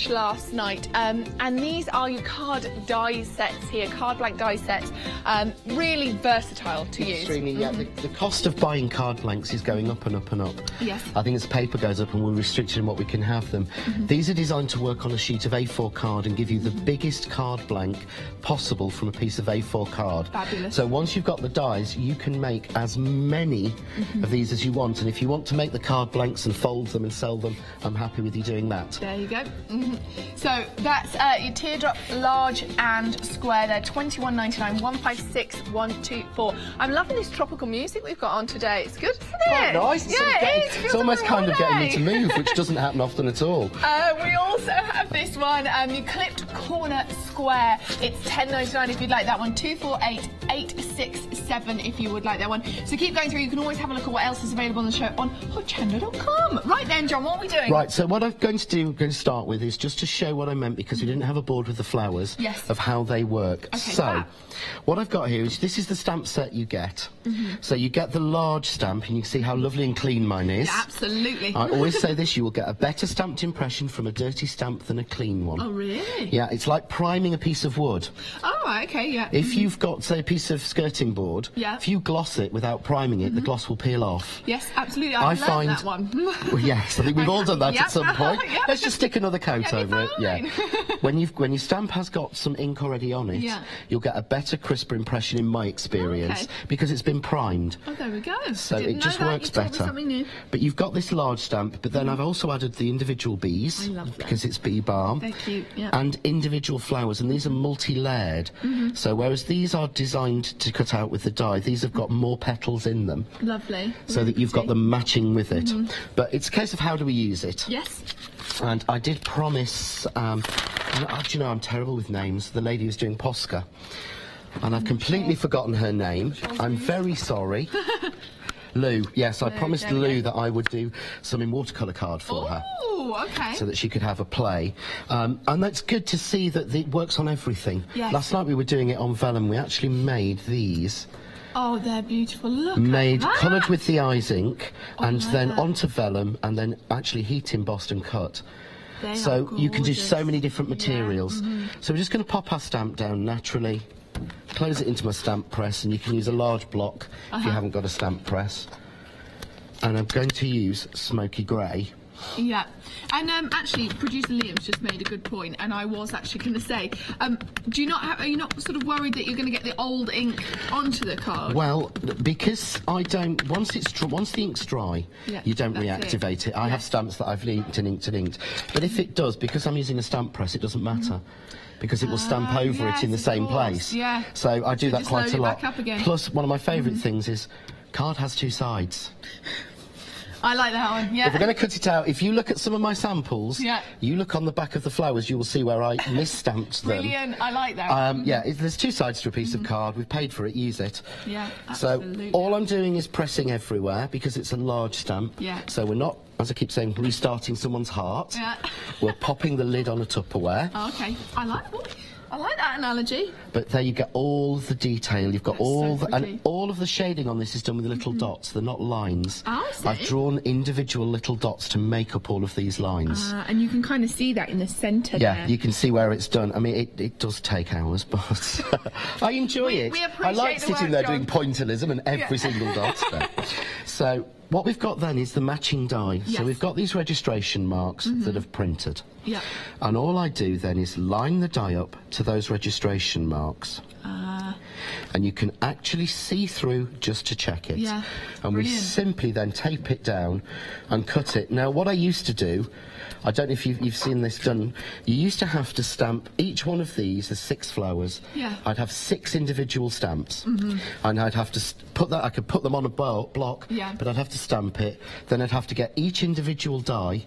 Last night, and these are your card die sets here, card blank die sets, really versatile to use. Extremely, yeah. The cost of buying card blanks is going up and up and up. Yes. I think as paper goes up and we're restricted in what we can have them. These are designed to work on a sheet of A4 card and give you the biggest card blank possible from a piece of A4 card. Fabulous. So once you've got the dies, you can make as many of these as you want, and if you want to make the card blanks and fold them and sell them, I'm happy with you doing that. There you go. So that's your teardrop large and square there, $21.99, 156 124. I'm loving this tropical music we've got on today. It's good, isn't it? Quite nice. Yeah, it is. It's almost kind of getting me to move, which doesn't happen often at all. We also have this one, your clipped corner square. It's $10.99 if you'd like that one, 248 867 if you would like that one. So keep going through. You can always have a look at what else is available on the show on Hochanda.com. Right then, John, what are we doing? Right, so what I'm going to start with is just to show what I meant, because we didn't have a board with the flowers, of how they work. Okay, so what I've got here is, this is the stamp set you get. So you get the large stamp, and you can see how lovely and clean mine is. Yeah, absolutely. I always say this: you will get a better stamped impression from a dirty stamp than a clean one. Oh, really? Yeah, it's like priming a piece of wood. Oh, right, okay, yeah. If you've got, say, a piece of skirting board, if you gloss it without priming it, the gloss will peel off. Yes, absolutely. I find that one. Well, yes, I think we've all done that at some point. Let's just stick another coat over it. Yeah. When your stamp has got some ink already on it, you'll get a better, crisper impression, in my experience, because it's been primed. Oh, there we go. So it just works better. But you've got this large stamp, but then I've also added the individual bees, because it's bee balm. They're cute, and individual flowers, and these are multi-layered. So whereas these are designed to cut out with the die, these have got more petals in them. Lovely. So that you've got them matching with it. But it's a case of how do we use it? Yes. And I did promise, do you know, I'm terrible with names, the lady who's doing Posca. And I've completely forgotten her name. I'm very sorry. Lou, yes, I promised Lou that I would do some in watercolour card for her. Oh, okay. So that she could have a play. And that's good to see that it works on everything. Yes. Last night we were doing it on vellum. We actually made these. Oh, they're beautiful. Look Made, at that. coloured with the eyes ink, and then that. onto vellum, and then actually heat embossed and cut. They So are you can do gorgeous. so many different materials. So we're just going to pop our stamp down naturally, close it into my stamp press, and you can use a large block if you haven't got a stamp press. And I'm going to use smoky grey. Yeah, and actually, producer Liam's just made a good point, and I was actually going to say, are you not sort of worried that you're going to get the old ink onto the card? Well, because I don't. Once the ink's dry, you don't reactivate it. I have stamps that I've inked and inked and inked, but if it does, because I'm using a stamp press, it doesn't matter. Because it will stamp over it in the same place. Yeah. So I do that quite a lot. Back up again. Plus, one of my favourite things is, card has two sides. I like that one, yeah. If we're going to cut it out, if you look at some of my samples, you look on the back of the flowers, you will see where I misstamped them. Brilliant, I like that. Yeah, there's two sides to a piece of card. We've paid for it, use it. Yeah, absolutely. So all I'm doing is pressing everywhere, because it's a large stamp. Yeah. So we're not, as I keep saying, restarting someone's heart. Yeah. We're popping the lid on a Tupperware. Oh, okay, I like that analogy. But there you get all the detail. You've got and all of the shading on this is done with little dots. They're not lines. Oh, I see. I've drawn individual little dots to make up all of these lines. And you can kind of see that in the centre there. You can see where it's done. I mean, it does take hours, but I enjoy it. We appreciate I like sitting there doing John. pointillism and every single dot there. So what we've got then is the matching die. So we've got these registration marks that have printed. Yeah. And all I do then is line the die up to those registration marks. And you can actually see through just to check it. Yeah. And we simply then tape it down and cut it. Now, what I used to do, I don't know if you've seen this done, you used to have to stamp each one of these, there's 6 flowers. Yeah. I'd have 6 individual stamps. And I'd have to put that, I could put them on a block, but I'd have to stamp it. Then I'd have to get each individual die,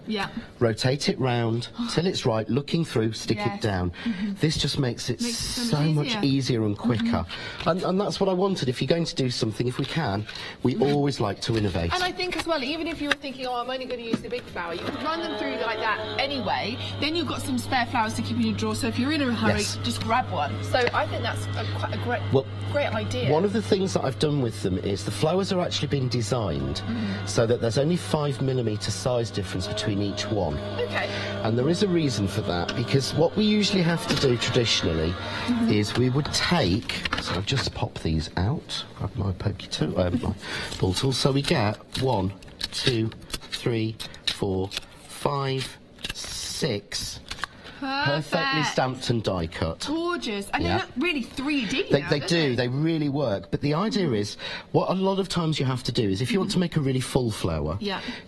rotate it round till it's right, looking through, stick it down. This just makes it so much easier and quicker. And that's what I wanted. If you're going to do something, if we can, we always like to innovate. And I think as well, even if you were thinking, oh, I'm only going to use the big flower, you could run them through like that anyway. Then you've got some spare flowers to keep in your drawer. So if you're in a hurry, just grab one. So I think that's quite a great idea. One of the things that I've done with them is the flowers are actually been designed so that there's only 5mm size difference between each one. Okay. And there is a reason for that, because what we usually have to do traditionally is we would take, so I'll just pop these out, grab my pokey tool, my ball tool, so we get 1, 2, 3, 4, 5, 6 perfectly stamped and die cut. Gorgeous. And they look really 3D now, They do, they really work. But the idea is, what a lot of times you have to do is, if you want to make a really full flower,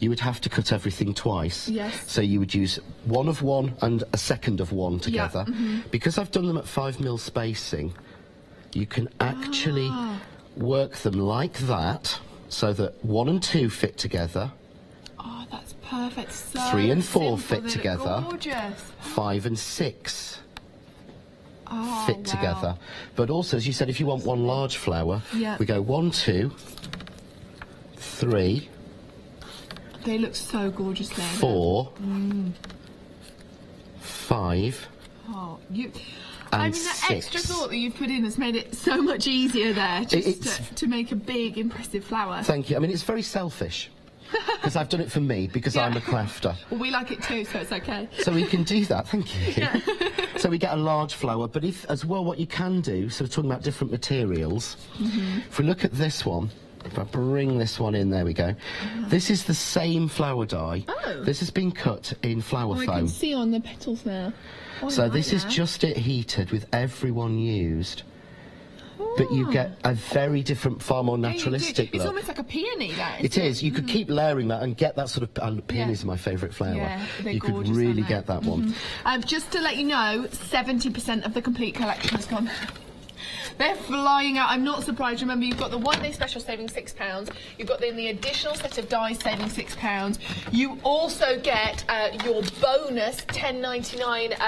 you would have to cut everything twice. Yes. So you would use 1 of 1 and a second of 1 together. Because I've done them at 5mm spacing, you can actually work them like that, so that 1 and 2 fit together. Oh, that's perfect. So 3 and 4 simple. fit together. Gorgeous. 5 and 6 fit together. But also, as you said, if you want one large flower, we go 1, 2, 3. They look so gorgeous there. 4, 5. Oh, and I mean, that 6. extra thought that you've put in has made it so much easier there, just to make a big, impressive flower. Thank you. I mean, it's very selfish. Because I've done it for me, because I'm a crafter. Well, we like it too, so it's okay. So we can do that, thank you. So we get a large flower, but if, as well, what you can do, so we're talking about different materials. If we look at this one, if I bring this one in, there we go. This is the same flower die. Oh. This has been cut in flower foam. I can see on the petals now. Oh, so this is just it heated with every one used. But you get a very different, far more naturalistic look. It's almost like a peony, that. It is. You could keep layering that and get that sort of... peonies are my favourite flower. Yeah, you could really get that one. Just to let you know, 70% of the complete collection has gone. They're flying out. I'm not surprised. Remember, you've got the one-day special saving £6. You've got the additional set of dies saving £6. You also get your bonus £10.99.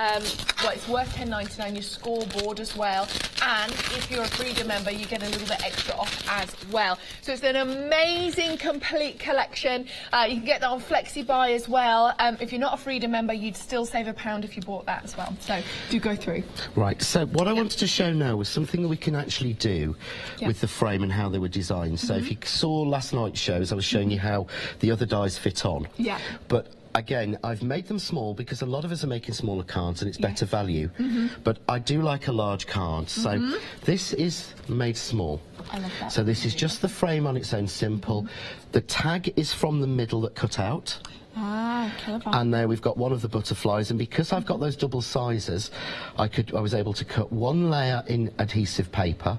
Well, it's worth £10.99. Your scoreboard as well. And if you're a Freedom member, you get a little bit extra off as well. So it's an amazing complete collection. You can get that on FlexiBuy as well. If you're not a Freedom member, you'd still save £1 if you bought that as well. So do go through. Right. So what I wanted to show now was something that we can actually do with the frame and how they were designed. So if you saw last night's shows, I was showing you how the other dies fit on. But again, I've made them small because a lot of us are making smaller cards and it's better value. But I do like a large card. So this is made small. I love that. So this is just the frame on its own, simple. The tag is from the middle that cut out. Ah, clever. And there we've got one of the butterflies, and because I've got those double sizes, I was able to cut one layer in adhesive paper,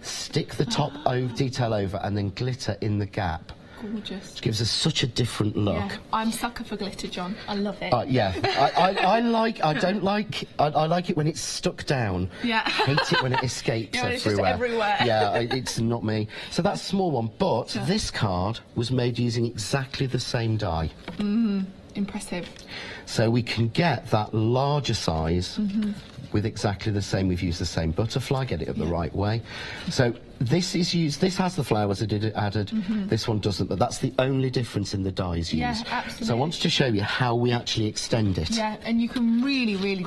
stick the top detail over, and then glitter in the gap. Gorgeous. It gives us such a different look. Yeah, I'm a sucker for glitter, John. I love it. Yeah, I like it when it's stuck down. Yeah. I hate it when it escapes It's just everywhere. everywhere. Yeah, it's not me. So that's a small one, but this card was made using exactly the same die. Impressive. So we can get that larger size with exactly the same. We've used the same butterfly, get it up the right way. So this is used, this has the flowers added, this one doesn't, but that's the only difference in the dies used. Yeah, absolutely. So I wanted to show you how we actually extend it. Yeah, and you can really...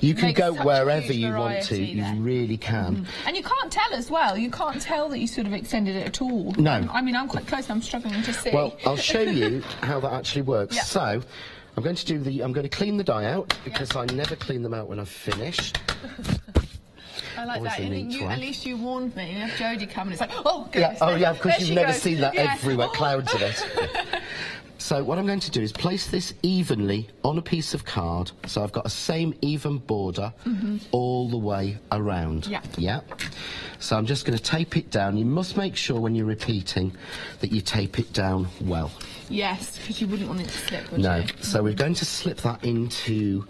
You can go such wherever huge you want to, variety there. you really can. And you can't tell as well, you can't tell that you sort of extended it at all. No. I mean, I'm quite close, I'm struggling to see. Well, I'll show you how that actually works. So, I'm going to clean the die out, because I never clean them out when I've finished. I like Always that. a And neat at way. least you warned me. And if Jodie come and it's like, oh goodness. Yeah, oh yeah, of course there you've she never goes. seen that Yeah. everywhere, clouds of it. So what I'm going to do is place this evenly on a piece of card, so I've got a same even border all the way around. Yeah. So I'm just going to tape it down. You must make sure when you're repeating that you tape it down well. Yes, because you wouldn't want it to slip, would No. you? So we're going to slip that into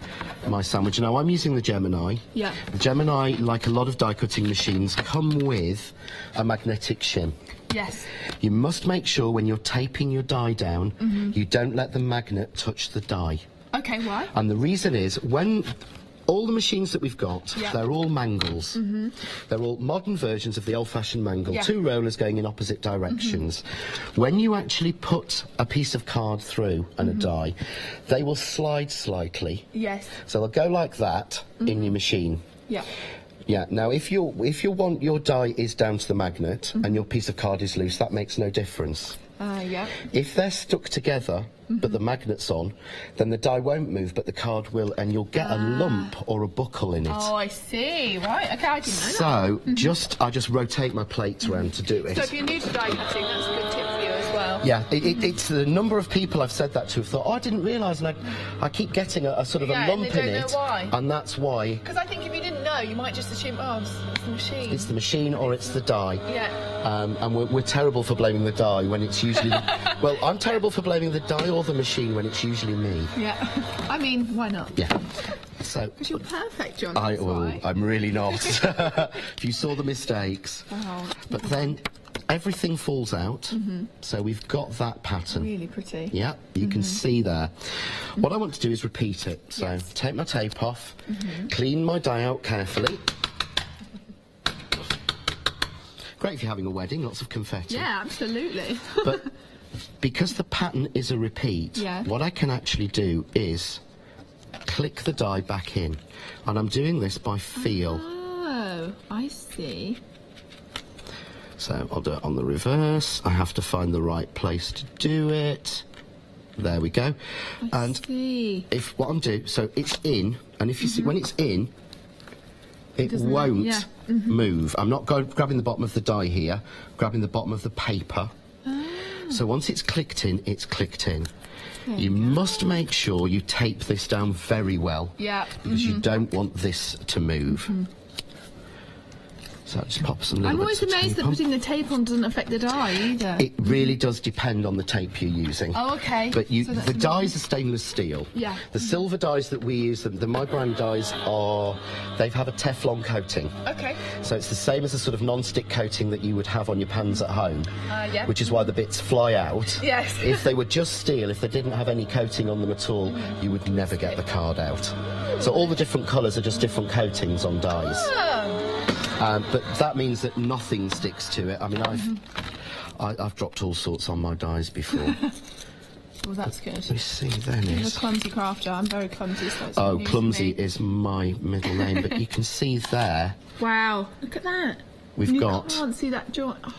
my sandwich. Now I'm using the Gemini. Yeah. The Gemini, like a lot of die cutting machines, come with a magnetic shim. Yes. You must make sure when you're taping your die down, you don't let the magnet touch the die. Okay, why? And the reason is, when all the machines that we've got, Yeah. they're all mangles. They're all modern versions of the old-fashioned mangle. Yeah. 2 rollers going in opposite directions. When you actually put a piece of card through and a die, they will slide slightly. Yes. So they'll go like that in your machine. Yeah. Yeah. Now, if you want your die is down to the magnet and your piece of card is loose, that makes no difference. Yeah. If they're stuck together, but the magnet's on, then the die won't move, but the card will, and you'll get a lump or a buckle in it. Oh, I see. Right. Okay, I didn't know that. So, I just rotate my plates around to do it. So if you're new to die cutting, that's a good tip for you as well. Yeah, it's the number of people I've said that to have thought, oh, I didn't realise, and I keep getting a sort of a lump and they in don't it. know why. And that's why. Because I think if you didn't know, you might just assume, oh, it's the machine. It's the machine or it's the die. Yeah. And we're terrible for blaming the die when it's usually... Well, I'm terrible for blaming the die or the machine when it's usually me. Yeah. I mean, why not? Yeah. So... Because you're perfect, John. That's why. I'm really not. If you saw the mistakes. Oh. But then everything falls out. So we've got that pattern. Really pretty. Yeah, you can see there. What I want to do is repeat it. So take my tape off, clean my die out carefully. Great if you're having a wedding, lots of confetti. Yeah, absolutely. But because the pattern is a repeat, what I can actually do is click the die back in. And I'm doing this by feel. Oh, I see. So I'll do it on the reverse. I have to find the right place to do it. There we go. I see. If what I'm doing, so it's in, and if you see when it's in, it won't move. I'm not grabbing the bottom of the die here, grabbing the bottom of the paper. So once it's clicked in, it's clicked in. You must make sure you tape this down very well. Yeah. Because you don't want this to move. So just pop some little I'm always bits of amazed tape that on. putting the tape on doesn't affect the die either. It really does depend on the tape you're using. Oh, okay. But So that's the dies are stainless steel. Yeah. The silver dies that we use, the My Brand dies they've had a Teflon coating. Okay. So it's the same as the sort of non-stick coating that you would have on your pans at home. Yeah. Which is why the bits fly out. Yes. If they were just steel, if they didn't have any coating on them at all, you would never get the card out. So all the different colours are just different coatings on dies. Oh. But that means that nothing sticks to it. I mean, I've dropped all sorts on my dies before. Well, that's good. Let me see, then You're a is... clumsy crafter. I'm very clumsy, so it's Oh, news to clumsy me. is my middle name, but you can see there Wow, look at that. we've You got can't see that joint. Oh,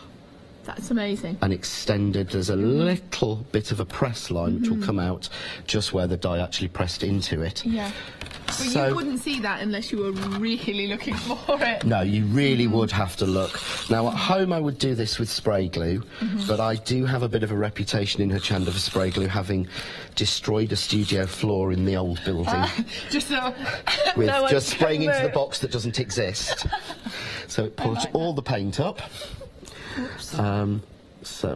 that's amazing. an extended, there's a little bit of a press line which will come out just where the die actually pressed into it. Yeah. But So- you wouldn't see that unless you were really looking for it. No, you really would have to look. Now, at home I would do this with spray glue, but I do have a bit of a reputation in Hochanda for spray glue, having destroyed a studio floor in the old building. Just so With no one just can spraying into the look. box that doesn't exist. So it pulls like all the paint up. So I'm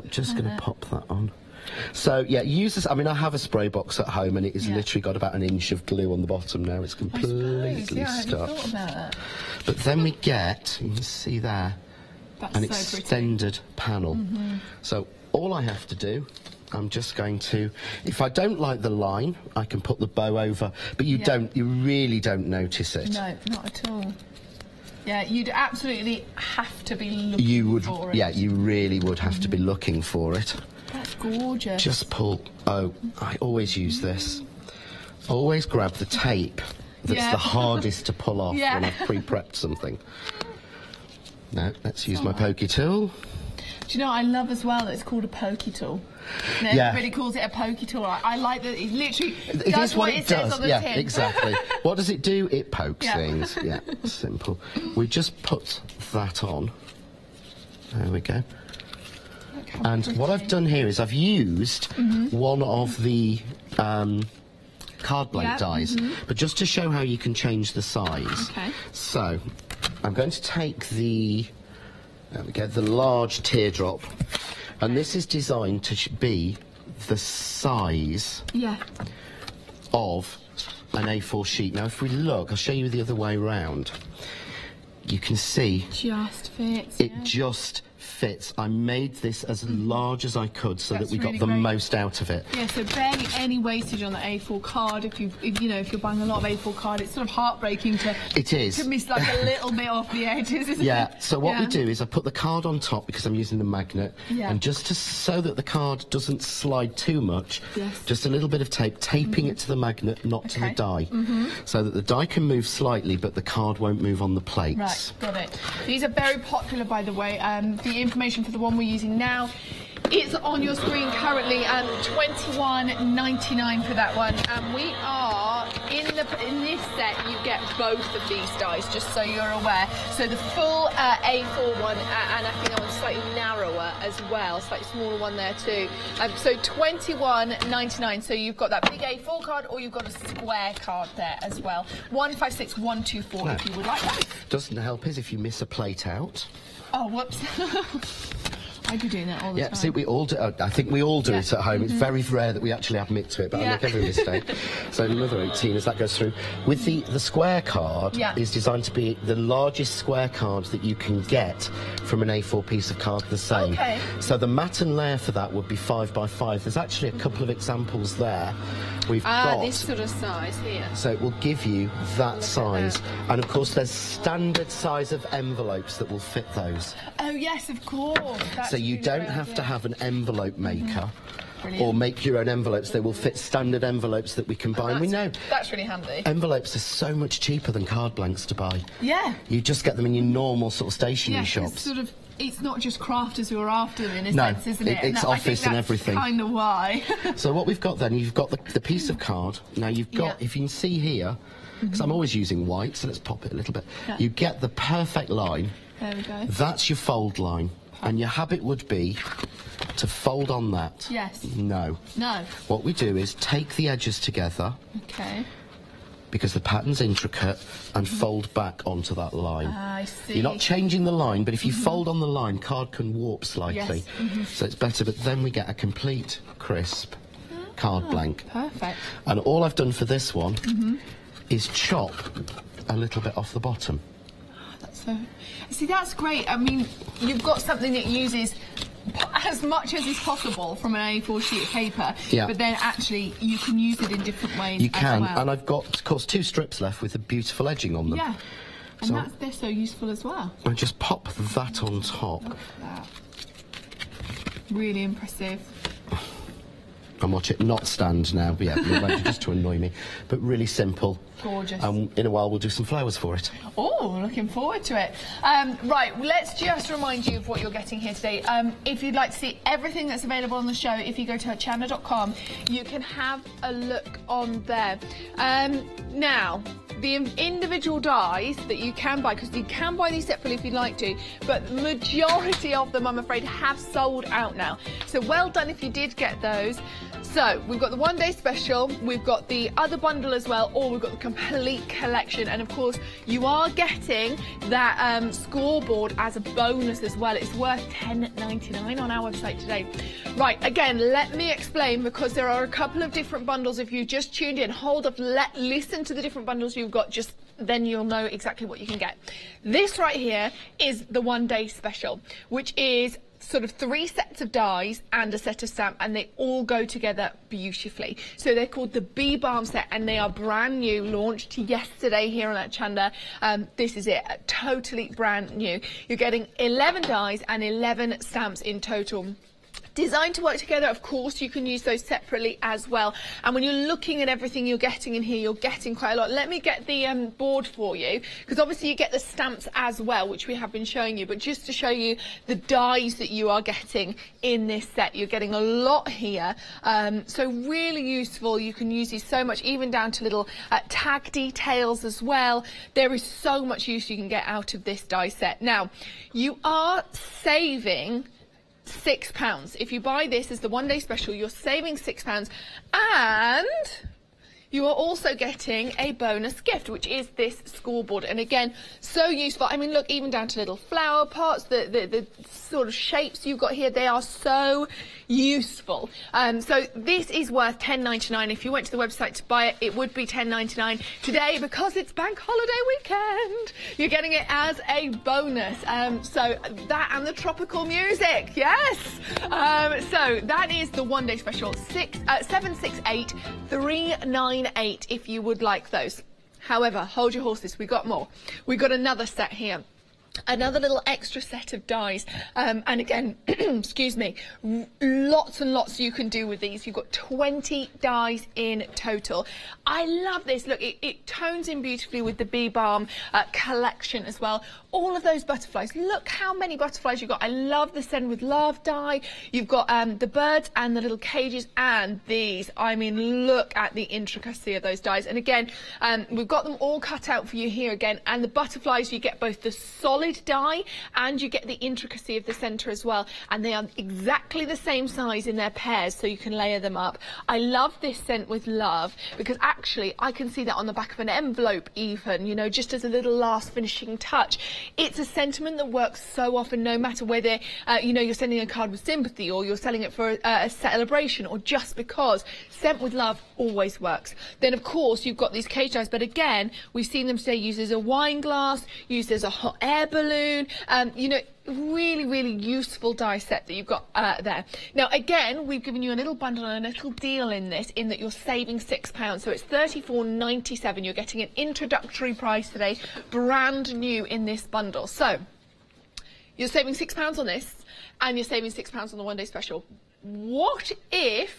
just going to pop that on. So yeah, use this. I mean, I have a spray box at home, and it has literally got about 1 inch of glue on the bottom now. It's completely I hadn't stuck. thought about that. But then we get, you can see there, That's an so pretty. extended panel. So all I have to do, I'm just going to, if I don't like the line, I can put the bow over, but you really don't notice it. No, not at all. Yeah, you'd absolutely have to be looking for it. Yeah, you really would have to be looking for it. That's gorgeous. Just pull, I always use this. Always grab the tape that's the hardest to pull off when I've pre-prepped something. Now, let's use my pokey tool. Do you know what I love as well? It's called a pokey tool. And everybody calls it a pokey tool. I like that it literally does what it says on the tin. Exactly. What does it do? It pokes things. Yeah, simple. We just put that on. There we go. And what I've done here is I've used one of the card blank dies, but just to show how you can change the size. Okay. So I'm going to take the, there we go, the large teardrop, and this is designed to be the size of an A4 sheet. Now if we look, I'll show you the other way around. You can see Just fits. it just fits. I made this as large as I could so That's that we got really the great. most out of it. Yeah, so barely any wastage on the A4 card. If you're buying a lot of A4 card, it's sort of heartbreaking to miss like a little bit off the edges, isn't it? Yeah, so what we do is I put the card on top because I'm using the magnet, and just so that the card doesn't slide too much, just a little bit of tape, taping it to the magnet, not to the die, so that the die can move slightly but the card won't move on the plates. Right, got it. These are very popular, by the way. The information for the one we're using now, it's on your screen currently, $21.99 for that one. And we are in this set. You get both of these dies, just so you're aware. So the full A4 one, and I think that one's slightly narrower as well, slightly smaller one there too. So $21.99. So you've got that big A4 card, or you've got a square card there as well. 156124 if you would like that. Doesn't help is if you miss a plate out. Oh, whoops. I do doing that all the time. Yeah, see, we all do. I think we all do it at home. It's very rare that we actually admit to it, but I make every mistake. So another 18 as that goes through. With the square card is designed to be the largest square card that you can get from an A4 piece of card the same. Okay. So the mat and layer for that would be 5 by 5. There's actually a couple of examples there. We've got this sort of size here. So it will give you that size. And of course there's standard size of envelopes that will fit those. Oh yes, of course. So you don't have to have an envelope maker or make your own envelopes. They will fit standard envelopes that we can buy. And we know that's really handy. Envelopes are so much cheaper than card blanks to buy. Yeah. You just get them in your normal sort of stationery shops. It's not just crafters who are after them in a sense, isn't it? It's office and everything. Kind of why. So what we've got then, you've got the piece of card. Now you've got, if you can see here, because I'm always using white, so let's pop it a little bit. You get the perfect line. There we go. That's your fold line. And your habit would be to fold on that. Yes. No. No. What we do is take the edges together. Okay. Because the pattern's intricate, and fold back onto that line. I see. You're not changing the line, but if you fold on the line, card can warp slightly. Yes. So it's better, but then we get a complete, crisp card blank. Perfect. And all I've done for this one is chop a little bit off the bottom. See, that's great. I mean, you've got something that uses as much as is possible from an A4 sheet of paper, but then actually you can use it in different ways. You can, as well. and I've got, of course, 2 strips left with the beautiful edging on them. Yeah, and so they're so useful as well. I just pop that on top. Look at that. Really impressive. And watch it not stand now, but yeah, just to annoy me. But really simple. Gorgeous. In a while we'll do some flowers for it. Oh, looking forward to it. Right, let's just remind you of what you're getting here today. If you'd like to see everything that's available on the show, if you go to hochanda.com, you can have a look on there. Now, the individual dies that you can buy, because you can buy these separately if you'd like to, but the majority of them, I'm afraid, have sold out now. So well done if you did get those. So we've got the one-day special, we've got the other bundle as well, or we've got the complete collection, and of course you are getting that scoreboard as a bonus as well. It's worth $10.99 on our website today. Right, again, let me explain, because there are a couple of different bundles. If you just tuned in, hold off, listen to the different bundles you've got, just then you'll know exactly what you can get. This right here is the one-day special, which is sort of 3 sets of dies and a set of stamp, and they all go together beautifully. So they're called the Bee Balm set, and they are brand new, launched yesterday here on Hochanda. This is it, totally brand new. You're getting 11 dies and 11 stamps in total. Designed to work together, of course, you can use those separately as well. And when you're looking at everything you're getting in here, you're getting quite a lot. Let me get the board for you, because obviously you get the stamps as well, which we have been showing you. But just to show you the dies that you are getting in this set, you're getting a lot here. So really useful. You can use these so much, even down to little tag details as well. There is so much use you can get out of this die set. Now, you are saving £6. If you buy this as the one-day special, you're saving £6, and you are also getting a bonus gift, which is this scoreboard. And again, so useful. I mean, look, even down to little flower pots, the sort of shapes you've got here, they are so useful. So this is worth £10.99. If you went to the website to buy it, it would be £10.99. Today, because it's bank holiday weekend, you're getting it as a bonus. So that and the tropical music, yes. So that is the one-day special, 768-398 if you would like those. However, hold your horses, we got more. We got another set here. Another little extra set of dies, and again, excuse me, lots and lots you can do with these. You've got 20 dies in total. I love this. Look, it tones in beautifully with the Bee Balm collection as well. All of those butterflies. Look how many butterflies you've got. I love the Send with Love die. You've got the birds and the little cages and these. I mean, look at the intricacy of those dies. And again, we've got them all cut out for you here again. And the butterflies, you get both the solid die and you get the intricacy of the centre as well, and they are exactly the same size in their pairs, so you can layer them up. I love this Sent with Love because actually I can see that on the back of an envelope even, you know, just as a little last finishing touch. It's a sentiment that works so often, no matter whether you know, you're sending a card with sympathy or you're selling it for a celebration or just because. Sent with Love always works. Then of course you've got these cage dies, but again we've seen them today used as a wine glass, used as a hot air balloon, you know, really useful die set that you've got there. Now again, we've given you a little bundle and a little deal in this, in that you're saving £6, so it's $34.97. You're getting an introductory price today, brand new in this bundle. So you're saving £6 on this, and you're saving £6 on the one-day special. What if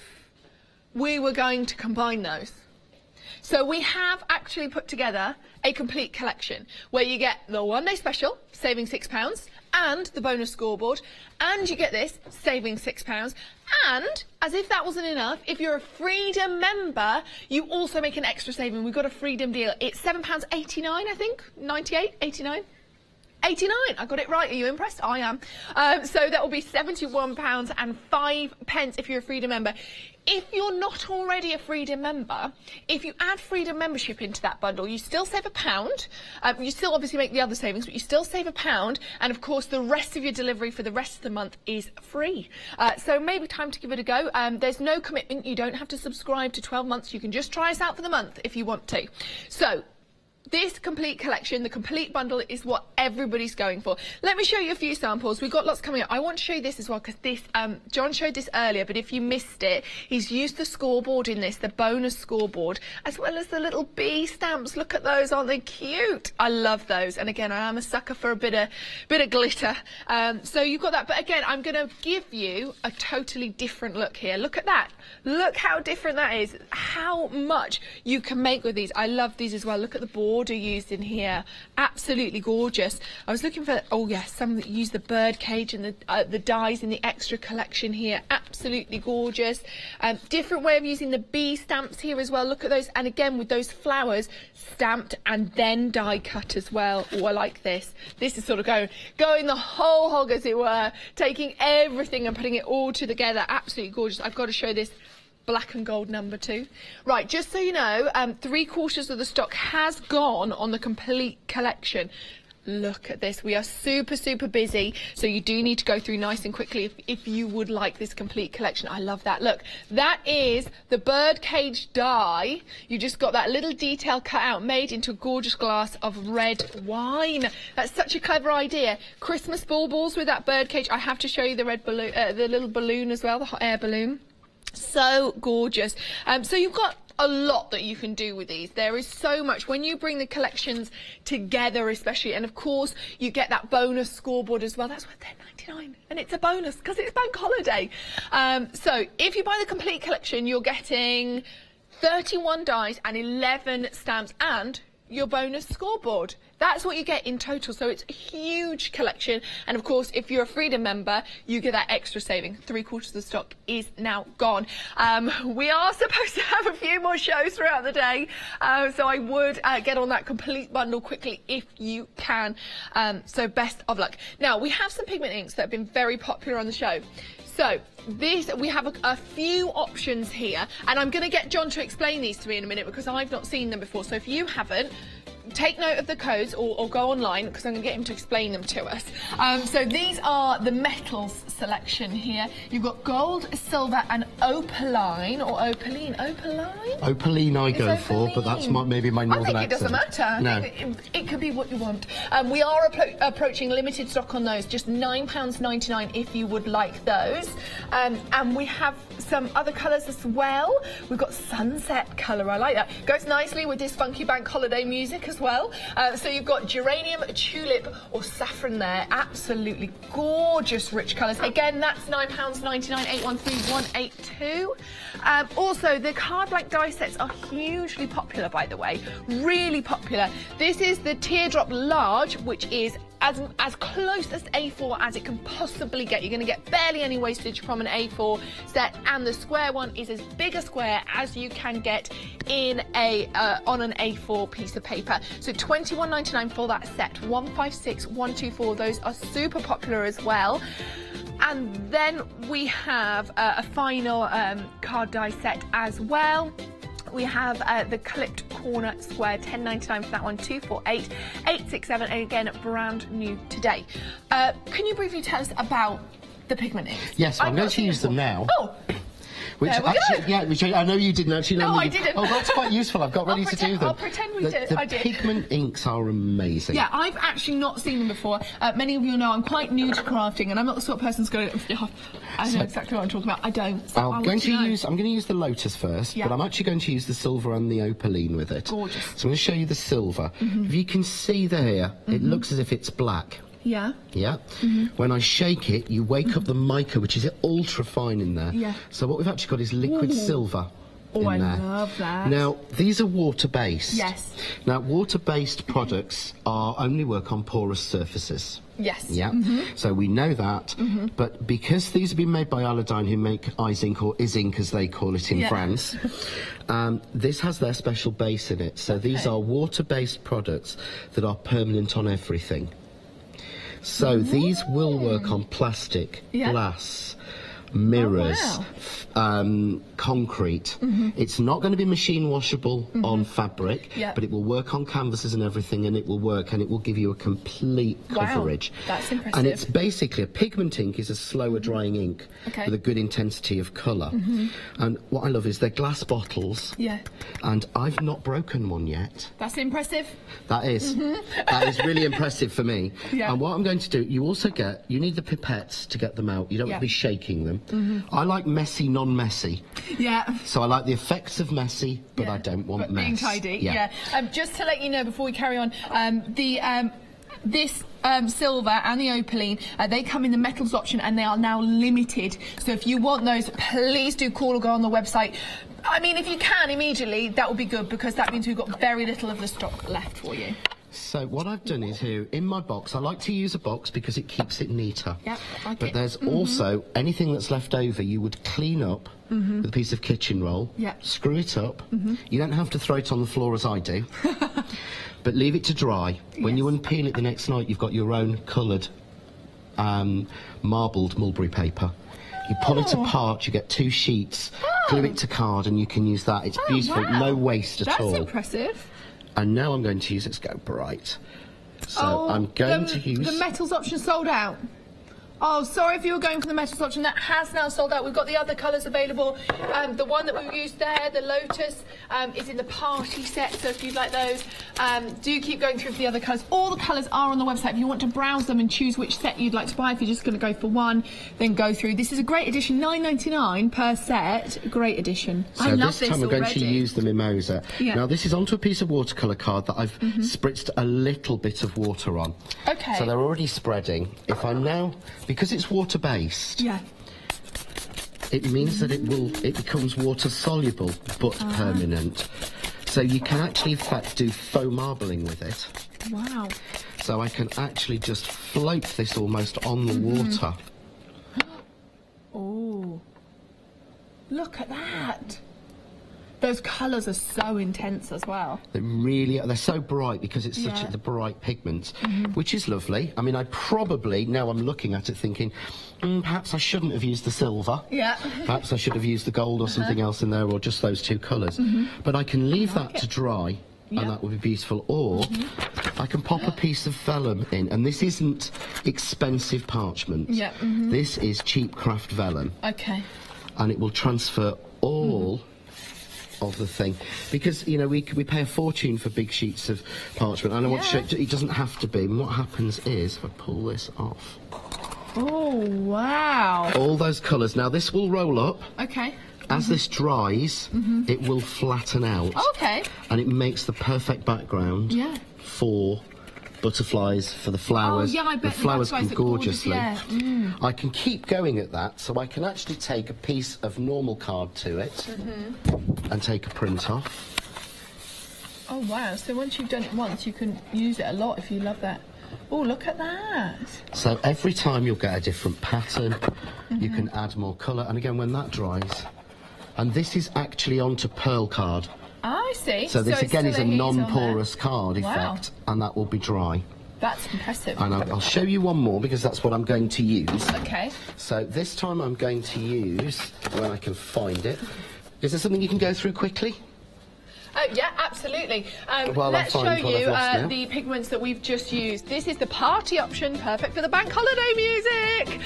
we were going to combine those? So we have actually put together a complete collection where you get the one-day special, saving £6, and the bonus scoreboard, and you get this, saving £6. And, as if that wasn't enough, if you're a Freedom member, you also make an extra saving. We've got a Freedom deal. It's £7.89, I think, 98, 89. 89, I got it right. Are you impressed? I am. So that will be £71.05 if you're a Freedom member. If you're not already a Freedom member, if you add Freedom membership into that bundle, you still save £1. You still obviously make the other savings, but you still save £1. And of course, the rest of your delivery for the rest of the month is free. So maybe time to give it a go. There's no commitment. You don't have to subscribe to 12 months. You can just try us out for the month if you want to. So this complete collection, the complete bundle, is what everybody's going for. Let me show you a few samples. We've got lots coming up. I want to show you this as well because this, John showed this earlier, but if you missed it, he's used the scoreboard in this, the bonus scoreboard, as well as the little bee stamps. Look at those, aren't they cute? I love those. And again, I am a sucker for a bit of glitter. So you've got that. But again, I'm going to give you a totally different look here. Look at that. Look how different that is. How much you can make with these. I love these as well. Look at the border used in here, absolutely gorgeous. I was looking for, oh yes, some that use the bird cage and the dies in the extra collection here, absolutely gorgeous. Different way of using the bee stamps here as well. Look at those, and again with those flowers stamped and then die cut as well. Oh, I like this. This is sort of going the whole hog, as it were, taking everything and putting it all together. Absolutely gorgeous. I've got to show this black and gold number 2. Right, just so you know, 3/4 of the stock has gone on the complete collection. Look at this. We are super busy, so you do need to go through nice and quickly if you would like this complete collection. I love that. Look, that is the bird cage die. You just got that little detail cut out, made into a gorgeous glass of red wine. That's such a clever idea. Christmas baubles with that bird cage. I have to show you the red balloon, the little balloon as well, the hot air balloon. So gorgeous. So you've got a lot that you can do with these. There is so much when you bring the collections together, especially, and of course you get that bonus scoreboard as well. That's worth £10.99, and it's a bonus because it's bank holiday. So if you buy the complete collection, you're getting 31 dies and 11 stamps and your bonus scoreboard. That's what you get in total, so it's a huge collection. And of course, if you're a Freedom member, you get that extra saving. 3/4 of the stock is now gone. We are supposed to have a few more shows throughout the day, so I would get on that complete bundle quickly if you can. So best of luck. Now, we have some pigment inks that have been very popular on the show. So we have a few options here, and I'm going to get John to explain these to me in a minute because I've not seen them before. So if you haven't, take note of the codes or go online because I'm going to get him to explain them to us. So these are the metals selection here. You've got gold, silver and opaline or opaline. Opaline I go for, but that's maybe my northern accent. I think it doesn't matter. No. It could be what you want. We are approaching limited stock on those, just £9.99 if you would like those. And we have some other colours as well. We've got sunset colour, I like that. Goes nicely with this funky bank holiday music as well. So you've got geranium, tulip or saffron there. Absolutely gorgeous rich colours. Again, that's £9.99, 813182. Also, the card blank die sets are hugely popular, by the way. Really popular. This is the teardrop large, which is as close as A4 as it can possibly get. You're going to get barely any wastage from an A4 set, and the square one is as big a square as you can get in on an A4 piece of paper. So £21.99 for that set. 156, 124. Those are super popular as well. And then we have a final card die set as well. We have the clipped corner square, £10.99 for that one, 248 867, and again, brand new today. Can you briefly tell us about the pigment inks? Yes, I'm going to use them now. Oh! Which I know you didn't actually know. No, I didn't. Oh, that's quite useful. I've got ready to do them. I'll pretend we did. The pigment inks are amazing. Yeah, I've actually not seen them before. Many of you know I'm quite new to crafting, and I'm not the sort of person who's going to... I know exactly what I'm talking about. I don't. So I'm going to use the Lotus first, but I'm actually going to use the silver and the opaline with it. Gorgeous. So I'm going to show you the silver. If you can see there, it looks as if it's black. Yeah. Yeah. When I shake it, you wake up the mica, which is ultra fine in there. Yeah. So what we've actually got is liquid silver. Oh, I there. love that. Now, these are water-based. Yes. Now, water-based products only work on porous surfaces. Yes. Yeah. So we know that, but because these have been made by Aladdin, who make Eyes Ink or Is Ink as they call it in France, this has their special base in it. So these are water-based products that are permanent on everything. So these will work on plastic, glass, mirrors, concrete. It's not going to be machine washable on fabric, but it will work on canvases and everything, and it will work, and it will give you a complete coverage. That's impressive. And it's basically a pigment ink is a slower drying ink with a good intensity of colour. And what I love is they're glass bottles. Yeah. And I've not broken one yet. That's impressive. That is. That is really impressive for me. Yeah. And what I'm going to do, you need the pipettes to get them out. You don't want to be shaking them. I like messy, non-messy. Yeah. So I like the effects of messy, but I don't want mess. Being tidy. Yeah. Just to let you know before we carry on, this silver and the opaline, they come in the metals option and they are now limited. So if you want those, please do call or go on the website. I mean, if you can immediately, that would be good because that means we've got very little of the stock left for you. So what I've done is here, in my box, I like to use a box because it keeps it neater. Yep, but there's also anything that's left over you would clean up with a piece of kitchen roll, screw it up. You don't have to throw it on the floor as I do, but leave it to dry. When you unpeel it the next night, you've got your own coloured marbled mulberry paper. You pull it apart, you get 2 sheets, glue it to card, and you can use that. It's beautiful, no waste at all. That's impressive. And now I'm going to use, let's go bright. So I'm going to use... The metals option sold out. Oh, sorry if you were going for the metals option. That has now sold out. We've got the other colours available. The one that we've used there, the Lotus, is in the party set. So if you'd like those, do keep going through for the other colours. All the colours are on the website. If you want to browse them and choose which set you'd like to buy, if you're just going to go for one, then go through. This is a great edition, £9.99 per set. Great edition. So I love this time we're going to use the mimosa. Now this is onto a piece of watercolour card that I've spritzed a little bit of water on. Okay. So they're already spreading. If I'm now, because it's water based, it means that it becomes water soluble but permanent. So you can actually in fact do faux marbling with it. Wow. So I can actually just float this almost on the water. Oh, look at that. Those colours are so intense as well. They really are. They're so bright because it's such the bright pigment, which is lovely. I mean, I probably, now I'm looking at it thinking, perhaps I shouldn't have used the silver. Yeah. Perhaps I should have used the gold or something else in there, or just those two colours. But I can leave that to dry, and that would be beautiful. Or I can pop a piece of vellum in, and this isn't expensive parchment. This is cheap craft vellum. Okay. And it will transfer all of the thing, because you know we pay a fortune for big sheets of parchment, and I want to show it doesn't have to be. And what happens is, if I pull this off, oh wow, all those colours. Now this will roll up. Okay. As this dries, it will flatten out. Okay. And it makes the perfect background for butterflies, for the flowers. Oh, yeah, I bet the flowers come gorgeously. I can keep going at that, so I can actually take a piece of normal card to it and take a print off. Oh wow, so once you've done it once, you can use it a lot if you love that. Oh, look at that. So every time you'll get a different pattern, you can add more colour, and again when that dries, and this is actually onto pearl card. I see. So this again is a non-porous card effect, and that will be dry. That's impressive. And I'll show you one more, because that's what I'm going to use. Okay. So this time I'm going to use, when I can find it, is there something you can go through quickly? Yeah, absolutely. Let's show you the pigments that we've just used. This is the party option, perfect for the bank holiday music.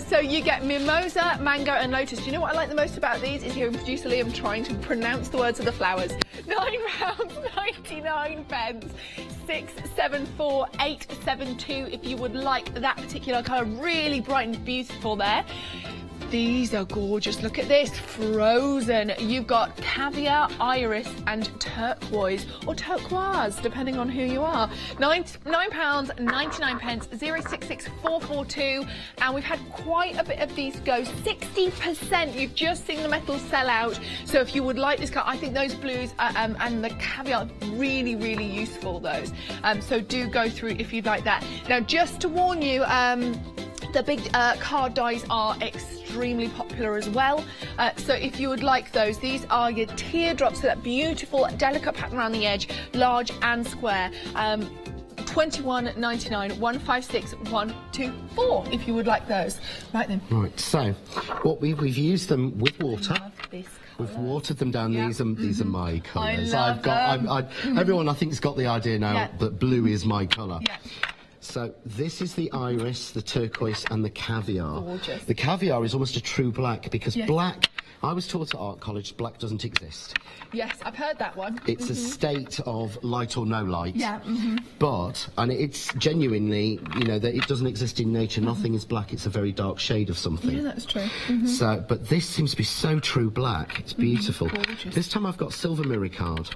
So you get mimosa, mango and lotus. Do you know what I like the most about these is hearing producer Liam trying to pronounce the words of the flowers. £9.99. 674872 if you would like that particular colour. Really bright and beautiful there. These are gorgeous. Look at this, frozen. You've got caviar, iris and turquoise, or turquoise, depending on who you are. £9.99, 066442, and we've had quite a bit of these go. 60%, you've just seen the metal sell out. So if you would like this colour, I think those blues and the caviar, really, really useful, those. So do go through if you'd like that. Now, just to warn you, the big card dies are extremely popular as well. So if you would like those, these are your teardrops, so that beautiful, delicate pattern around the edge, large and square. £21.99, 156124 if you would like those. Right then. Right, so what we've used them with water. We've watered them down. These are my colours. Everyone I think has got the idea now that blue is my colour. So this is the iris, the turquoise and the caviar. Gorgeous. The caviar is almost a true black, because black, I was taught at art college, black doesn't exist. Yes, I've heard that one. It's a state of light or no light. Yeah. But, and it's genuinely, you know, that it doesn't exist in nature. Nothing is black, it's a very dark shade of something. Yeah, that's true. So, but this seems to be so true black. It's beautiful. This time I've got silver mirror card.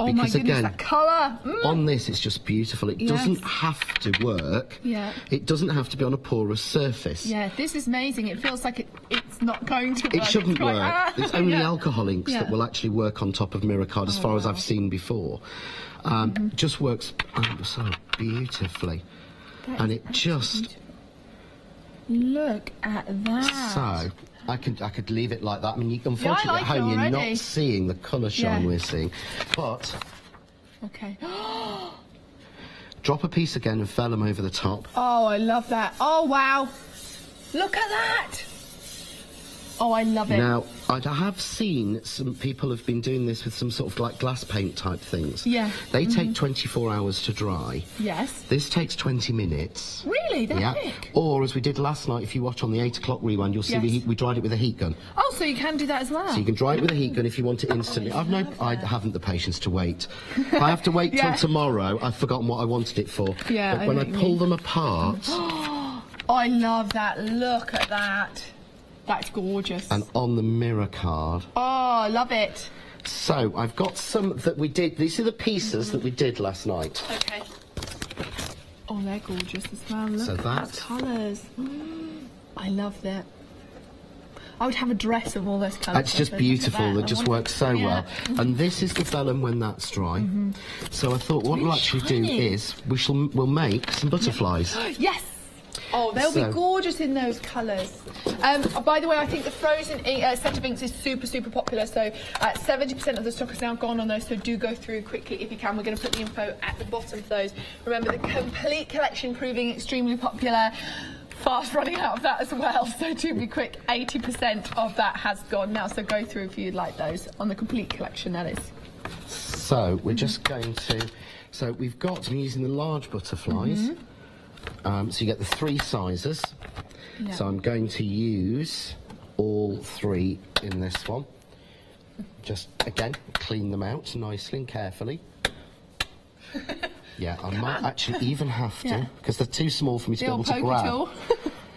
Oh because my goodness, again, that colour! On this, it's just beautiful. It doesn't have to work. It doesn't have to be on a porous surface. Yeah, this is amazing. It feels like it's not going to work. It shouldn't work. There's only alcohol inks that will actually work on top of mirror card, as far as I've seen before. Just works so beautifully. And it just... Look at that. So... I could leave it like that. I mean, unfortunately at home you're not seeing the colour shine we're seeing. But drop a piece again of vellum over the top. Oh, I love that. Oh wow. Look at that. Oh, I love it. Now, I have seen some people have been doing this with some sort of like glass paint type things. Yeah. They take 24 hours to dry. Yes. This takes 20 minutes. Really? That quick? Or, as we did last night, if you watch on the 8 o'clock rewind, you'll see we dried it with a heat gun. Oh, so you can do that as well? So you can dry it with a heat gun if you want it instantly. I haven't the patience to wait. I have to wait till tomorrow. I've forgotten what I wanted it for. Yeah. But when I pull them apart... Oh, I love that. Look at that. That's gorgeous. And on the mirror card. Oh, I love it. So, I've got some that we did. These are the pieces that we did last night. Okay. Oh, they're gorgeous as well. Look at those colours. I love that. I would have a dress of all those colours. It's just beautiful. It just works so well. And this is the vellum when that's dry. So I thought what we'll actually do is we'll make some butterflies. Yes. Oh, they'll be gorgeous in those colours. By the way, I think the frozen set of inks is super, super popular. So 70% of the stock is now gone on those. So do go through quickly if you can. We're going to put the info at the bottom for those. Remember, the complete collection proving extremely popular. Fast running out of that as well. So do be quick. 80% of that has gone now. So go through if you'd like those on the complete collection, that is. So we're just going to. So we've got. I'm using the large butterflies. So you get the 3 sizes. Yeah. So I'm going to use all 3 in this one. Just, again, clean them out nicely and carefully. Yeah, I might actually even have to, because they're too small for me to be able to grab.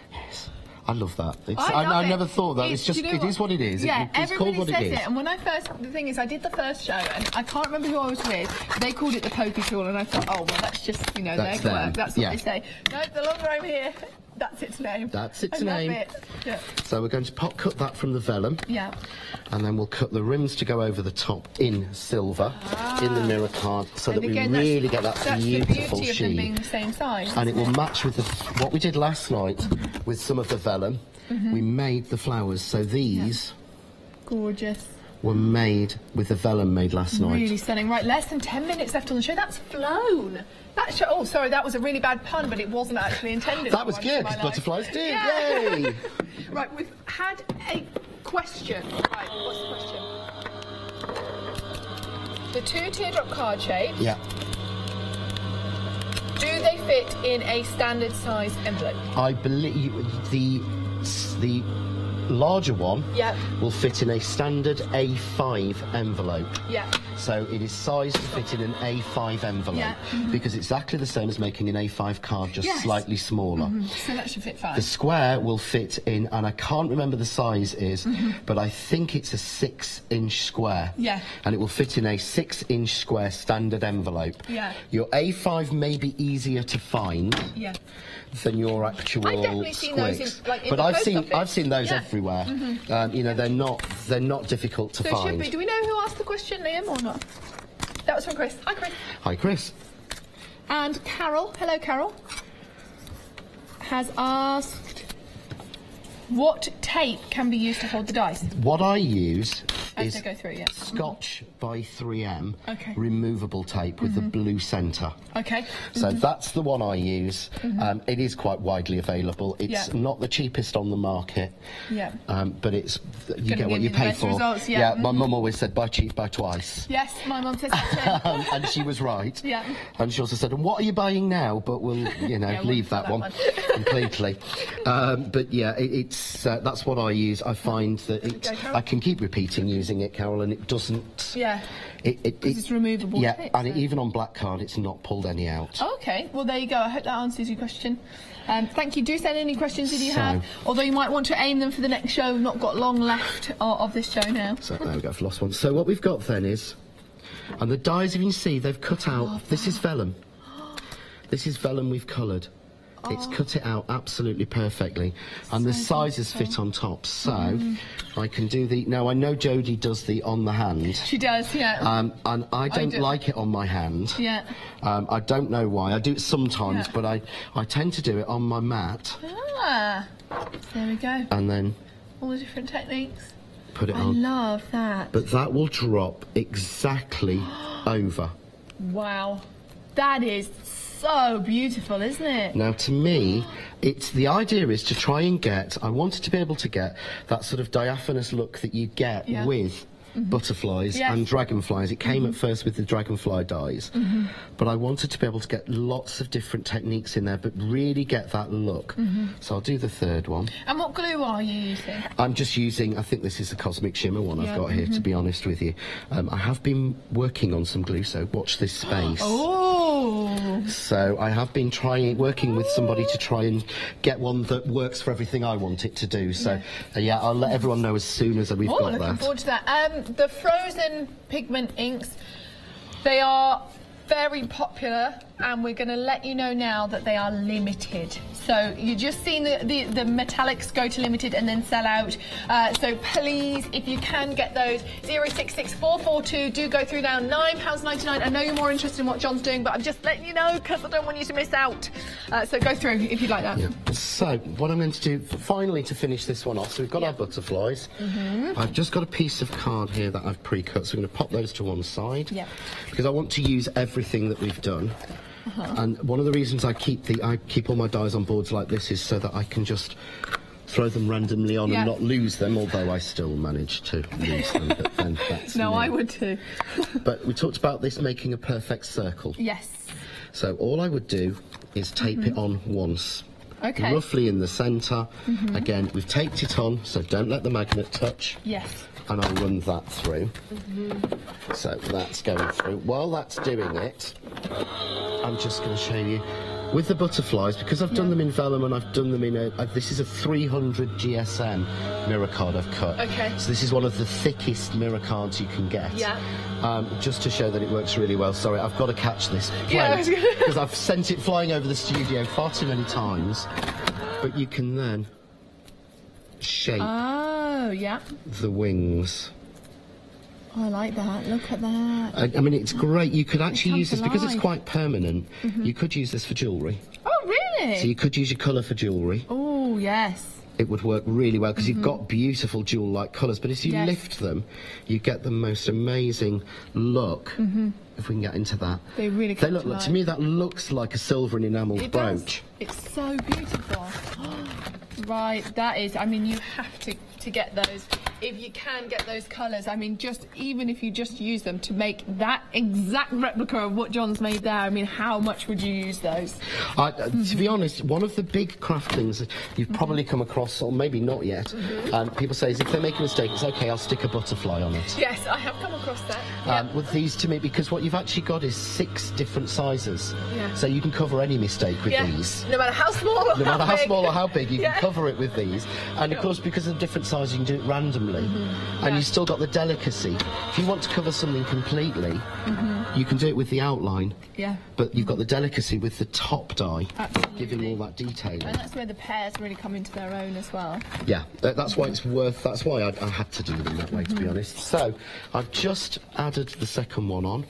Yes, I love that. I never thought that. It's just, it is what it is. Yeah, it's called what it is. And when I first, the thing is, I did the first show, and I can't remember who I was with. They called it the pokey tool, and I thought, oh well, that's just their work. That's what they say. No, the longer I'm here, that's its name. That's its name. Love it. Yeah. So we're going to cut that from the vellum. Yeah. And then we'll cut the rims to go over the top in silver, in the mirror card, so that we really get that beautiful sheen. That's the beauty of them being the same size. And it will match with what we did last night with some of the vellum. We made the flowers, so these gorgeous were made with the vellum made last night. Really stunning. Right, less than 10 minutes left on the show. That's flown. Oh, sorry, that was a really bad pun, but it wasn't actually intended. That was good, because butterflies do. Yeah. Yay! Right, we've had a question. Right, what's the question? The 2 teardrop card shapes. Yeah. Do they fit in a standard size envelope? I believe the larger one will fit in a standard A5 envelope. Yeah. So it is sized to fit in an A5 envelope because it's exactly the same as making an A5 card, just slightly smaller. So that should fit fine. The square will fit in, and I can't remember the size is, but I think it's a 6-inch square. Yeah. And it will fit in a 6-inch square standard envelope. Yeah. Your A5 may be easier to find. Yeah. Than your actual I've definitely seen those in I've seen those everywhere. You know, they're not difficult to find. Should we? Do we know who asked the question, Liam, or not? That was from Chris. Hi, Chris. Hi, Chris. And Carol, hello, Carol, has asked, what tape can be used to hold the dice? What I use is go through, Scotch by 3M removable tape with the blue centre. Okay. So that's the one I use. It is quite widely available. It's not the cheapest on the market. Yeah. But it's you get what you pay for. Results, my mum always said buy cheap, buy twice. Yes, my mum says that too. And she was right. Yeah. And she also said, and what are you buying now? But we'll leave that one completely. But yeah, it's that's what I use. I find that I can keep repeating using it, Carol, and it doesn't. Yeah. It's removable. Yeah, and even on black card, it's not pulled any out. Oh, okay, well there you go. I hope that answers your question. Thank you. Do send any questions if you have. Although you might want to aim them for the next show. We've not got long left of this show now. So there we go. I've lost one. So what we've got then is, and the dies, if you can see, they've cut out. This is vellum. This is vellum we've coloured. It's cut it out absolutely perfectly, and the sizes fit on top. So I can do the. Now I know Jodie does the on the hand. She does, yeah. And I don't like it on my hand. Yeah. I don't know why. I do it sometimes, but I tend to do it on my mat. Ah, there we go. And then all the different techniques. Put it on. I love that. But that will drop exactly over. Wow, that is so beautiful, isn't it? Now, to me, the idea is to try and get. I wanted to be able to get that sort of diaphanous look that you get with butterflies and dragonflies. It came at first with the dragonfly dies, but I wanted to be able to get lots of different techniques in there, but really get that look. So I'll do the third one. And what glue are you using? I'm just using, I think this is the Cosmic Shimmer one I've got here, to be honest with you. I have been working on some glue, so watch this space. So I have been working with somebody to try and get one that works for everything I want it to do. So I'll let everyone know as soon as we've got that. Looking forward to that. The frozen pigment inks, they are very popular, and we're going to let you know now that they are limited. So you're just seeing the metallics go to limited and then sell out. So please, if you can get those, 066442, do go through now, £9.99. I know you're more interested in what John's doing, but I'm just letting you know because I don't want you to miss out. So go through if you'd like that. Yeah. So what I'm going to do, finally, to finish this one off, so we've got our butterflies. I've just got a piece of card here that I've pre-cut, so I'm going to pop those to one side. Yeah. Because I want to use everything that we've done. And one of the reasons I keep all my dies on boards like this is so that I can just throw them randomly on and not lose them, although I still manage to lose them. But then that's no, I would too. But we talked about this making a perfect circle. Yes. So all I would do is tape it on once. Okay. Roughly in the centre. Again, we've taped it on, so don't let the magnet touch. Yes. And I'll run that through. So that's going through. While that's doing it, I'm just going to show you with the butterflies, because I've done them in vellum and I've done them in this is a 300 GSM mirror card I've cut. Okay. So this is one of the thickest mirror cards you can get. Yeah. Just to show that it works really well. Sorry, I've got to catch this plate because I've sent it flying over the studio far too many times. But you can then shape the wings. Oh, I like that. Look at that. I mean, it's great. You could actually use this because it's quite permanent. You could use this for jewellery. Oh, really? So you could use your colour for jewellery. Oh, yes. It would work really well because you've got beautiful jewel-like colours. But as you lift them, you get the most amazing look. If we can get into that. They really come look to me, that looks like a silver and enamelled brooch. It's so beautiful. Right, that is. I mean, you have to get those. If you can get those colours, I mean, just even if you just use them to make that exact replica of what John's made there, I mean, how much would you use those? To be honest, one of the big craft things that you've probably come across, or maybe not yet, people say is if they make a mistake, it's okay, I'll stick a butterfly on it. Yes, I have come across that. With these, to me, because what you've actually got is 6 different sizes. So you can cover any mistake with these. No matter how small or no matter how small or how big, you can cover it with these. And of course, because of the different sizes, you can do it randomly. And you've still got the delicacy. If you want to cover something completely, you can do it with the outline. But you've got the delicacy with the top die, giving all that detail. And that's where the pairs really come into their own as well. Yeah, that's why it's worth. That's why I had to do them that way, to be honest. So I've just added the second one on.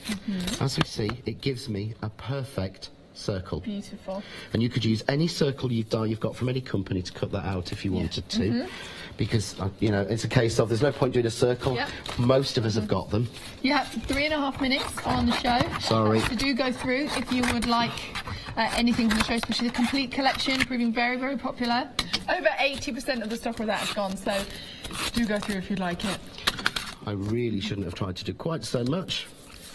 As we see, it gives me a perfect circle. Beautiful. And you could use any circle you've got from any company to cut that out if you wanted to. Because, you know, it's a case of there's no point doing a circle. Most of us have got them. You have 3.5 minutes on the show. Sorry. So do go through if you would like anything from the show, especially the complete collection, proving very, very popular. Over 80% of the stock of that has gone, so do go through if you'd like it. I really shouldn't have tried to do quite so much.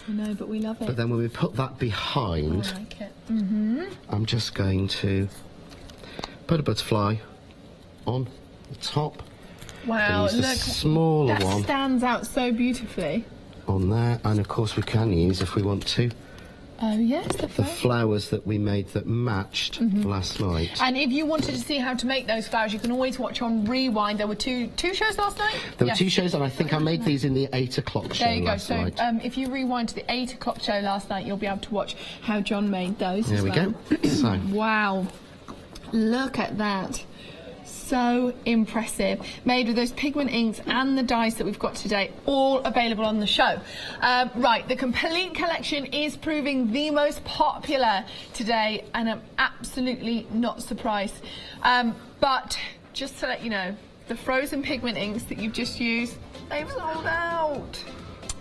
No, but we love it. But then when we put that behind, I like it. I'm just going to put a butterfly on the top. Wow, look, the smaller one. That stands out so beautifully. On there, and of course we can use, if we want to, oh yes, the flowers that we made that matched last night. And if you wanted to see how to make those flowers, you can always watch on Rewind. There were two shows last night? There were 2 shows, and I think I made these in the 8 o'clock show last night. There you go. So if you rewind to the 8 o'clock show last night, you'll be able to watch how John made those. There we go. So. Wow. Look at that. So impressive. Made with those pigment inks and the dies that we've got today, all available on the show. Right, the complete collection is proving the most popular today, and I'm absolutely not surprised. But just to let you know, the frozen pigment inks that you've just used, they've sold out.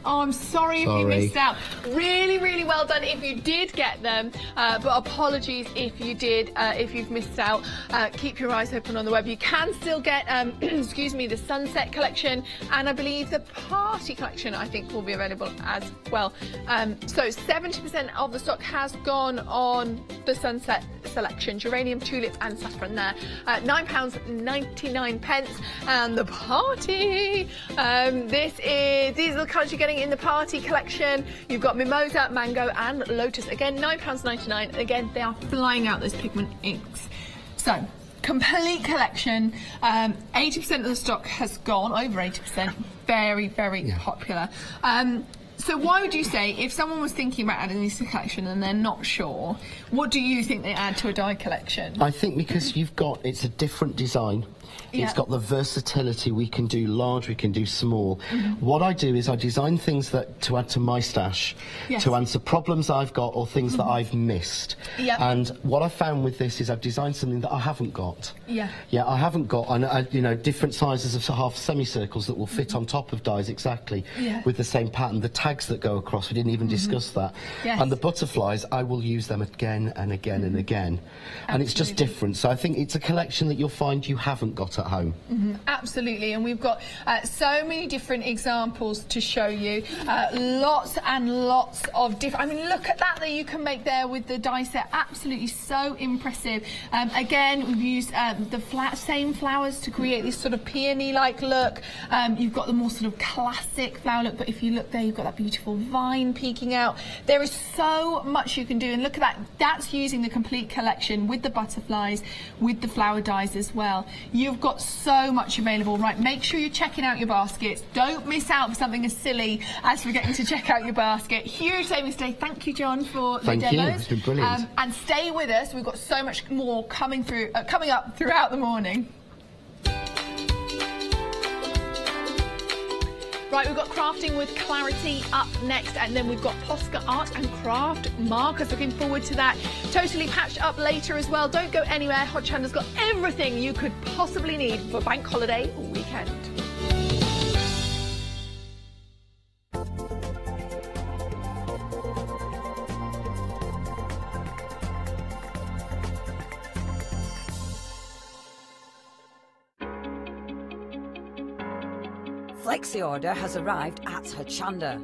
Oh, I'm sorry if you missed out. Really, really well done if you did get them, but apologies if you did, if you've missed out. Keep your eyes open on the web. You can still get, excuse me, the Sunset collection, and I believe the Party collection, I think, will be available as well. So 70% of the stock has gone on the Sunset selection, geranium, tulip and saffron there. £9.99, and the Party. These are the colours you're getting in the Party collection. You've got mimosa, mango and lotus. Again, £9.99. Again, they are flying out, those pigment inks. So, complete collection. 80% of the stock has gone, over 80%. Very, very popular. So why would you say, if someone was thinking about adding these to the collection and they're not sure, what do you think they add to a die collection? I think because it's a different design. Yeah. It's got the versatility. We can do large, we can do small. What I do is I design things to add to my stash, to answer problems I've got or things that I've missed. And what I found with this is I've designed something that I haven't got. I haven't got, you know, different sizes of half semicircles that will fit on top of dies exactly with the same pattern. The tags that go across, we didn't even discuss that. And the butterflies, I will use them again and again and again. And it's just different. So I think it's a collection that you'll find you haven't got at home. Absolutely, and we've got so many different examples to show you. Lots and lots of different. I mean, look at that you can make there with the die set. Absolutely so impressive. Again, we've used the same flowers to create this sort of peony-like look. You've got the more sort of classic flower look, but if you look there, you've got that beautiful vine peeking out. There is so much you can do, and look at that. That's using the complete collection with the butterflies, with the flower dies as well. You've got so much available. Right, make sure you're checking out your baskets. Don't miss out for something as silly as forgetting to check out your basket. Huge savings today. Thank you, John, for the demos. Thank you. It's been brilliant. And stay with us. We've got so much more coming up throughout the morning. Right, we've got Crafting with Clarity up next, and then we've got Posca Art and Craft markers. Looking forward to that. Totally Patched up later as well. Don't go anywhere. Hochanda's got everything you could possibly need for bank holiday weekend. Flexi order has arrived at Hochanda.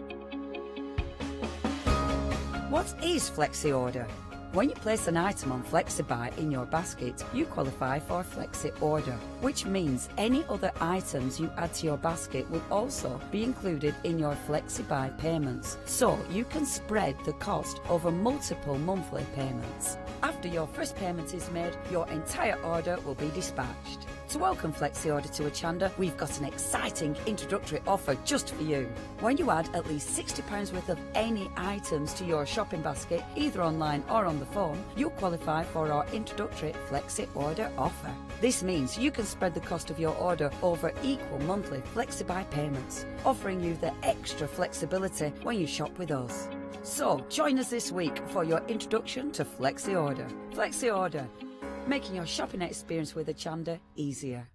What is Flexi order? When you place an item on FlexiBuy in your basket, you qualify for Flexi order, which means any other items you add to your basket will also be included in your FlexiBuy payments, so you can spread the cost over multiple monthly payments. After your first payment is made, your entire order will be dispatched. To welcome Flexi Order to Hochanda, we've got an exciting introductory offer just for you. When you add at least £60 worth of any items to your shopping basket, either online or on the phone, you'll qualify for our introductory Flexi Order offer. This means you can spread the cost of your order over equal monthly FlexiBuy payments, offering you the extra flexibility when you shop with us. So join us this week for your introduction to Flexi Order. Flexi Order, making your shopping experience with Hochanda easier.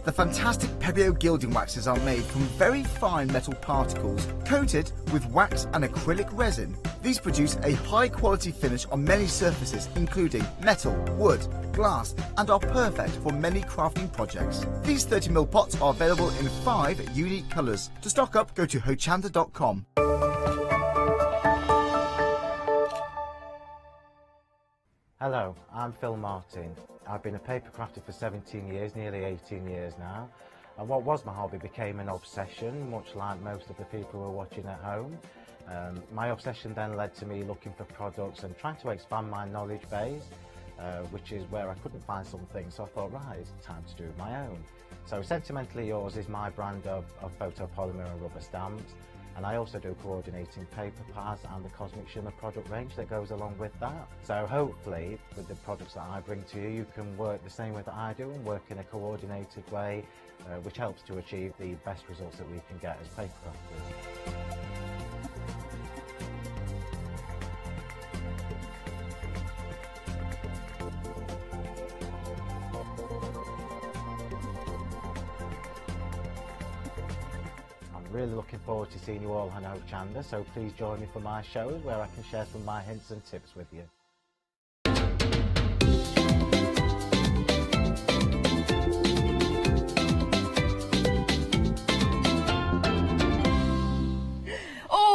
The fantastic Pebeo gilding waxes are made from very fine metal particles coated with wax and acrylic resin. These produce a high quality finish on many surfaces including metal, wood, glass, and are perfect for many crafting projects. These 30ml pots are available in 5 unique colours. To stock up, go to hochanda.com. Hello, I'm Phil Martin. I've been a paper crafter for 17 years, nearly 18 years now. And what was my hobby became an obsession, much like most of the people who are watching at home. My obsession then led to me looking for products and trying to expand my knowledge base, which is where I couldn't find something. So I thought, right, it's time to do my own. So Sentimentally Yours is my brand of photopolymer and rubber stamps. And I also do coordinating paper pads and the Cosmic Shimmer product range that goes along with that. So hopefully, with the products that I bring to you, you can work the same way that I do and work in a coordinated way, which helps to achieve the best results that we can get as paper crafters. Really looking forward to seeing you all on Hochanda, so please join me for my shows where I can share some of my hints and tips with you.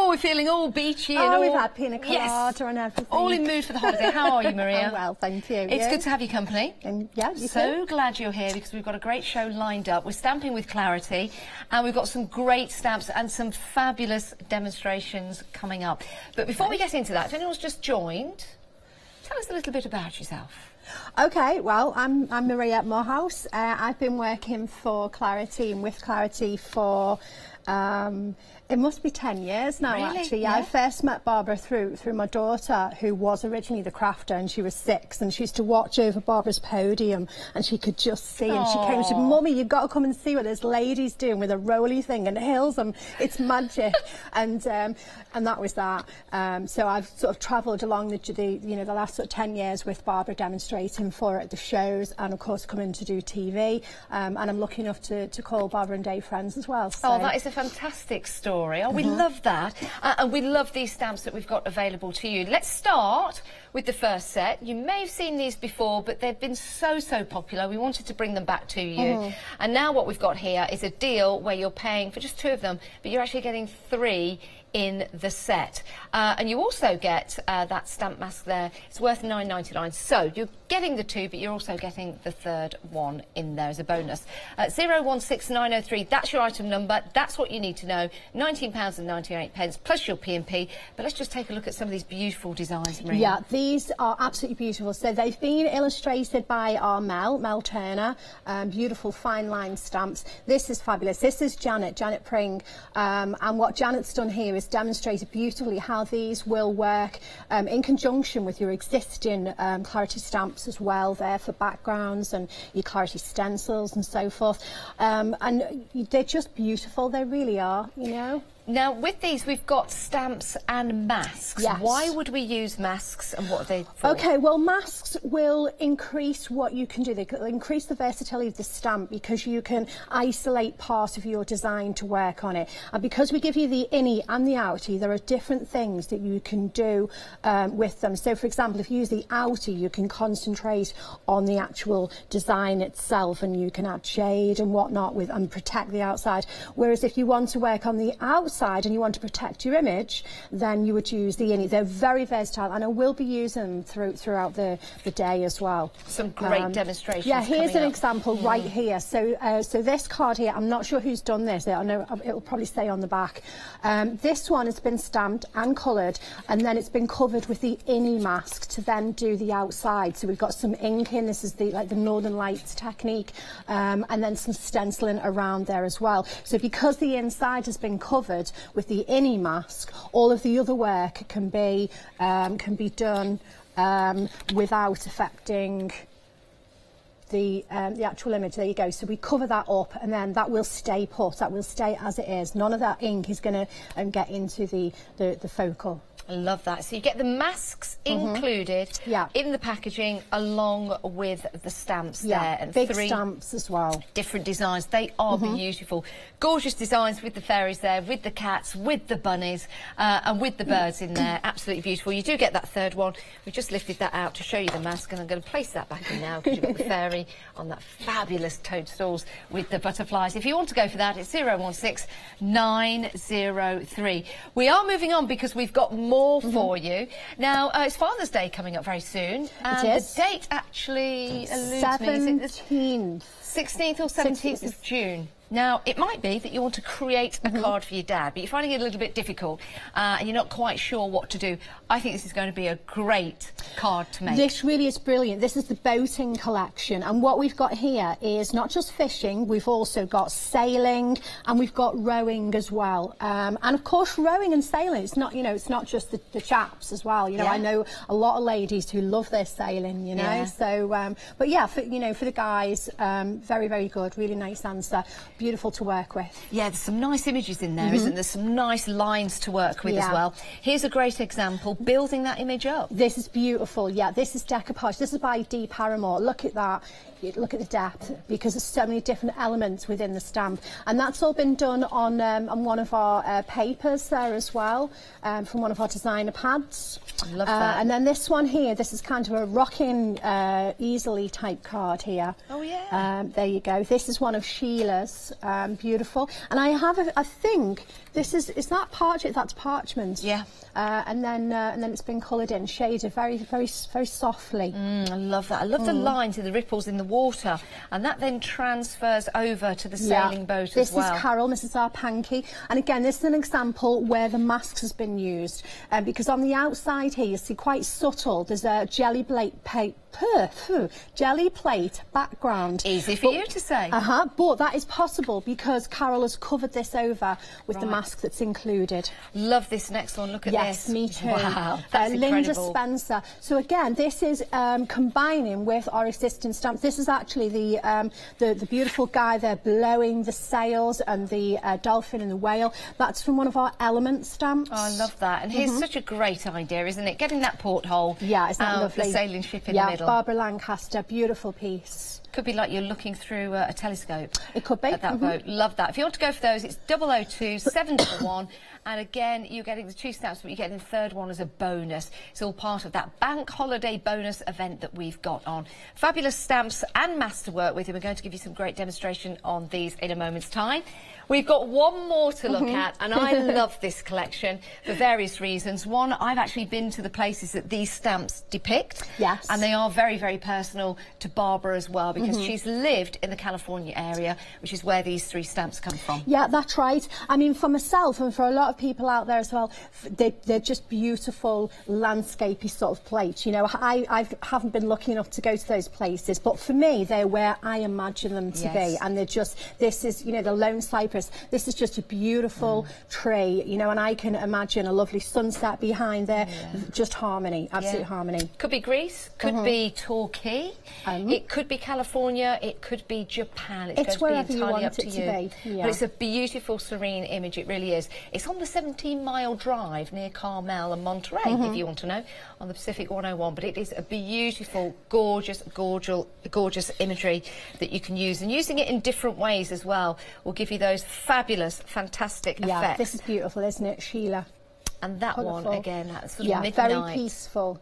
We're feeling all beachy and all... we've had pina colada and everything. All in mood for the holiday. How are you, Maria? I'm well, thank you. It's good to have you company. And yeah, you so too. glad you're here because we've got a great show lined up. We're stamping with Clarity and we've got some great stamps and some fabulous demonstrations coming up. But before we get into that, if anyone's just joined, tell us a little bit about yourself. Okay, well, I'm Maria Morehouse. I've been working for Clarity and with Clarity for it must be 10 years now, really? actually. Yeah, I first met Barbara through my daughter, who was originally the crafter, and she was 6, and she used to watch over Barbara's podium, and she could just see. And she came and said, "Mummy, you've got to come and see what this lady's doing with a rolly thing and hills, and it's magic." and that was that. So I've sort of travelled along the last sort of 10 years with Barbara, demonstrating for her at the shows, and of course coming to do TV. And I'm lucky enough to call Barbara and Dave friends as well. So. Oh, that is a fantastic story. Oh, we love that. And we love these stamps that we've got available to you. Let's start with the first set. You may have seen these before, but they've been so popular. We wanted to bring them back to you. And now what we've got here is a deal where you're paying for just 2 of them, but you're actually getting 3 in the set. And you also get that stamp mask there. It's worth £9.99. So you're getting the 2, but you're also getting the 3rd one in there as a bonus. 016903, that's your item number. That's what you need to know. £19.98 plus your P&P. But let's just take a look at some of these beautiful designs, Maria. Yeah, these are absolutely beautiful. So they've been illustrated by our Mel Turner. Beautiful fine line stamps. This is fabulous. This is Janet Pring. And what Janet's done here is demonstrated beautifully how these will work in conjunction with your existing Clarity stamps as well, there for backgrounds and your Clarity stencils and so forth. And they're just beautiful, they really are, you know. Now, with these, we've got stamps and masks. Yes. Why would we use masks, and what are they for? OK, well, masks will increase what you can do. They increase the versatility of the stamp because you can isolate part of your design to work on it. And because we give you the innie and the outie, there are different things that you can do with them. So, for example, if you use the outie, you can concentrate on the actual design itself, and you can add shade and whatnot and protect the outside. Whereas if you want to work on the outside and you want to protect your image, then you would use the innie. They're very versatile, and I will be using them throughout the day as well. Some great demonstrations. Yeah, here's an up. example right here. So this card here, I'm not sure who's done this. I know it'll probably say on the back. This one has been stamped and coloured, and then it's been covered with the innie mask to then do the outside. So we've got some ink in. This is the Northern Lights technique, and then some stenciling around there as well. So because the inside has been covered with the innie mask, all of the other work can be done without affecting the actual image. There you go. So we cover that up, and then that will stay put. That will stay as it is. None of that ink is going to get into the focal. I love that. So you get the masks included in the packaging, along with the stamps there. And big 3 stamps as well. different designs. They are beautiful. Gorgeous designs with the fairies there, with the cats, with the bunnies, and with the birds in there. Absolutely beautiful. You do get that 3rd one. We just lifted that out to show you the mask, and I'm going to place that back in now because you've got the fairy on that fabulous toadstools with the butterflies. If you want to go for that, it's 016903. We are moving on because we've got more for you. Now, it's Father's Day coming up very soon. And it is. The date actually eludes me. Is it 17th. 16th or 17th of June. Now, it might be that you want to create a card for your dad, but you're finding it a little bit difficult and you're not quite sure what to do. I think this is going to be a great card to make. This really is brilliant. This is the boating collection, and what we've got here is not just fishing, we've also got sailing, and we've got rowing as well. And of course, rowing and sailing, it's not, it's not just the chaps as well. I know a lot of ladies who love their sailing, So, but yeah, for the guys, very, very good. Really nice answer. Beautiful to work with. Yeah, there's some nice images in there, isn't there? Some nice lines to work with as well. Here's a great example, building that image up. This is beautiful. Yeah, this is decoupage. This is by Dee Paramore. Look at that. Look at the depth, because there's so many different elements within the stamp, and that's all been done on one of our papers there as well, from one of our designer pads. I love that. And then this one here, this is kind of a rocking easily type card here. Oh yeah. There you go. This is one of Sheila's beautiful. And I have, I think this is that parchment. That's parchment. Yeah. And then it's been coloured in, shaded very softly. I love that. I love the lines and the ripples in the water, and that then transfers over to the sailing boat as well. This is Carol, Mrs. Arpanki, and again, this is an example where the mask has been used, because on the outside here you see quite subtle. There's a jelly plate background. Easy for you to say. But that is possible because Carol has covered this over with the mask that's included. Love this next one. Look at this. Yes, me too. Wow, that's Linda incredible. Spencer. So again, this is combining with our existing stamps. This is actually the beautiful guy there blowing the sails and the dolphin and the whale. That's from one of our element stamps. Oh, I love that. And here's such a great idea, isn't it? Getting that porthole. Yeah, isn't that lovely? The sailing ship in the middle. Barbara Lancaster, beautiful piece. Could be like you're looking through a telescope. It could be. At that boat. Love that. If you want to go for those, it's 002 741. And again, you're getting the 2 stamps, but you're getting the third one as a bonus. It's all part of that bank holiday bonus event that we've got on. Fabulous stamps and mass to work with, and we're going to give you some great demonstration on these in a moment's time. We've got one more to look at, and I love this collection for various reasons. One, I've actually been to the places that these stamps depict. Yes. And they are very, very personal to Barbara as well, because she's lived in the California area, which is where these 3 stamps come from. Yeah, that's right. I mean, for myself and for a lot of people out there as well, they're just beautiful landscapey sort of plates. You know, I haven't been lucky enough to go to those places, but for me, they're where I imagine them to be. And they're just, this is, you know, the Lone Cypress. This is just a beautiful tree, you know, and I can imagine a lovely sunset behind there. Just harmony, absolute harmony. Could be Greece, could be Torquay, it could be California, it could be Japan. It's wherever you want up it to be. But it's a beautiful, serene image, it really is. It's on the 17-mile drive near Carmel and Monterey, if you want to know, on the Pacific 101. But it is a beautiful, gorgeous imagery that you can use. And using it in different ways as well will give you those fabulous, fantastic effects. This is beautiful, isn't it, Sheila? And that one, again, that sort of midnight. Very peaceful,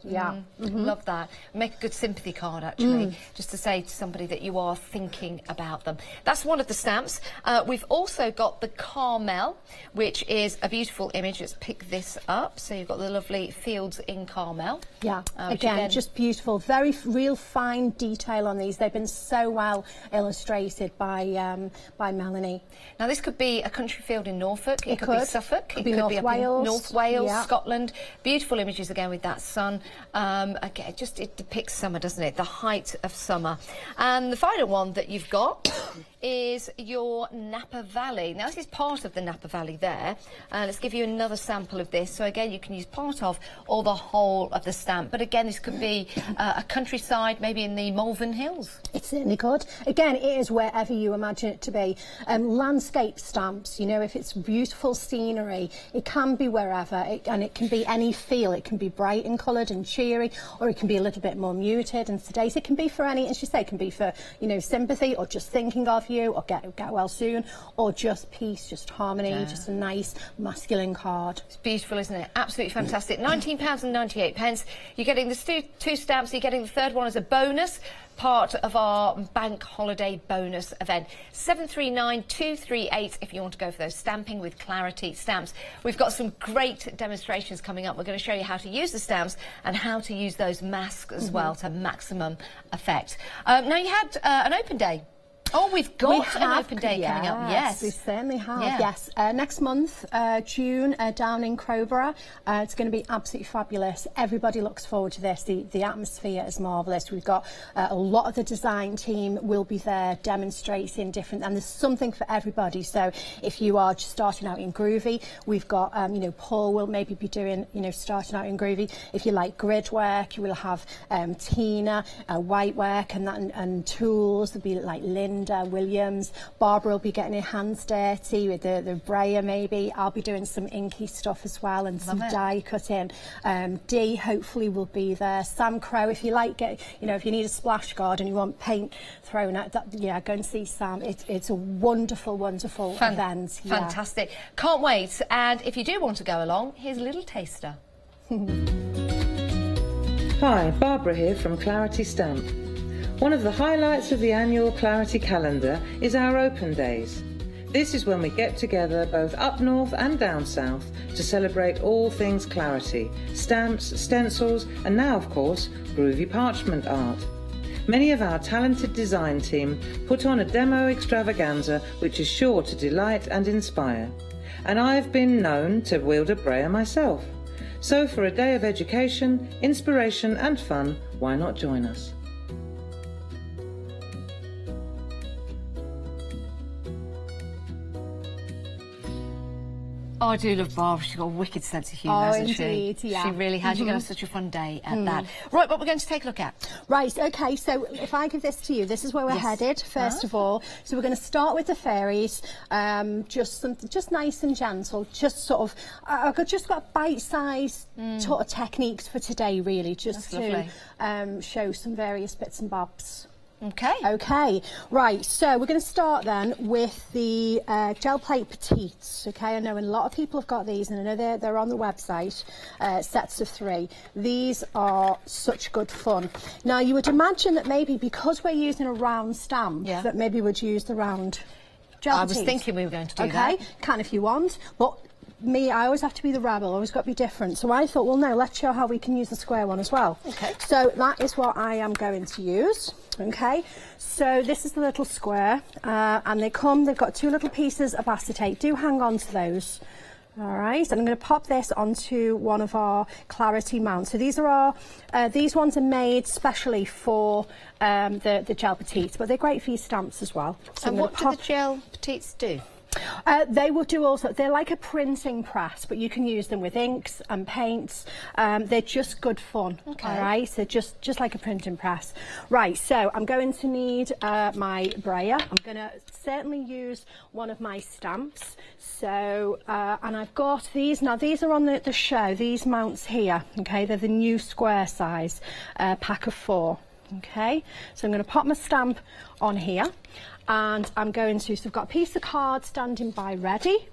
Love that. Make a good sympathy card, actually, just to say to somebody that you are thinking about them. That's one of the stamps. We've also got the Carmel, which is a beautiful image. Let's pick this up. So you've got the lovely fields in Carmel. Yeah, again, just beautiful. Very real fine detail on these. They've been so well illustrated by Melanie. Now, this could be a country field in Norfolk. It could be Suffolk. Could be North Wales. North Wales. Scotland. Beautiful images again with that sun. Again, it depicts summer, doesn't it? The height of summer. And the final one that you've got is your Napa Valley. Now, this is part of the Napa Valley there. Let's give you another sample of this. So again, you can use part of or the whole of the stamp. But again, this could be a countryside, maybe in the Malvern Hills. It certainly could. Again, it is wherever you imagine it to be. Landscape stamps, you know, if it's beautiful scenery, it can be wherever. And it can be any feel. It can be bright and coloured and cheery, or it can be a little bit more muted and sedate. It can be for any, as you say, it can be for, you know, sympathy, or just thinking of you, or get well soon, or just peace, just harmony, just a nice masculine card. It's beautiful, isn't it? Absolutely fantastic. £19.98. You're getting the 2 stamps. You're getting the third one as a bonus, part of our bank holiday bonus event. 739238 if you want to go for those stamping with Clarity stamps. We've got some great demonstrations coming up. We're going to show you how to use the stamps and how to use those masks as well to maximum effect. Now, you had an open day. Oh, we've got an open day coming up. Yes, we certainly have. Yes, next month, June, down in Crowborough. It's going to be absolutely fabulous. Everybody looks forward to this. The atmosphere is marvellous. We've got a lot of the design team will be there demonstrating different, and there's something for everybody. So if you are just starting out in groovy, we've got you know, Paul will maybe be doing, you know, starting out in groovy. If you like grid work, you will have Tina, white work and tools. There'll be like Linda Williams. Barbara will be getting her hands dirty with the brayer maybe. I'll be doing some inky stuff as well, and some die cutting. Dee hopefully will be there. Sam Crow, if you like, you know, if you need a splash guard and you want paint thrown at that, go and see Sam. It's a wonderful event. Fantastic. Can't wait. And if you do want to go along, here's a little taster. Hi, Barbara here from Clarity Stamp. One of the highlights of the annual Clarity calendar is our open days. This is when we get together both up north and down south to celebrate all things Clarity, stamps, stencils and now of course groovy parchment art. Many of our talented design team put on a demo extravaganza which is sure to delight and inspire. And I've been known to wield a brayer myself. So for a day of education, inspiration and fun, why not join us? Oh, I do love Barbara. She's got a wicked sense of humour, hasn't indeed, she? yeah. She really has. You're going to have such a fun day at that. Right, what we're going to take a look at. Right, okay, so if I give this to you, this is where we're headed, first of all. So we're going to start with the fairies, just nice and gentle, just sort of, I've just got bite-sized sort of techniques for today, really, just to show some various bits and bobs. Okay. Okay, right, so we're going to start then with the gel plate petites, okay? I know a lot of people have got these, and I know they're on the website, sets of 3. These are such good fun. Now, you would imagine that maybe because we're using a round stamp, that maybe we'd use the round gel I petites. was thinking we were going to do that. Okay, can if you want, but me, I always have to be the rebel, always got to be different. So I thought, well, no, let's show how we can use the square one as well. Okay. So that is what I am going to use. Okay. So this is the little square, and they've got 2 little pieces of acetate. Do hang on to those. All right, and I'm going to pop this onto one of our Clarity mounts. So these are these ones are made specially for the gel petites, but they're great for your stamps as well. So and what do the gel petites do? They will do also, they're like a printing press, but you can use them with inks and paints. They're just good fun. Okay. All right, so just like a printing press. Right, so I'm going to need my brayer. I'm going to certainly use one of my stamps. So, and I've got these, now these are on the show, these mounts here, okay, they're the new square size pack of 4. Okay, so I'm going to pop my stamp on here. And I'm going to, so I've got a piece of card standing by ready,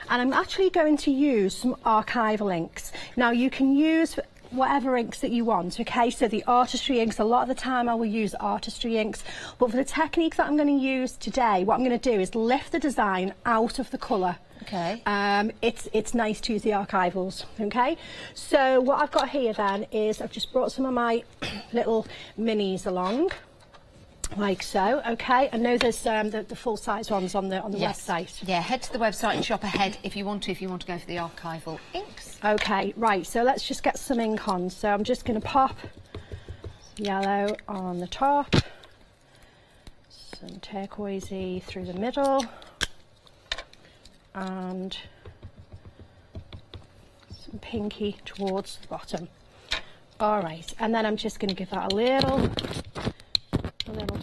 and I'm actually going to use some archival inks. Now you can use whatever inks that you want, okay, so the artistry inks, a lot of the time I will use artistry inks, but for the technique that I'm going to use today, what I'm going to do is lift the design out of the colour. Okay. It's nice to use the archivals, okay? So what I've got here then is I've just brought some of my little minis along. Like so, okay. I know there's the full-size ones on the website. Yeah, head to the website and shop ahead if you want to go for the archival inks. Okay, right. So let's just get some ink on. So I'm just going to pop yellow on the top, some turquoisey through the middle, and some pinky towards the bottom. All right, and then I'm just going to give that a little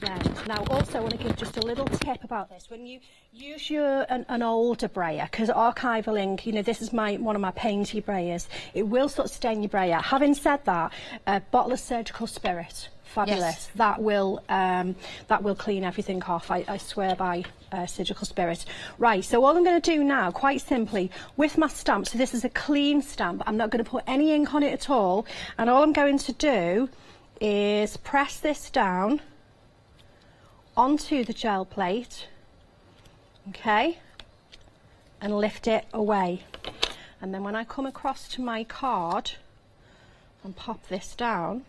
blend. Now also I want to give just a little tip about this. When you use an older brayer, because archival ink, you know, this is one of my painty brayers, it will sort of stain your brayer. Having said that, a bottle of surgical spirit, fabulous. Yes. That will clean everything off. I swear by surgical spirit. Right, so all I'm going to do now, quite simply, with my stamp, so this is a clean stamp, I'm not going to put any ink on it at all, and all I'm going to do is press this down onto the gel plate, okay, and lift it away. And then when I come across to my card and pop this down,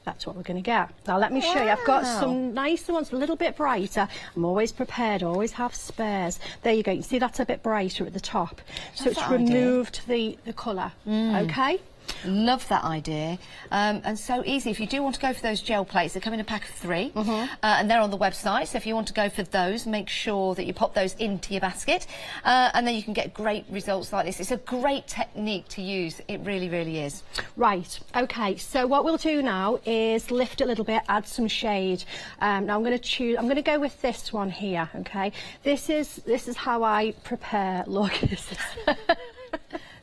that's what we're going to get. Now let me show you. I've got some nicer ones, a little bit brighter. I'm always prepared, always have spares. There you go. You can see that's a bit brighter at the top. So it's removed the colour, okay? Love that idea, and so easy. If you do want to go for those gel plates, they come in a pack of 3, and they're on the website, so if you want to go for those, make sure that you pop those into your basket, and then you can get great results like this. It's a great technique to use, it really, really is. Right, okay, so what we'll do now is lift it a little bit, add some shade. Now I'm going to go with this one here, okay? This is how I prepare, look,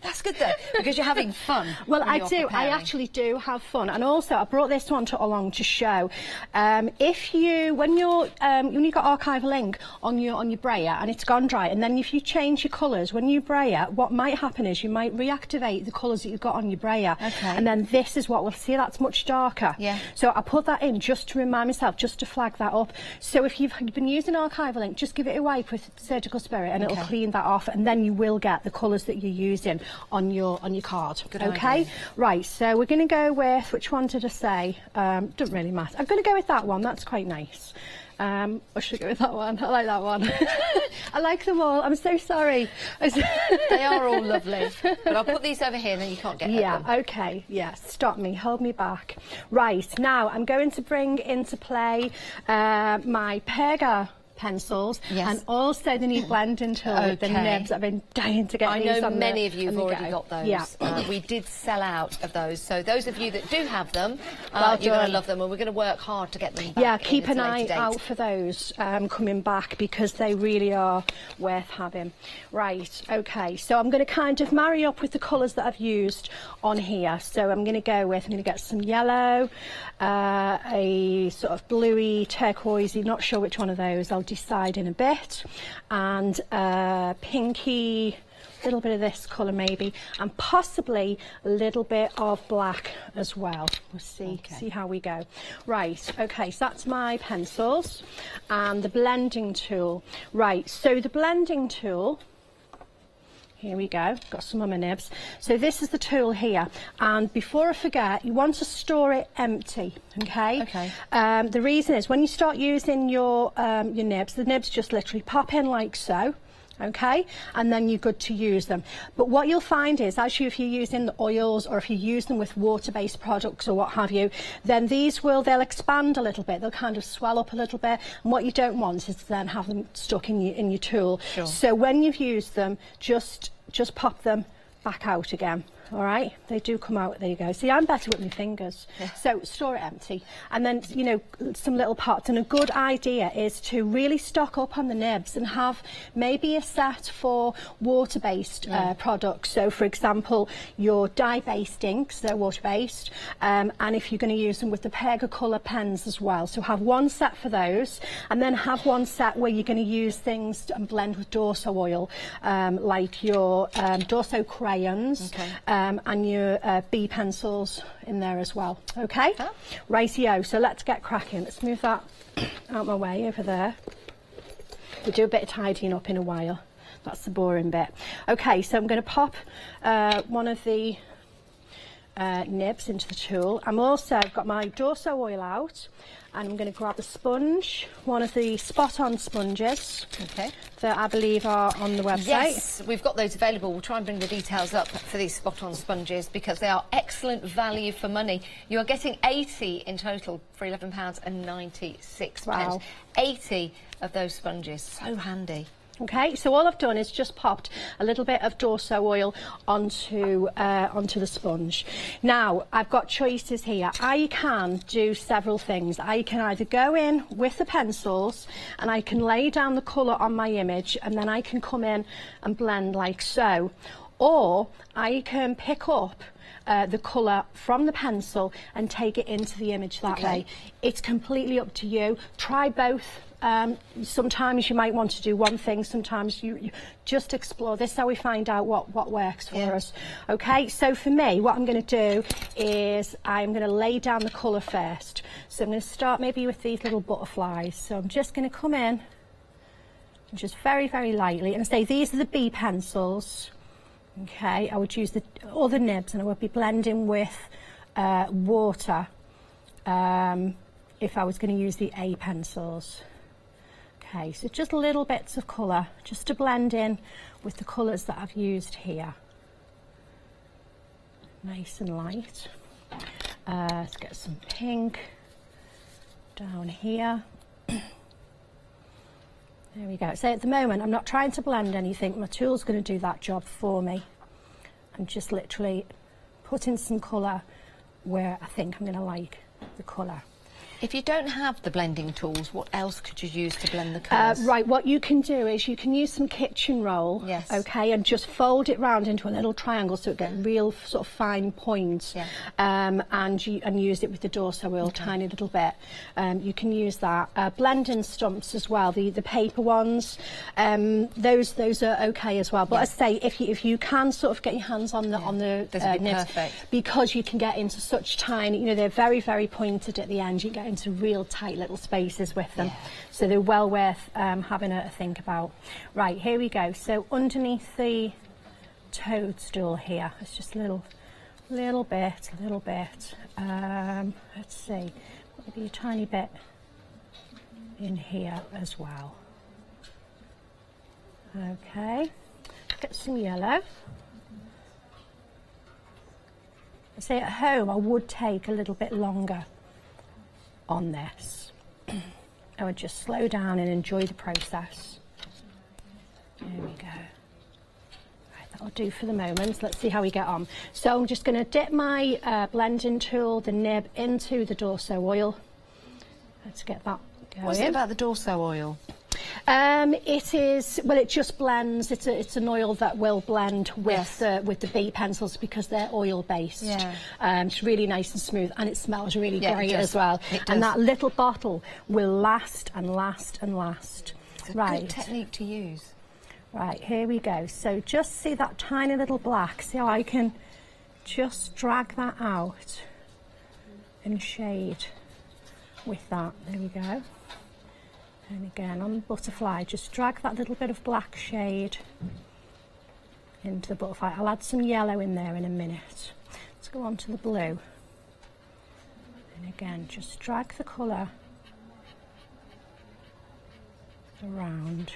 That's That's good though, because you're having fun. Well, I do. Preparing. I actually do have fun, and also I brought this one along to show. If you, when you've got archival ink on your brayer and it's gone dry, and then if you change your colours when you brayer, what might happen is you might reactivate the colours that you've got on your brayer. Okay. And then this is what we'll see. That's much darker. Yeah. So I put that in just to remind myself, just to flag that up. So if you've been using archival ink, just give it a wipe with Surgical Spirit, and it'll clean that off, and then you will get the colours that you're using on your card. Good okay. idea. Right. So we're going to go with, which one did I say? Doesn't really matter. I'm going to go with that one. That's quite nice. Or should I go with that one? I like that one. I like them all. I'm so sorry. They are all lovely. But I'll put these over here, and then you can't get at them. Okay. Yeah. Stop me. Hold me back. Right. Now I'm going to bring into play my Pega pencils, and also the new blending tool with the nibs. I've been dying to get these on. I know many of you have already got those. Yeah. We did sell out of those, so those of you that do have them, Well you're going done. to love them, and we're going to work hard to get them back. Yeah, keep in an a eye later date. out for those coming back, because they really are worth having. Right, okay, so I'm going to kind of marry up with the colours that I've used on here. So I'm going to get some yellow, a sort of bluey, turquoisey, not sure which one of those, I'll decide in a bit, and pinky, little bit of this colour maybe, and possibly a little bit of black as well. We'll see how we go. Right, okay, so that's my pencils and the blending tool. Right, so the blending tool, here we go, got some on my nibs. So this is the tool here, and before I forget, you want to store it empty, okay? Okay. The reason is when you start using your nibs, the nibs just literally pop in like so. Okay, and then you're good to use them. But what you'll find is, if you're using the oils, or if you use them with water-based products or what have you, then they'll expand a little bit. They'll kind of swell up a little bit. And what you don't want is to then have them stuck in your tool. Sure. So when you've used them, just pop them back out again. All right, they do come out. There you go. See, I'm better with my fingers. Yeah. So store it empty, and then some little pots. And a good idea is to really stock up on the nibs and have maybe a set for water-based products. So, for example, your dye-based inks, they're water-based, and if you're going to use them with the Pega colour pens as well. So have one set for those, and then have one set where you're going to use things and blend with Dorso oil, like your Dorso crayons. Okay. And your B pencils in there as well. Okay? Oh. Rightio, so let's get cracking. Let's move that out my way over there. We'll do a bit of tidying up in a while. That's the boring bit. Okay, so I'm going to pop one of the nibs into the tool. I've got my Dorso oil out, and I'm going to grab a sponge, one of the spot-on sponges that I believe are on the website. Yes, we've got those available. We'll try and bring the details up for these spot-on sponges, because they are excellent value for money. You are getting 80 in total for £11.96. Wow. 80 of those sponges. So handy. Okay, so all I've done is just popped a little bit of Dorso oil onto the sponge. Now, I've got choices here. I can do several things. I can either go in with the pencils and I can lay down the colour on my image, and then I can come in and blend like so. Or I can pick up the colour from the pencil and take it into the image that way. It's completely up to you. Try both. Sometimes you might want to do one thing, sometimes you just explore. This is how we find out what works for us. Okay, so for me, what I'm going to do is I'm going to lay down the colour first. So I'm going to start maybe with these little butterflies. So I'm just going to come in, just very, very lightly, and say these are the B pencils. Okay, I would use the other nibs, and I would be blending with water if I was going to use the A pencils. Okay, so just little bits of colour, just to blend in with the colours that I've used here. Nice and light. Let's get some pink down here. There we go. So at the moment, I'm not trying to blend anything. My tool's going to do that job for me. I'm just literally putting some colour where I think I'm going to like the colour. If you don't have the blending tools, what else could you use to blend the colours? Right, what you can do is you can use some kitchen roll, yes, okay, and just fold it round into a little triangle so it gets real sort of fine points, yeah. and use it with the Dorso oil, tiny little bit. You can use that. Blending stumps as well, the paper ones, those are okay as well. But yeah. as I say, if you can sort of get your hands on the nibs, perfect, because you can get into such tiny, you know, they're very, very pointed at the end. You get into real tight little spaces with them, yeah. so they're well worth having a think about. Right, here we go. So underneath the toadstool here, it's just a little bit. Let's see, maybe a tiny bit in here as well. Okay, get some yellow. I say at home I would take a little bit longer on this. I would just slow down and enjoy the process. There we go. Right, that'll do for the moment. Let's see how we get on. So I'm just going to dip my blending tool, the nib, into the Dorso oil. Let's get that going. What's it about the Dorso oil? It is, well, it just blends. It's an oil that will blend with the bee pencils because they're oil based. Yeah. It's really nice and smooth, and it smells really great as well. It does. And that little bottle will last and last and last. It's a good technique to use. Right, here we go. So just see that tiny little black. See how I can just drag that out and shade with that. There we go. And again, on the butterfly, just drag that little bit of black shade into the butterfly. I'll add some yellow in there in a minute. Let's go on to the blue. And again, just drag the colour around.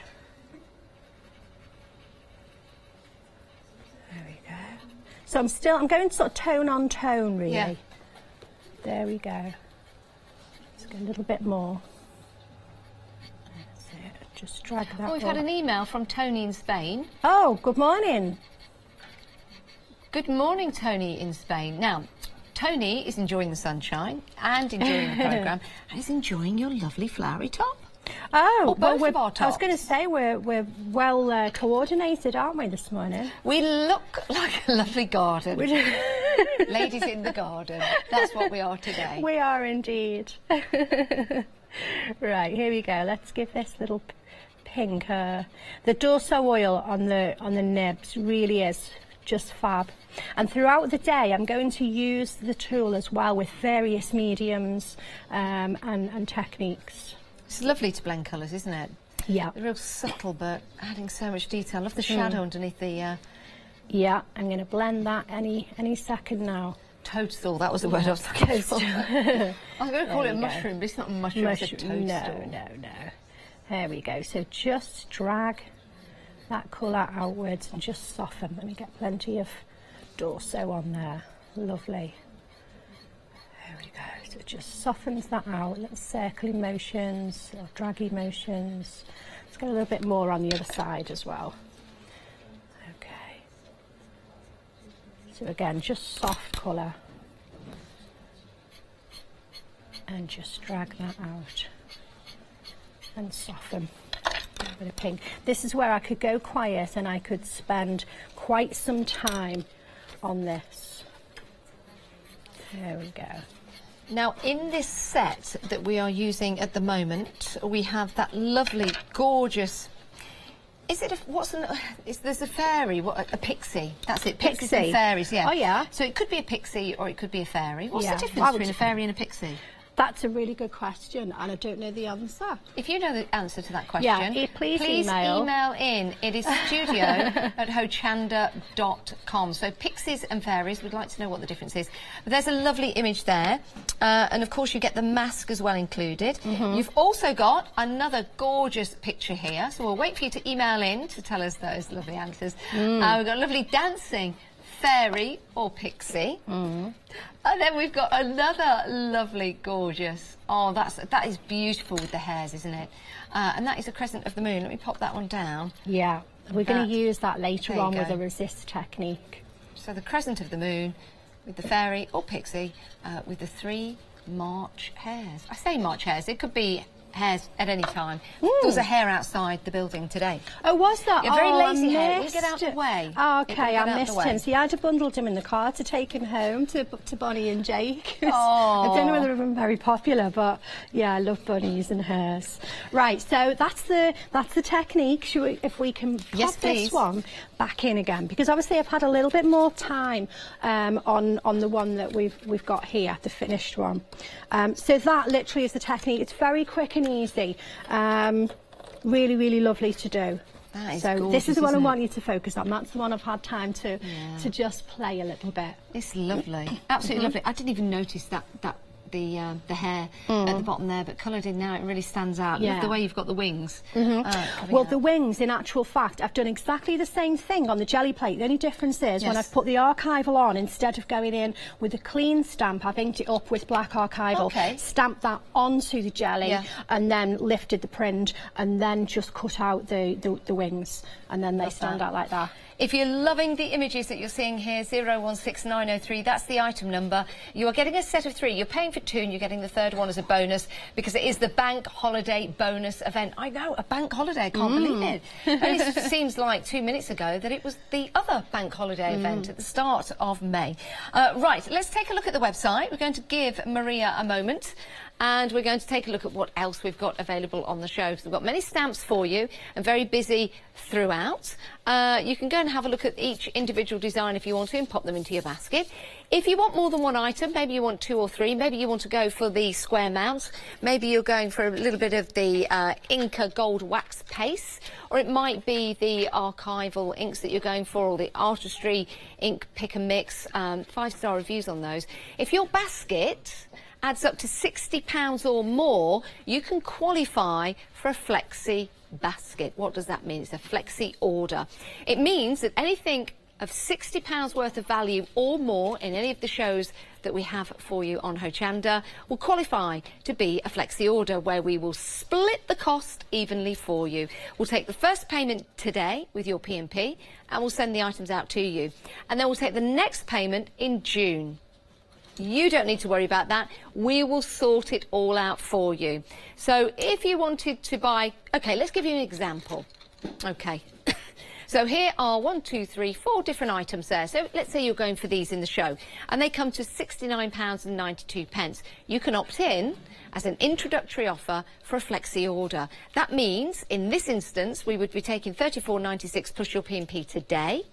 There we go. So I'm going sort of tone on tone, really. Yeah. There we go. Let's go a little bit more. Just drag that. We've had an email from Tony in Spain. Oh, good morning. Good morning, Tony in Spain. Now, Tony is enjoying the sunshine and enjoying the programme and is enjoying your lovely flowery top. Oh, both of our tops. I was going to say we're well coordinated, aren't we, this morning? We look like a lovely garden. Ladies in the garden. That's what we are today. We are indeed. Right, here we go. Let's give this little pink. The Dorso oil on the nibs really is just fab. And throughout the day, I'm going to use the tool as well with various mediums and techniques. It's lovely to blend colours, isn't it? Yeah. They're real subtle, but adding so much detail. I love the shadow underneath the... Yeah, I'm going to blend that any second now. Toadstool, that was the word I was looking for. I was going to call it a mushroom, but it's not a mushroom, it's a toadstool. No. There we go. So just drag that colour outwards and just soften. Let me get plenty of Dorso on there. Lovely. There we go. So it just softens that out. Little circling motions, little draggy motions. Let's get a little bit more on the other side as well. Okay. So again, just soft colour. And just drag that out. And soften. A bit of pink. This is where I could go quiet and I could spend quite some time on this. There we go. Now, in this set that we are using at the moment, we have that lovely, gorgeous... Is it there's a fairy, a pixie. That's it, pixies and fairies, yeah. Oh, yeah. So it could be a pixie or it could be a fairy. What's Yeah. the difference between a fairy and a pixie? That's a really good question, and I don't know the answer. If you know the answer to that question, please email in. It is studio@hochanda.com. So pixies and fairies, we'd like to know what the difference is. But there's a lovely image there. And of course you get the mask as well included. You've also got another gorgeous picture here. So we'll wait for you to email in to tell us those lovely answers. We've got lovely dancing fairy or pixie. And then we've got another lovely, gorgeous... Oh, that is beautiful with the hairs, isn't it? And that is a crescent of the moon. Let me pop that one down. Yeah, we're going to use that later on with go. the resist technique. So the crescent of the moon with the fairy or pixie with the 3 March hares. I say March hares, it could be hares at any time. There was a hare outside the building today. Oh, was that? Yeah, very lazy hare. Missed It get out of the way. Oh, okay, I missed him. See, I'd have bundled him in the car to take him home to Bonnie and Jake. I don't know whether they've been very popular, but yeah, I love bunnies and hares. Right, so that's the technique. Should we, if we can pop this one back in again, because obviously I've had a little bit more time on the one that we've got here, the finished one. So that literally is the technique. It's very quick and easy. Really, really lovely to do. That is so gorgeous, this is the one I isn't want you to focus on. That's the one I've had time to just play a little bit. It's lovely, absolutely lovely. I didn't even notice the hair at the bottom there, but coloured in now, it really stands out. Look the way you've got the wings. Well, the wings, in actual fact, I've done exactly the same thing on the jelly plate. The only difference is when I've put the archival on, instead of going in with a clean stamp, I've inked it up with black archival, stamped that onto the jelly, and then lifted the print, and then just cut out the wings, and then they stand out like that. If you're loving the images that you're seeing here, 016903, that's the item number. You are getting a set of 3. You're paying for 2 and you're getting the 3rd one as a bonus because it is the bank holiday bonus event. I know, a bank holiday, I can't believe it. And it seems like 2 minutes ago that it was the other bank holiday event at the start of May. Right, let's take a look at the website. We're going to give Maria a moment. And we're going to take a look at what else we've got available on the show. So we've got many stamps for you and very busy throughout. You can go and have a look at each individual design if you want to and pop them into your basket. If you want more than one item, maybe you want 2 or 3, maybe you want to go for the square mounts, maybe you're going for a little bit of the Inca gold wax paste, or it might be the archival inks that you're going for, or the artistry ink pick and mix. 5-star reviews on those. If your basket adds up to £60 or more, you can qualify for a flexi basket. What does that mean? It's a flexi order. It means that anything of £60 worth of value or more in any of the shows that we have for you on Hochanda will qualify to be a flexi order, where we will split the cost evenly for you. We'll take the first payment today with your P&P and we'll send the items out to you. And then we'll take the next payment in June. You don't need to worry about that. We will sort it all out for you. So if you wanted to buy... OK, let's give you an example. OK. So here are 1, 2, 3, 4 different items there. So let's say you're going for these in the show, and they come to £69.92. You can opt in as an introductory offer for a flexi order. That means, in this instance, we would be taking £34.96 plus your P&P today.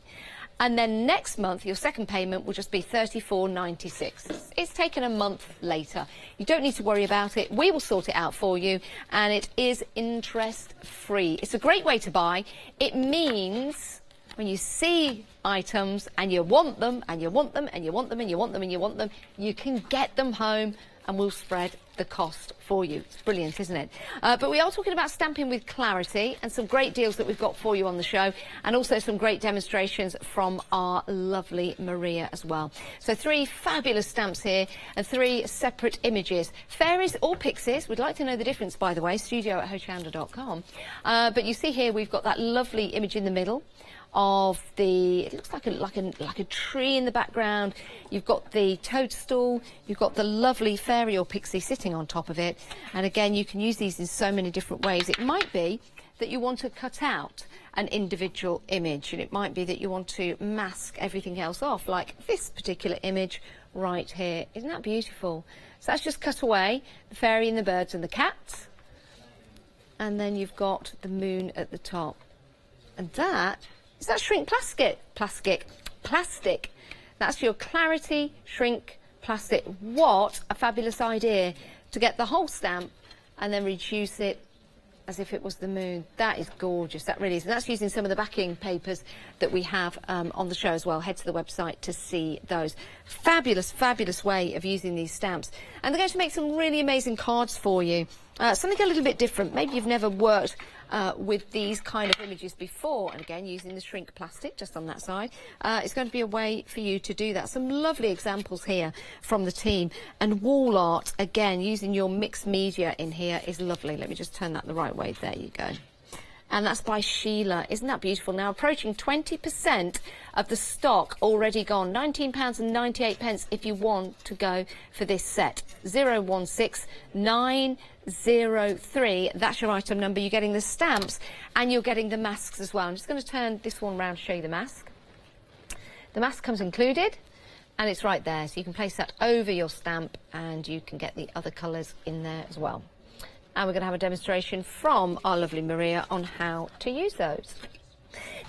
And then next month, your second payment will just be £34.96. It's taken a month later. You don't need to worry about it. We will sort it out for you, and it is interest-free. It's a great way to buy. It means when you see items and you want them, and you want them, and you want them, and you want them, and you want them, you can get them home, and we'll spread the cost for you. It's brilliant, isn't it? But we are talking about stamping with clarity, and some great deals that we've got for you on the show, and also some great demonstrations from our lovely Maria as well. So 3 fabulous stamps here and 3 separate images. Fairies or pixies, we'd like to know the difference, by the way, studio@hochanda.com. But you see here we've got that lovely image in the middle of the, it looks like a tree in the background. You've got the toadstool, you've got the lovely fairy or pixie sitting on top of it, and again you can use these in so many different ways. It might be that you want to cut out an individual image, and it might be that you want to mask everything else off, like this particular image right here. Isn't that beautiful? So that's just cut away the fairy and the birds and the cat, and then you've got the moon at the top, and that is that shrink plastic. That's your clarity shrink plastic. What a fabulous idea to get the whole stamp and then reduce it as if it was the moon. That is gorgeous, that really is. And that's using some of the backing papers that we have on the show as well. Head to the website to see those. Fabulous, fabulous way of using these stamps. And they're going to make some really amazing cards for you. Something a little bit different. Maybe you've never worked with these kind of images before, and again using the shrink plastic just on that side. It's going to be a way for you to do that. Some lovely examples here from the team, and wall art again using your mixed media in here is lovely. Let me just turn that the right way. There you go. And that's by Sheila. Isn't that beautiful? Now approaching 20% of the stock already gone. £19.98 if you want to go for this set. 016903. That's your item number. You're getting the stamps and you're getting the masks as well. I'm just going to turn this one round to show you the mask. The mask comes included and it's right there. So you can place that over your stamp and you can get the other colours in there as well. And we're going to have a demonstration from our lovely Maria on how to use those.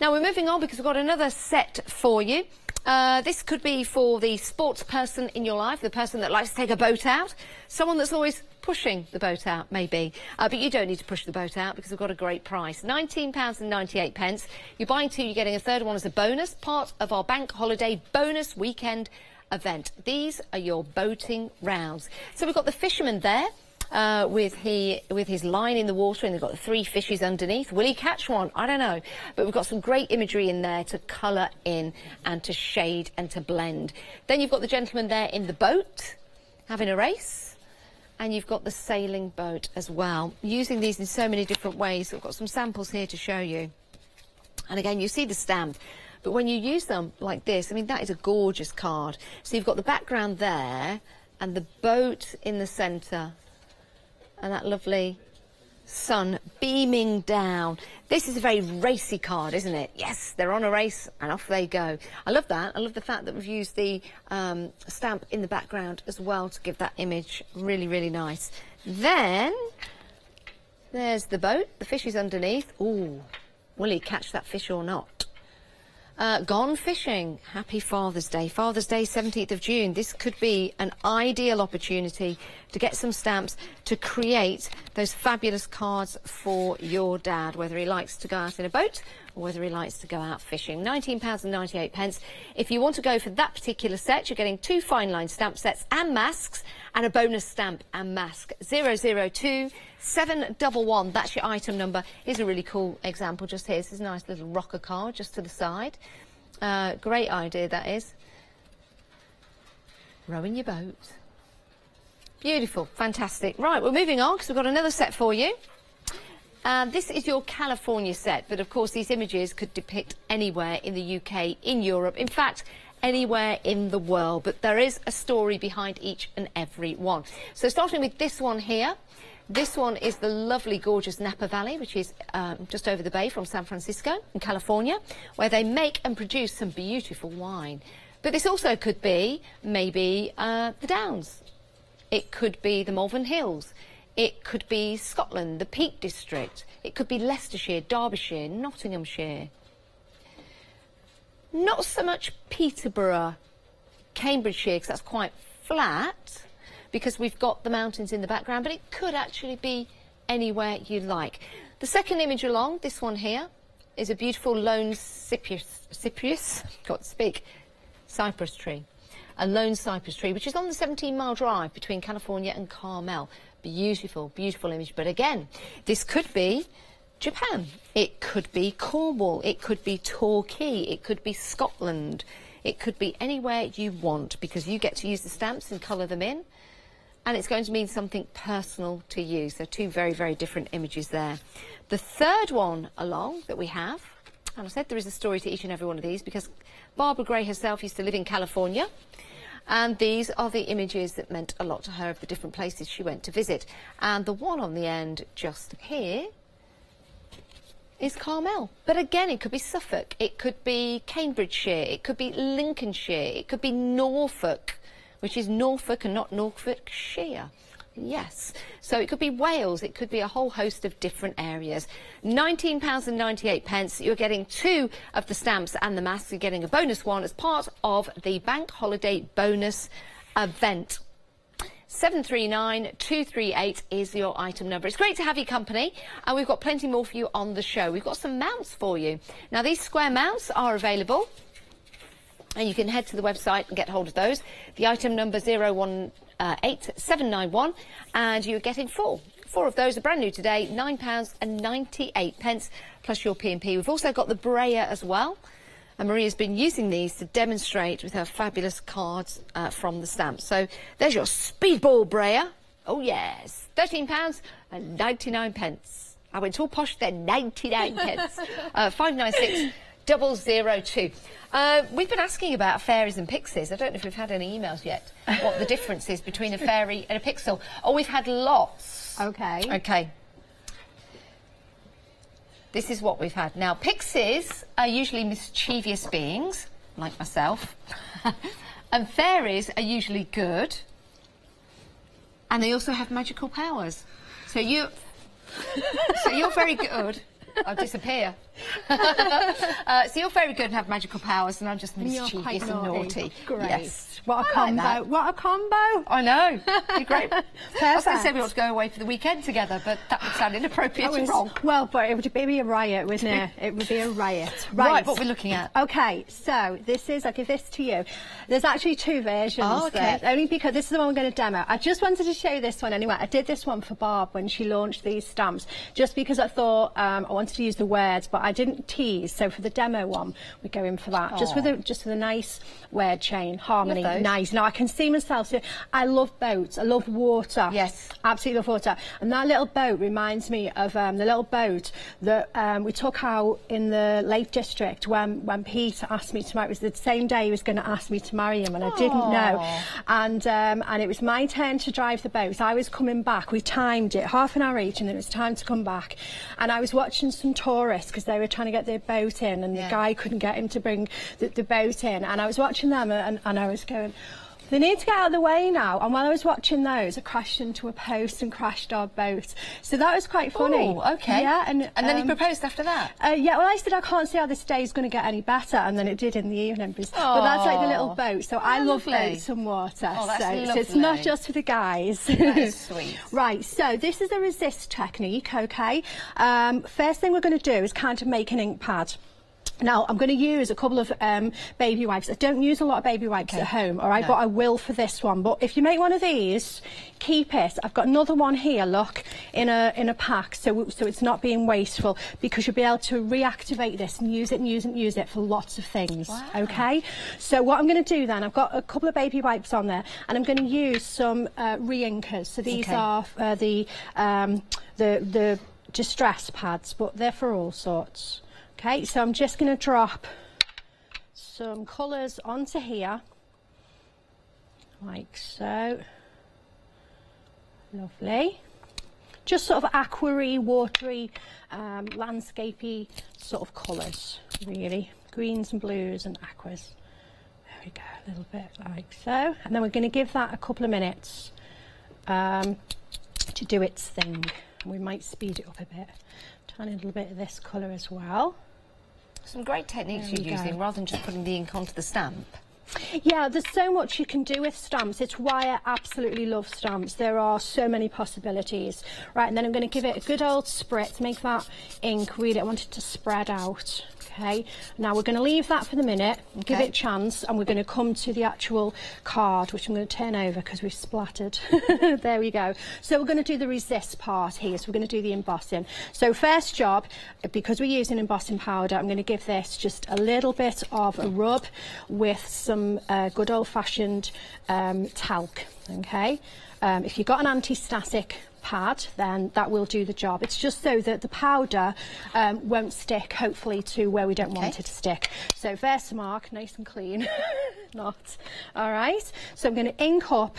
Now we're moving on because we've got another set for you. This could be for the sports person in your life, the person that likes to take a boat out, someone that's always pushing the boat out, maybe. But you don't need to push the boat out because we've got a great price. £19.98. You're buying two, you're getting a third one as a bonus, part of our bank holiday bonus weekend event. These are your boating rounds. So we've got the fisherman there. With his line in the water, and they've got the three fishes underneath. Will he catch one? I don't know. But we've got some great imagery in there to colour in and to shade and to blend. Then you've got the gentleman there in the boat having a race. And you've got the sailing boat as well. Using these in so many different ways. We've got some samples here to show you. And again, you see the stamp. But when you use them like this, I mean, that is a gorgeous card. So you've got the background there and the boat in the centre. And that lovely sun beaming down. This is a very racy card, isn't it? Yes, they're on a race and off they go. I love that. I love the fact that we've used the stamp in the background as well to give that image. Really, really nice. Then there's the boat. The fish is underneath. Ooh, will he catch that fish or not? Gone fishing. Happy Father's Day. Father's Day, 17th of June. This could be an ideal opportunity to get some stamps to create those fabulous cards for your dad, whether he likes to go out in a boat or whether he likes to go out fishing. £19.98. If you want to go for that particular set, you're getting two fine line stamp sets and masks and a bonus stamp and mask. 002711. That's your item number. Here's a really cool example just here. This is a nice little rocker card just to the side. Great idea, that is. Rowing your boat. Beautiful, fantastic. Right, we're moving on because we've got another set for you. This is your California set, but of course these images could depict anywhere in the UK, in Europe, in fact, anywhere in the world. But there is a story behind each and every one. So starting with this one here. This one is the lovely, gorgeous Napa Valley, which is just over the bay from San Francisco in California, where they make and produce some beautiful wine. But this also could be maybe the Downs. It could be the Malvern Hills. It could be Scotland, the Peak District. It could be Leicestershire, Derbyshire, Nottinghamshire. Not so much Peterborough, Cambridgeshire, because that's quite flat, because we've got the mountains in the background, but it could actually be anywhere you like. The second image along, this one here, is a beautiful lone cypress tree. A lone cypress tree, which is on the 17-mile drive between California and Carmel. Beautiful, beautiful image. But again, this could be Japan. It could be Cornwall. It could be Torquay. It could be Scotland. It could be anywhere you want, because you get to use the stamps and colour them in. And it's going to mean something personal to you. So two very, very different images there. The third one along that we have, and I said there is a story to each and every one of these, because Barbara Gray herself used to live in California. And these are the images that meant a lot to her of the different places she went to visit. And the one on the end just here is Carmel. But again, it could be Suffolk, it could be Cambridgeshire, it could be Lincolnshire, it could be Norfolk, which is Norfolk and not Norfolkshire. Yes. So it could be Wales, it could be a whole host of different areas. £19.98. You're getting two of the stamps and the masks. You're getting a bonus one as part of the bank holiday bonus event. 739238 is your item number. It's great to have your company, and we've got plenty more for you on the show. We've got some mounts for you. Now, these square mounts are available, and you can head to the website and get hold of those. The item number 018791, and you're getting four. Four of those are brand new today, £9.98 plus your P&P. We've also got the brayer as well, and Maria's been using these to demonstrate with her fabulous cards from the stamps. So there's your speedball brayer. Oh yes, £13.99. I went all posh then, 99 pence. 596 002. We've been asking about fairies and pixies. I don't know if we've had any emails yet. What the difference is between a fairy and a pixel. Oh, we've had lots. Okay. Okay. This is what we've had. Now, pixies are usually mischievous beings, like myself. And fairies are usually good. And they also have magical powers. So you're very good. I'll disappear. So you're very good and have magical powers, and I'm just mischievous and naughty. Great. Yes. What a combo. Like what a combo. I know. You're great. I was going to say we Perfect. ought to go away for the weekend together, but that would sound inappropriate and wrong. Well, but it would be a riot, wouldn't it? It would be a riot. Right, what we're looking at. Okay, so this is, I'll give this to you. There's actually two versions okay. there, only because this is the one we're going to demo. I just wanted to show you this one anyway. I did this one for Barb when she launched these stamps, just because I thought I wanted to use the words, but I didn't tease. So for the demo one, we go in for that. Just with a nice word chain, harmony, nice. Now I can see myself. I love boats. I love water. Yes, absolutely love water. And that little boat reminds me of the little boat that we took out in the Lake District when Pete asked me to marry. It was the same day he was going to ask me to marry him, and I didn't know. And it was my turn to drive the boat. I was coming back. We timed it half an hour each, and it was time to come back. And I was watching some tourists because they were trying to get their boat in, and the guy couldn't get him to bring the boat in. And I was watching them, and I was going, they need to get out of the way now. And while I was watching those, I crashed into a post and crashed our boat. So that was quite funny. Oh, okay. Yeah, and then he proposed after that? Yeah, well, I said I can't see how this day is going to get any better, and then it did in the evening. But that's like the little boat. So I love boats and water. Oh, that's lovely. So it's not just for the guys. That is sweet. Right, so this is the resist technique, okay? First thing we're going to do is kind of make an ink pad. Now, I'm going to use a couple of baby wipes. I don't use a lot of baby wipes at home, all right, but I will for this one. But if you make one of these, keep it. I've got another one here, look, in a pack, so it's not being wasteful, because you'll be able to reactivate this and use it for lots of things, okay? So what I'm going to do then, I've got a couple of baby wipes on there, and I'm going to use some re-inkers. So these are the distress pads, but they're for all sorts. Okay, so I'm just going to drop some colours onto here, like so. Lovely. Just sort of aquary, watery, landscapey sort of colours, really. Greens and blues and aquas. There we go, a little bit like so. And then we're going to give that a couple of minutes to do its thing. We might speed it up a bit. Tiny little bit of this colour as well. Some great techniques you're using, rather than just putting the ink onto the stamp. Yeah, there's so much you can do with stamps. It's why I absolutely love stamps. There are so many possibilities. Right, and then I'm going to give it a good old spritz, make that ink really, I want it to spread out. Okay, now we're going to leave that for the minute, give it a chance, and we're going to come to the actual card, which I'm going to turn over because we've splattered. There we go. So we're going to do the resist part here, so we're going to do the embossing. So first job, because we're using embossing powder, I'm going to give this just a little bit of a rub with some good old-fashioned talc, okay? If you've got an anti-static pad, then that will do the job. It's just so that the powder won't stick, hopefully, to where we don't want it to stick. So Versamark, nice and clean. Not. All right. So I'm going to ink up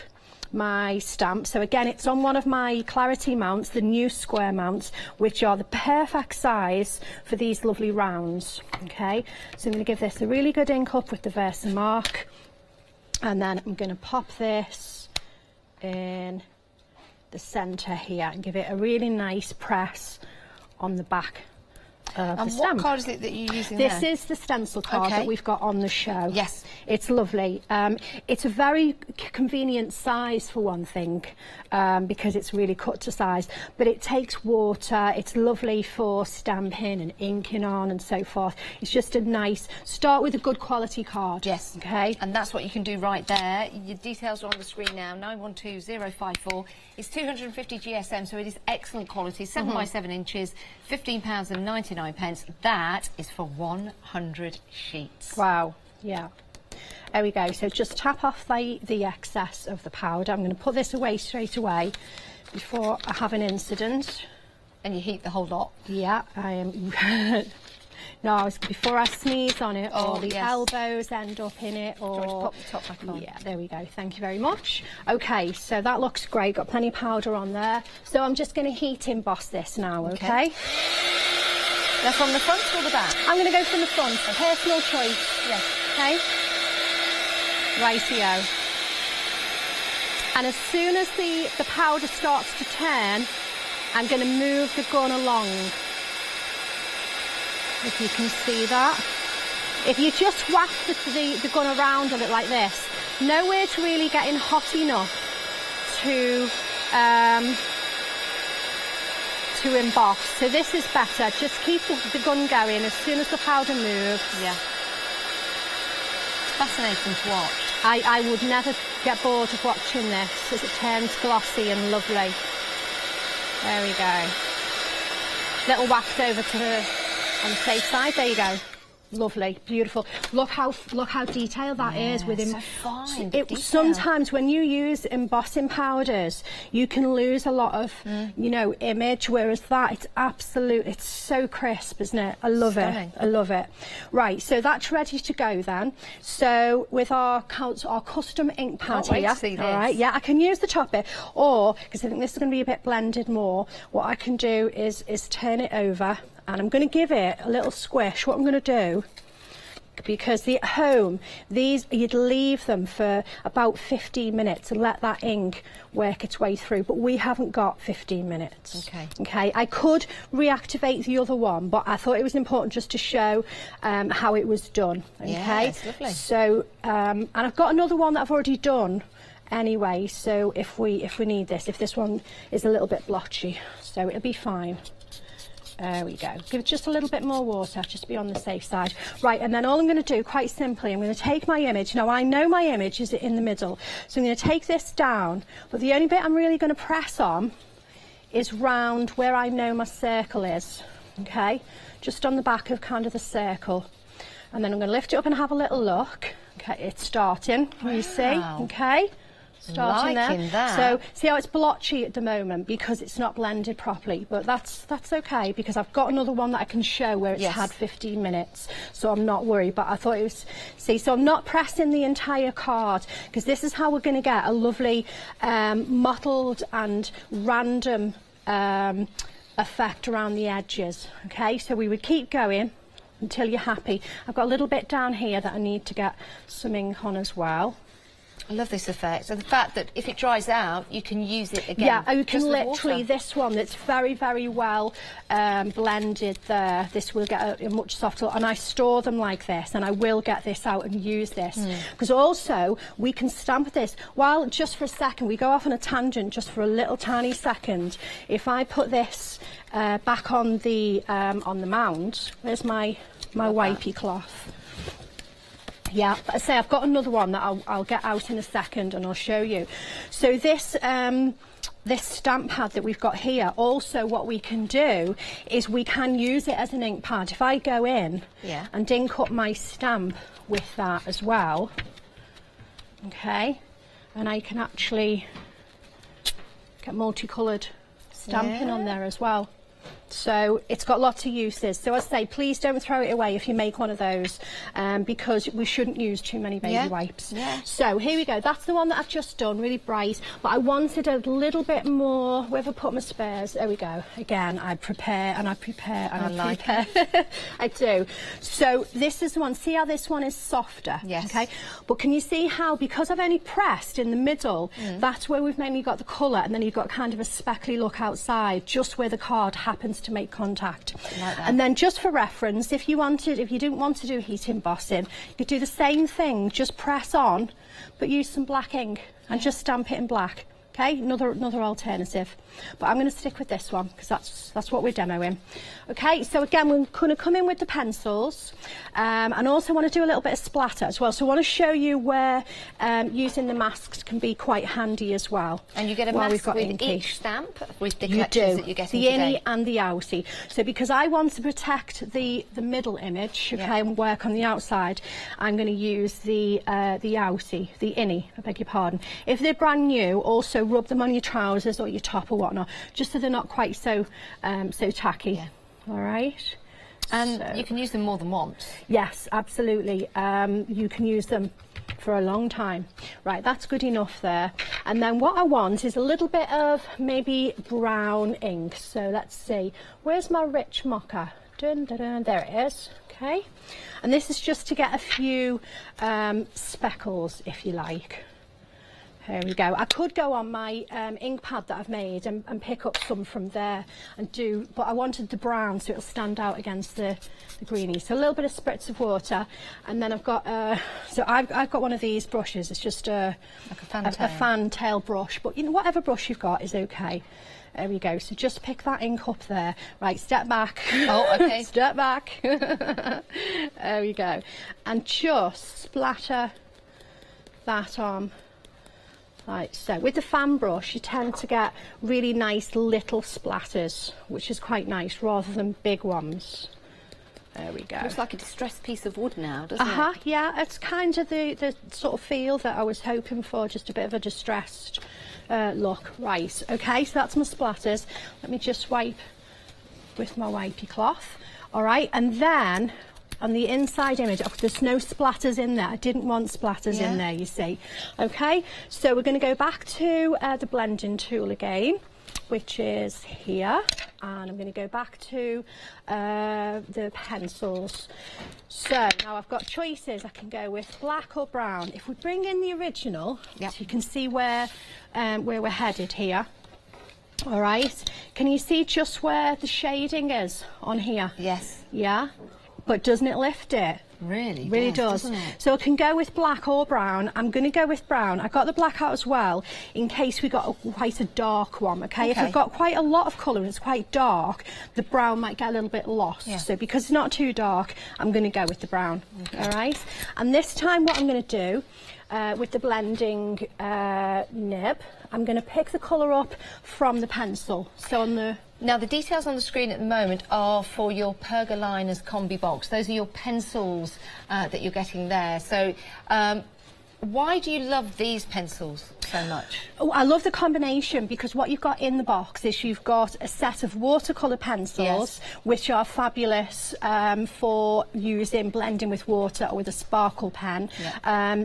my stamp. So again, it's on one of my Clarity mounts, the new square mounts, which are the perfect size for these lovely rounds. Okay. So I'm going to give this a really good ink up with the Versamark, and then I'm going to pop this in the centre here and give it a really nice press on the back of the stamp. What card is it that you're using This there? is the stencil card that we've got on the show. Yes. It's lovely. It's a very convenient size for one thing, because it's really cut to size, but it takes water. It's lovely for stamping and inking on and so forth. It's just a nice, start with a good quality card. Yes. Okay. And that's what you can do right there. Your details are on the screen now, 912054. It's 250 GSM, so it is excellent quality, 7 by 7 inches, £15.99. That is for 100 sheets. Wow. Yeah. There we go. So just tap off the excess of the powder. I'm going to put this away straight away before I have an incident. And you heat the whole lot? Yeah, I am. No, before I sneeze on it, or the elbows end up in it, or... Do you want to pop the top back on? Yeah, there we go. Thank you very much. Okay, so that looks great. Got plenty of powder on there. So I'm just going to heat emboss this now, okay? Now from the front or the back? I'm going to go from the front. Personal choice. Yes. Okay? Rightio. And as soon as the powder starts to turn, I'm going to move the gun along. If you can see that. If you just whack the gun around on it like this, nowhere to really getting hot enough to emboss. So this is better. Just keep the gun going as soon as the powder moves. Yeah. It's fascinating to watch. I would never get bored of watching this as it turns glossy and lovely. There we go. Little wax over to the on the safe side. There you go. Lovely, beautiful. Look how detailed that is with him. So fine. Sometimes when you use embossing powders, you can lose a lot of, you know, image. Whereas that, it's absolute. It's so crisp, isn't it? I love it. I love it. Right, so that's ready to go then. So with our custom ink pad Can't wait here. to see this. All right, yeah, I can use the top bit, or because I think this is going to be a bit blended more. What I can do is turn it over. And I'm going to give it a little squish. What I'm going to do, because at home, these, you'd leave them for about 15 minutes and let that ink work its way through. But we haven't got 15 minutes. Okay. Okay. I could reactivate the other one, but I thought it was important just to show how it was done. Okay. Yeah, it's lovely. So, and I've got another one that I've already done anyway. So if we need this, if this one is a little bit blotchy, so it'll be fine. There we go. Give it just a little bit more water, just to be on the safe side. Right, and then all I'm going to do, quite simply, I'm going to take my image. Now, I know my image is in the middle, so I'm going to take this down, but the only bit I'm really going to press on is round where I know my circle is, okay? Just on the back of kind of the circle. And then I'm going to lift it up and have a little look. Okay, it's starting, you see, okay? Starting there. That. So see how it's blotchy at the moment because it's not blended properly, but that's okay because I've got another one that I can show where it's had 15 minutes, so I'm not worried. But I thought it was, see, so I'm not pressing the entire card because this is how we're going to get a lovely mottled and random effect around the edges. Okay, so we would keep going until you're happy. I've got a little bit down here that I need to get some ink on as well. I love this effect. So the fact that if it dries out, you can use it again. Yeah, you can literally, this one that's very, very well blended there, this will get a much softer, and I store them like this, and I will get this out and use this. Because also, we can stamp this, while just for a second, we go off on a tangent just for a little tiny second. If I put this back on the mound, where's my wipey cloth? Yeah, but I say I've got another one that I'll get out in a second and I'll show you. So this this stamp pad that we've got here, also what we can do is we can use it as an ink pad. If I go in and ink up my stamp with that as well, okay, and I can actually get multicoloured stamping on there as well. So it's got lots of uses. So I say, please don't throw it away if you make one of those, because we shouldn't use too many baby wipes. So here we go. That's the one that I've just done, really bright. But I wanted a little bit more. Where have I put my spares? There we go. Again, I prepare and I prepare and I prepare. I do. So this is the one. See how this one is softer? Yes. Okay. But can you see how, because I've only pressed in the middle, that's where we've mainly got the colour, and then you've got kind of a speckly look outside, just where the card happens to make contact. Like that. And then just for reference, if you didn't want to do heat embossing, you could do the same thing, just press on, but use some black ink and just stamp it in black. Okay, another alternative. But I'm going to stick with this one because that's what we're demoing. Okay, so again, we're going to come in with the pencils, and also want to do a little bit of splatter as well. So I want to show you where using the masks can be quite handy as well. And you get a mask with each stamp with the collections that you're getting the today. innie and the outie. So because I want to protect the middle image, okay, and work on the outside, I'm going to use the outie, the innie, I beg your pardon. If they're brand new, also So rub them on your trousers or your top or whatnot, just so they're not quite so so tacky. Yeah. All right. And So, you can use them more than once. yes, absolutely. You can use them for a long time. Right, that's good enough there. And then what I want is a little bit of maybe brown ink. So let's see, where's my rich mocha? Dun, dun, dun. There it is. Okay, and this is just to get a few speckles, if you like. There we go. I could go on my ink pad that I've made and pick up some from there and do, but I wanted the brown so it'll stand out against the greeny. So a little bit of spritz of water, and then I've got so I've got one of these brushes. It's just like a fan tail brush, but you know, whatever brush you've got is okay. There we go. So just pick that ink up there. Right, step back. Oh, okay. Step back. There we go. And just splatter that on. Like so. With the fan brush, you tend to get really nice little splatters, which is quite nice, rather than big ones. There we go. Looks like a distressed piece of wood now, doesn't it? Yeah, it's kind of the sort of feel that I was hoping for, just a bit of a distressed look. Right, okay, so that's my splatters. Let me just wipe with my wipey cloth. All right, and then on the inside image, there's no splatters in there. I didn't want splatters in there, you see. Okay, so we're going to go back to the blending tool again, which is here, and I'm going to go back to the pencils. So now I've got choices. I can go with black or brown. If we bring in the original, so you can see where we're headed here. All right, can you see just where the shading is on here? Yes. Yeah. But doesn't it lift it? Really does. Doesn't it? So I can go with black or brown. I'm going to go with brown. I got the black out as well in case we got quite a dark one, okay? If I've got quite a lot of colour and it's quite dark, the brown might get a little bit lost. Yeah. So because it's not too dark, I'm going to go with the brown, all right? And this time what I'm going to do with the blending nib, I'm going to pick the colour up from the pencil. So on the... Now, the details on the screen at the moment are for your Pergoliners combi box. Those are your pencils that you're getting there. So, why do you love these pencils so much? Oh, I love the combination because what you've got in the box is you've got a set of watercolour pencils, which are fabulous for using, blending with water or with a sparkle pen.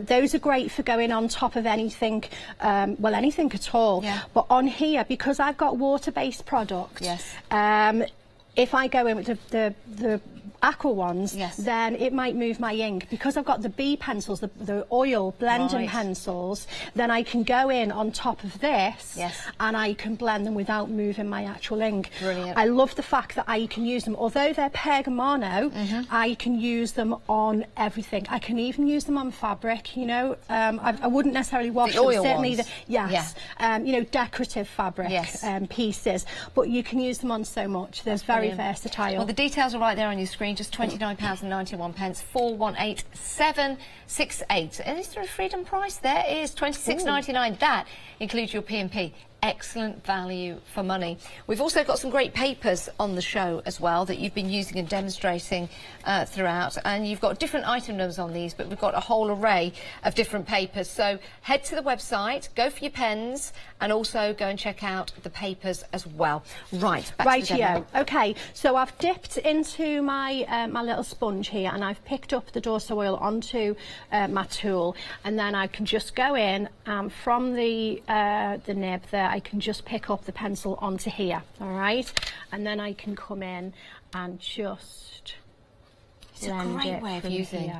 Those are great for going on top of anything, well, anything at all. But on here, because I've got water-based products, if I go in with the aqua ones, then it might move my ink. Because I've got the B pencils, the oil blending pencils, then I can go in on top of this and I can blend them without moving my actual ink. Brilliant. I love the fact that I can use them, although they're Pergamano, I can use them on everything. I can even use them on fabric, you know. I wouldn't necessarily wash them, certainly ones. You know, decorative fabric pieces, but you can use them on so much. They're very versatile. Well, the details are right there on your screen, just £29.91, 418768. And is there a freedom price? There is, £26.99. That includes your P&P. Excellent value for money. We've also got some great papers on the show as well that you've been using and demonstrating throughout, and you've got different item numbers on these, but we've got a whole array of different papers. So head to the website, go for your pens, and also go and check out the papers as well. Right, back to the demo. Okay, so I've dipped into my my little sponge here, and I've picked up the Dorso oil onto my tool, and then I can just go in from the nib there. I can just pick up the pencil onto here, all right? And then I can come in and just It's a great way of using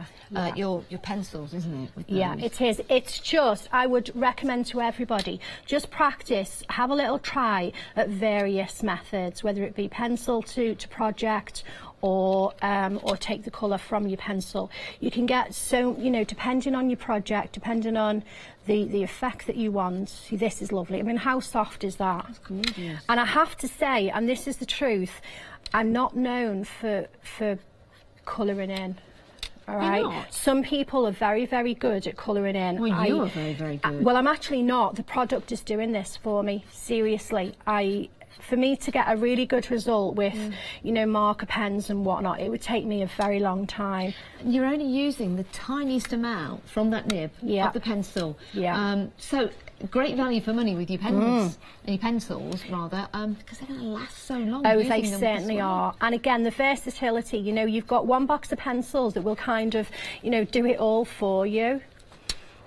your pencils, isn't it? Yeah, it is. It's just, I would recommend to everybody, just practice, have a little try at various methods, whether it be pencil to project, or take the colour from your pencil. You can get so, you know, depending on your project, depending on the effect that you want. See, this is lovely. I mean, how soft is that? That's gorgeous. And I have to say, and this is the truth, I'm not known for colouring in. All right. Some people are very, very good at colouring in. Well, you are very, very good. Well, I'm actually not. The product is doing this for me. Seriously, for me to get a really good result with, you know, marker pens and whatnot, it would take me a very long time. You're only using the tiniest amount from that nib of the pencil. So great value for money with your pens and your pencils, rather, because they're going to last so long. Oh, they certainly are. And again, the versatility, you know, you've got one box of pencils that will kind of, you know, do it all for you.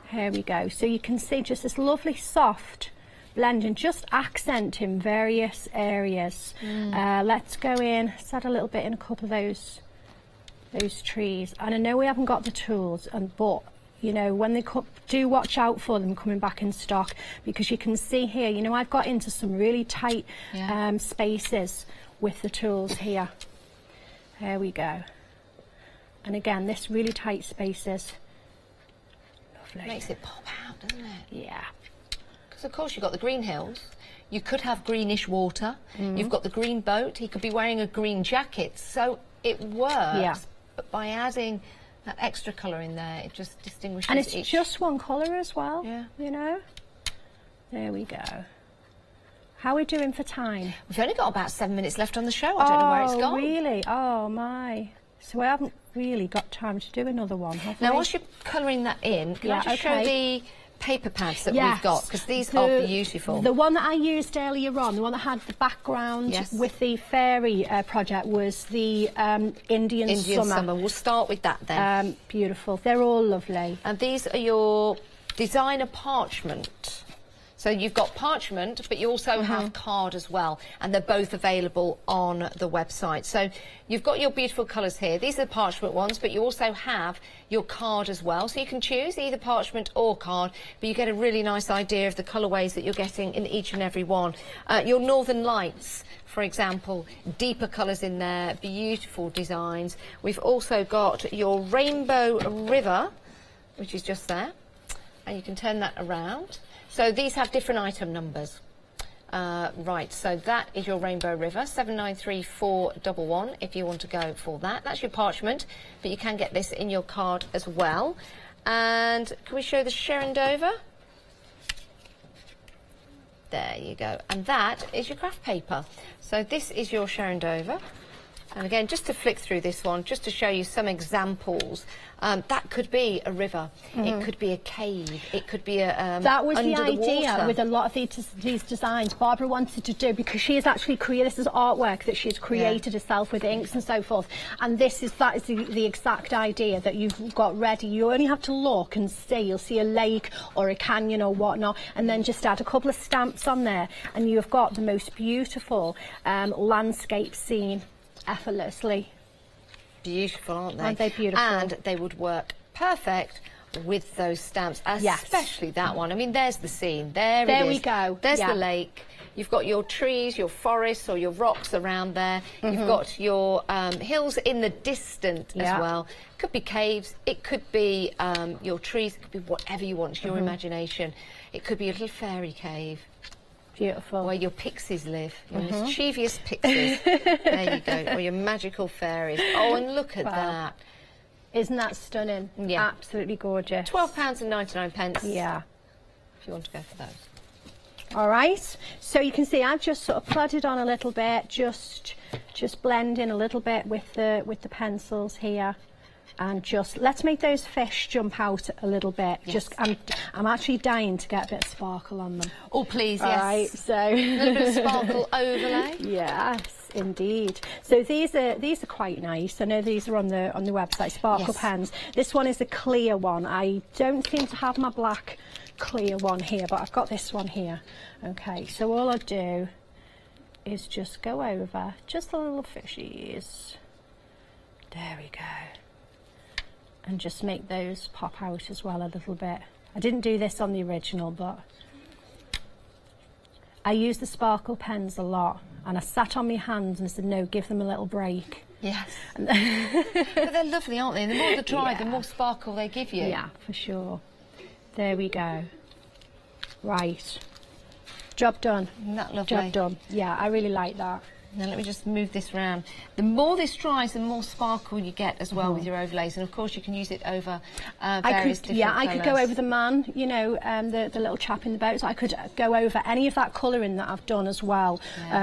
Here we go. So you can see just this lovely soft blend and just accent in various areas. Let's go in, let's add a little bit in a couple of those trees. And I know we haven't got the tools, but you know, when they do watch out for them coming back in stock, because you can see here, you know, I've got into some really tight spaces with the tools here. There we go. And again, this really tight spaces. Lovely. Makes it pop out, doesn't it? Yeah. Because of course you've got the green hills. You could have greenish water. You've got the green boat. He could be wearing a green jacket. So it works. But by adding that extra colour in there, it just distinguishes. And it's just one colour as well, you know. There we go. How are we doing for time? We've only got about 7 minutes left on the show. I don't know where it's gone. Oh, really? Oh, my. So I haven't really got time to do another one, have we? Now, whilst you're colouring that in, can I just show the paper pads that we've got, because these are beautiful. The one that I used earlier on, the one that had the background with the fairy project, was the Indian Summer. We'll start with that then. Beautiful. They're all lovely. And these are your designer parchment. So you've got parchment, but you also have card as well, and they're both available on the website. So you've got your beautiful colours here. These are the parchment ones, but you also have your card as well. So you can choose either parchment or card, but you get a really nice idea of the colourways that you're getting in each and every one. Your Northern Lights, for example, deeper colours in there, beautiful designs. We've also got your Rainbow River, which is just there, and you can turn that around. So these have different item numbers. Right, so that is your Rainbow River, 793411 if you want to go for that. That's your parchment, but you can get this in your card as well. And can we show the Shenandoah? There you go. And that is your craft paper. So this is your Shenandoah. And again, just to flick through this one, just to show you some examples, that could be a river, it could be a cave, it could be a that was the idea water. with a lot of these designs Barbara wanted to do, because she has actually created, this is artwork that she's created herself with inks and so forth, and that is the exact idea that you've got ready. You only have to look and see, you'll see a lake or a canyon or whatnot, and then just add a couple of stamps on there, and you've got the most beautiful landscape scene. Effortlessly. Beautiful, aren't they? Aren't they beautiful? And they would work perfect with those stamps, especially that one. I mean, there's the scene. There we go. There's the lake. You've got your trees, your forests or your rocks around there. You've got your hills in the distance as well. Could be caves. It could be your trees. It could be whatever you want, your imagination. It could be a little fairy cave. Beautiful. Where your pixies live, your mischievous pixies. There you go. Or your magical fairies. Oh, and look at that. Isn't that stunning? Yeah. Absolutely gorgeous. £12.99. Yeah. If you want to go for those. All right. So you can see I've just sort of plodded on a little bit, just blend in a little bit with the pencils here. And just let's make those fish jump out a little bit. Yes. I'm actually dying to get a bit of sparkle on them. Oh, please, All yes. right, so a little bit of sparkle overlay. Yes, indeed. So these are quite nice. I know these are on the website. Sparkle pens. This one is a clear one. I don't seem to have my black clear one here, but I've got this one here. Okay, so all I do is just go over just the little fishies. There we go. And just make those pop out as well a little bit. I didn't do this on the original, but I use the sparkle pens a lot, and I sat on my hands and said, no, give them a little break. Yes. But they're lovely, aren't they? And the more they dry, the more sparkle they give you. Yeah, for sure. There we go. Right. Job done. Isn't that lovely? Job done. Yeah, I really like that. Now let me just move this round. The more this dries, the more sparkle you get as well with your overlays, and of course you can use it over various different colours. I could go over the man, you know, the little chap in the boat. So I could go over any of that colouring that I've done as well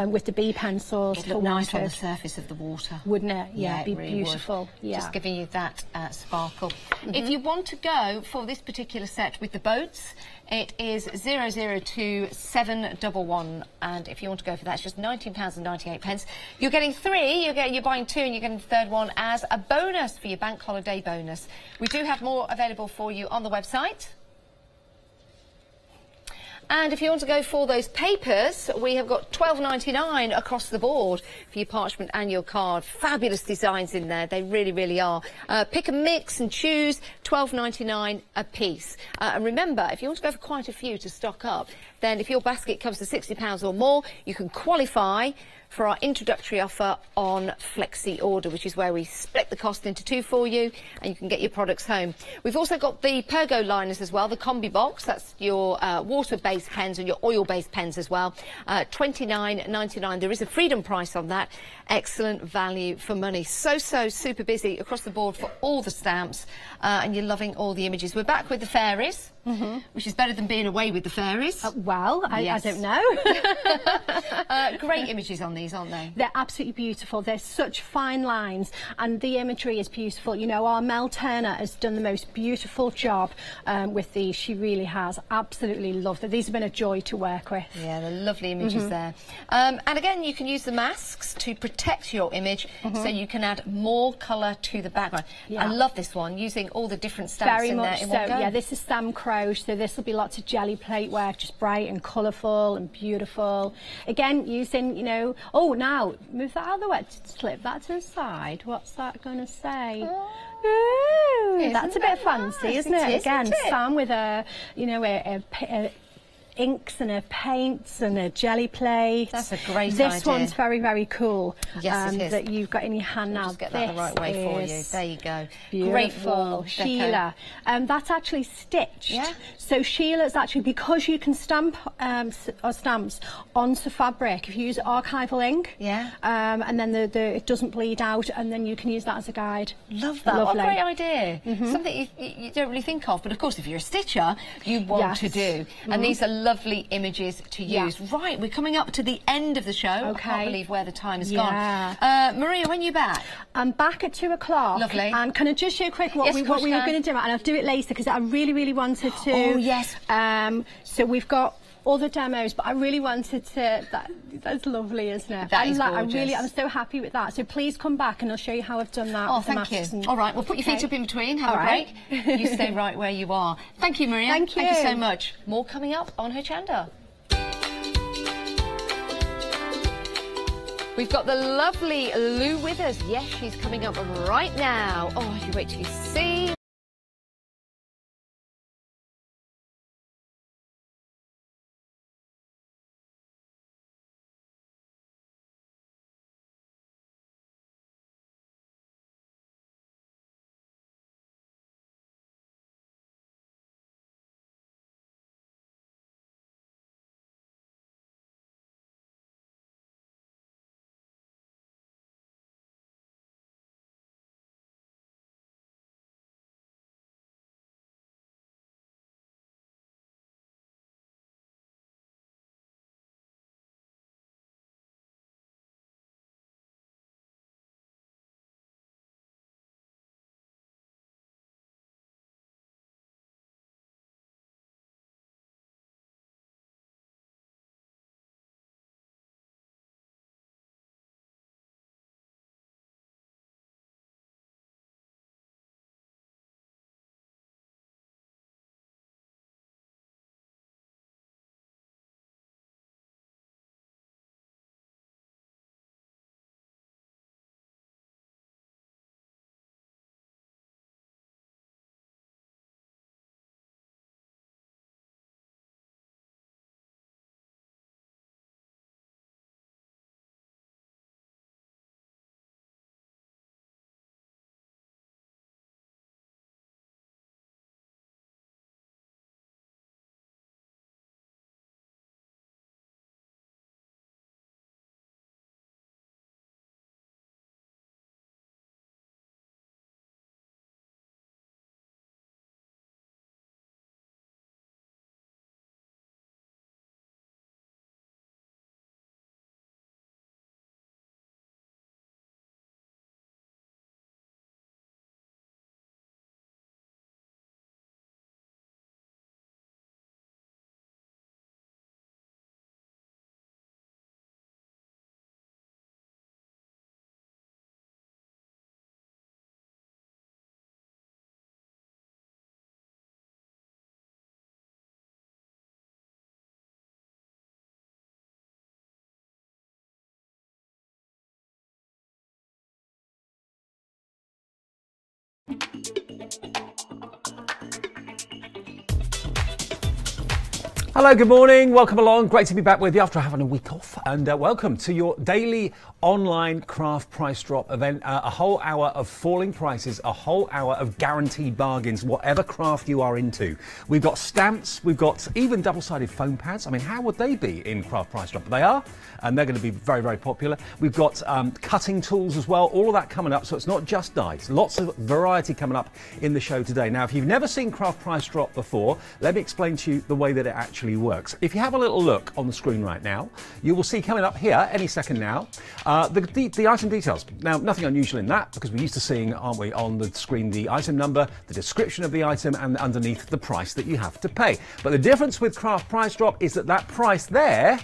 with the B pencils. It'd look nice on the surface of the water, wouldn't it? Yeah, it'd be it really beautiful. Would. Yeah, just giving you that sparkle. If you want to go for this particular set with the boats, it is 002711, and if you want to go for that, it's just £19.98. You're getting 3, you're buying 2, and you're getting the third one as a bonus for your bank holiday bonus. We do have more available for you on the website. And if you want to go for those papers, we have got £12.99 across the board for your parchment and your card. Fabulous designs in there, they really, really are. Pick and mix and choose, £12.99 a piece. And remember, if you want to go for quite a few to stock up, then if your basket comes to £60 or more, you can qualify for our introductory offer on Flexi Order, which is where we split the cost into 2 for you, and you can get your products home. We've also got the Pergo liners as well, the combi box. That's your water-based pens and your oil-based pens as well. £29.99. There is a freedom price on that. Excellent value for money. So super busy across the board for all the stamps, and you're loving all the images. We're back with the fairies. Which is better than being away with the fairies. Well, I don't know. Great images on these, aren't they? They're absolutely beautiful. They're such fine lines, and the imagery is beautiful. You know, our Mel Turner has done the most beautiful job with these. She really has. Absolutely love them. These have been a joy to work with. Yeah, they're lovely images there. And again, you can use the masks to protect your image, so you can add more colour to the background. I love this one, using all the different stamps in there in one go. Yeah, this is Sam Crowe. So this will be lots of jelly plate work, just bright and colourful and beautiful. Again, using, you know, oh, now move that out of the way, slip that to the side. What's that going to say? Ooh, that's a bit fancy, isn't it? Again, Sam with a, you know, a inks and a paints and a jelly plate. That's a great idea. This one's very, very cool. Yes, it is. That you've got in your hand now. Just get that the right way for you. There you go. Beautiful. Great wall Sheila. That's actually stitched. Yeah. So Sheila's actually, because you can stamp or stamps onto fabric, if you use archival ink. Yeah. And then it doesn't bleed out, and then you can use that as a guide. Love that. What a great idea. Something you don't really think of, but of course, if you're a stitcher, you want to do. And these are lovely images to use. Right, we're coming up to the end of the show. I can't believe where the time has gone. Maria, when are you back? I'm back at 2 o'clock. Lovely. And can I just show quick what we were going to do? And I'll do it later because I really, really wanted to. Oh, yes. So we've got other demos, but I really wanted to. That's lovely, isn't it? That is gorgeous. I'm so happy with that. So please come back and I'll show you how I've done that. Oh, thank you. All right, well, put your feet up in between, have a break. You stay right where you are. Thank you, Maria. Thank you. Thank you so much. More coming up on Hochanda. We've got the lovely Lou with us. Yes, she's coming up right now. Oh, you wait till you see. Hello, good morning, welcome along. Great to be back with you after having a week off. And welcome to your daily online craft price drop event. A whole hour of falling prices, a whole hour of guaranteed bargains, whatever craft you are into. We've got stamps, we've got even double-sided foam pads. I mean, how would they be in craft price drop? They are, and they're going to be very, very popular. We've got cutting tools as well, all of that coming up. So it's not just dies, lots of variety coming up in the show today. Now, if you've never seen craft price drop before, let me explain to you the way that it actually works. If you have a little look on the screen right now, you will see coming up here any second now the item details. Now, nothing unusual in that, because we're used to seeing, aren't we, on the screen the item number, the description of the item, and underneath the price that you have to pay. But the difference with craft price drop is that that price there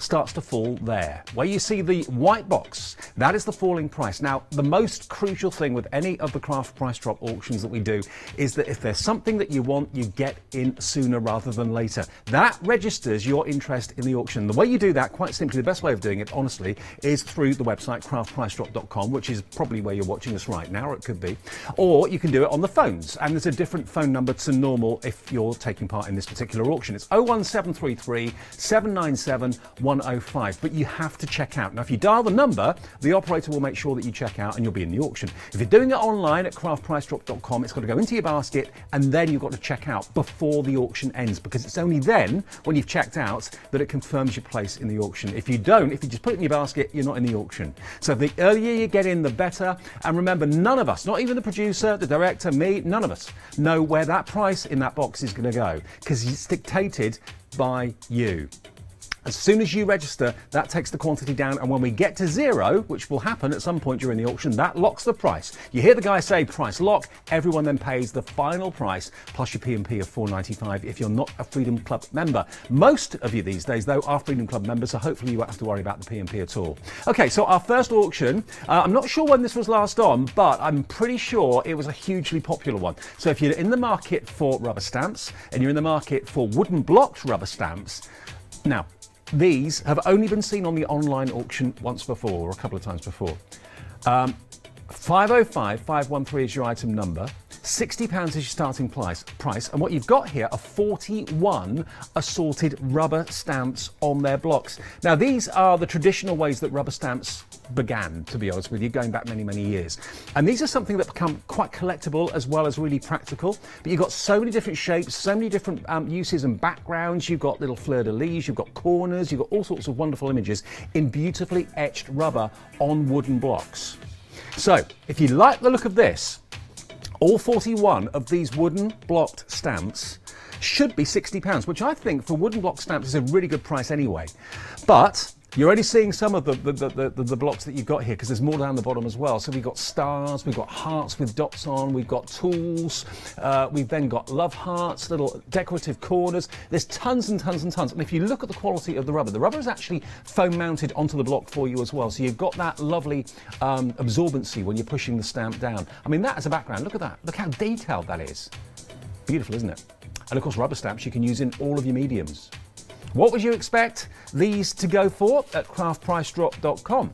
starts to fall there. Where you see the white box, that is the falling price. Now, the most crucial thing with any of the craft price drop auctions that we do is that if there's something that you want, you get in sooner rather than later. That registers your interest in the auction. The way you do that, quite simply, the best way of doing it, honestly, is through the website craftpricedrop.com, which is probably where you're watching us right now, or it could be. Or you can do it on the phones, and there's a different phone number to normal if you're taking part in this particular auction. It's 01733 797 105, but you have to check out. Now, if you dial the number, the operator will make sure that you check out and you'll be in the auction. If you're doing it online at craftpricedrop.com, it's got to go into your basket and then you've got to check out before the auction ends, because it's only then, when you've checked out, that it confirms your place in the auction. If you don't, if you just put it in your basket, you're not in the auction. So the earlier you get in, the better. And remember, none of us, not even the producer, the director, me, none of us know where that price in that box is going to go, because it's dictated by you. As soon as you register, that takes the quantity down, and when we get to zero, which will happen at some point during the auction, that locks the price. You hear the guy say price lock, everyone then pays the final price plus your P&P of $4.95 if you're not a Freedom Club member. Most of you these days, though, are Freedom Club members, so hopefully you won't have to worry about the P&P at all. Okay, so our first auction, I'm not sure when this was last on, but I'm pretty sure it was a hugely popular one. So if you're in the market for rubber stamps, and you're in the market for wooden blocked rubber stamps, now, these have only been seen on the online auction once before, or a couple of times before. 505513 is your item number. £60 is your starting price, and what you've got here are 41 assorted rubber stamps on their blocks. Now, these are the traditional ways that rubber stamps began, to be honest with you, going back many, many years. And these are something that become quite collectible as well as really practical. But you've got so many different shapes, so many different uses and backgrounds. You've got little fleur-de-lis, you've got corners, you've got all sorts of wonderful images in beautifully etched rubber on wooden blocks. So, if you like the look of this, all 41 of these wooden blocked stamps should be £60, which I think for wooden block stamps is a really good price anyway. But you're only seeing some of the blocks that you've got here, because there's more down the bottom as well. So we've got stars, we've got hearts with dots on, we've got tools, we've then got love hearts, little decorative corners. There's tons and tons and tons. And if you look at the quality of the rubber is actually foam mounted onto the block for you as well. So you've got that lovely absorbency when you're pushing the stamp down. I mean, that as a background, look at that. Look how detailed that is. Beautiful, isn't it? And of course, rubber stamps you can use in all of your mediums. What would you expect these to go for at craftpricedrop.com?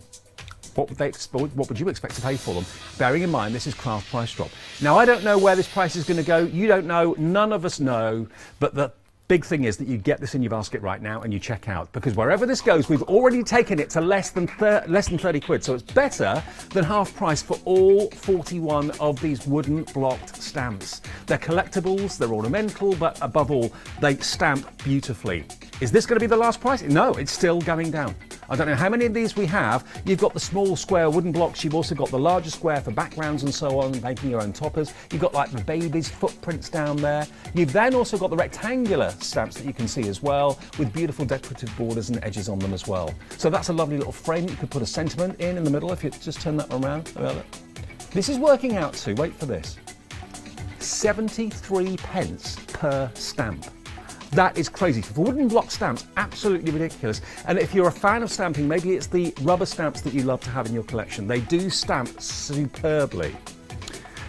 What would you expect to pay for them? Bearing in mind, this is Craft Price Drop. Now, I don't know where this price is going to go. You don't know. None of us know. But the big thing is that you get this in your basket right now and you check out, because wherever this goes, we've already taken it to less than 30 quid. So it's better than half price for all 41 of these wooden blocked stamps. They're collectibles, they're ornamental, but above all, they stamp beautifully. Is this going to be the last price? No, it's still going down. I don't know how many of these we have. You've got the small square wooden blocks. You've also got the larger square for backgrounds and so on, making your own toppers. You've got like the baby's footprints down there. You've then also got the rectangular stamps that you can see as well, with beautiful decorative borders and edges on them as well. So that's a lovely little frame. You could put a sentiment in the middle if you just turn that around. This is working out to, wait for this, 73 pence per stamp. That is crazy. For wooden block stamps, absolutely ridiculous. And if you're a fan of stamping, maybe it's the rubber stamps that you love to have in your collection. They do stamp superbly.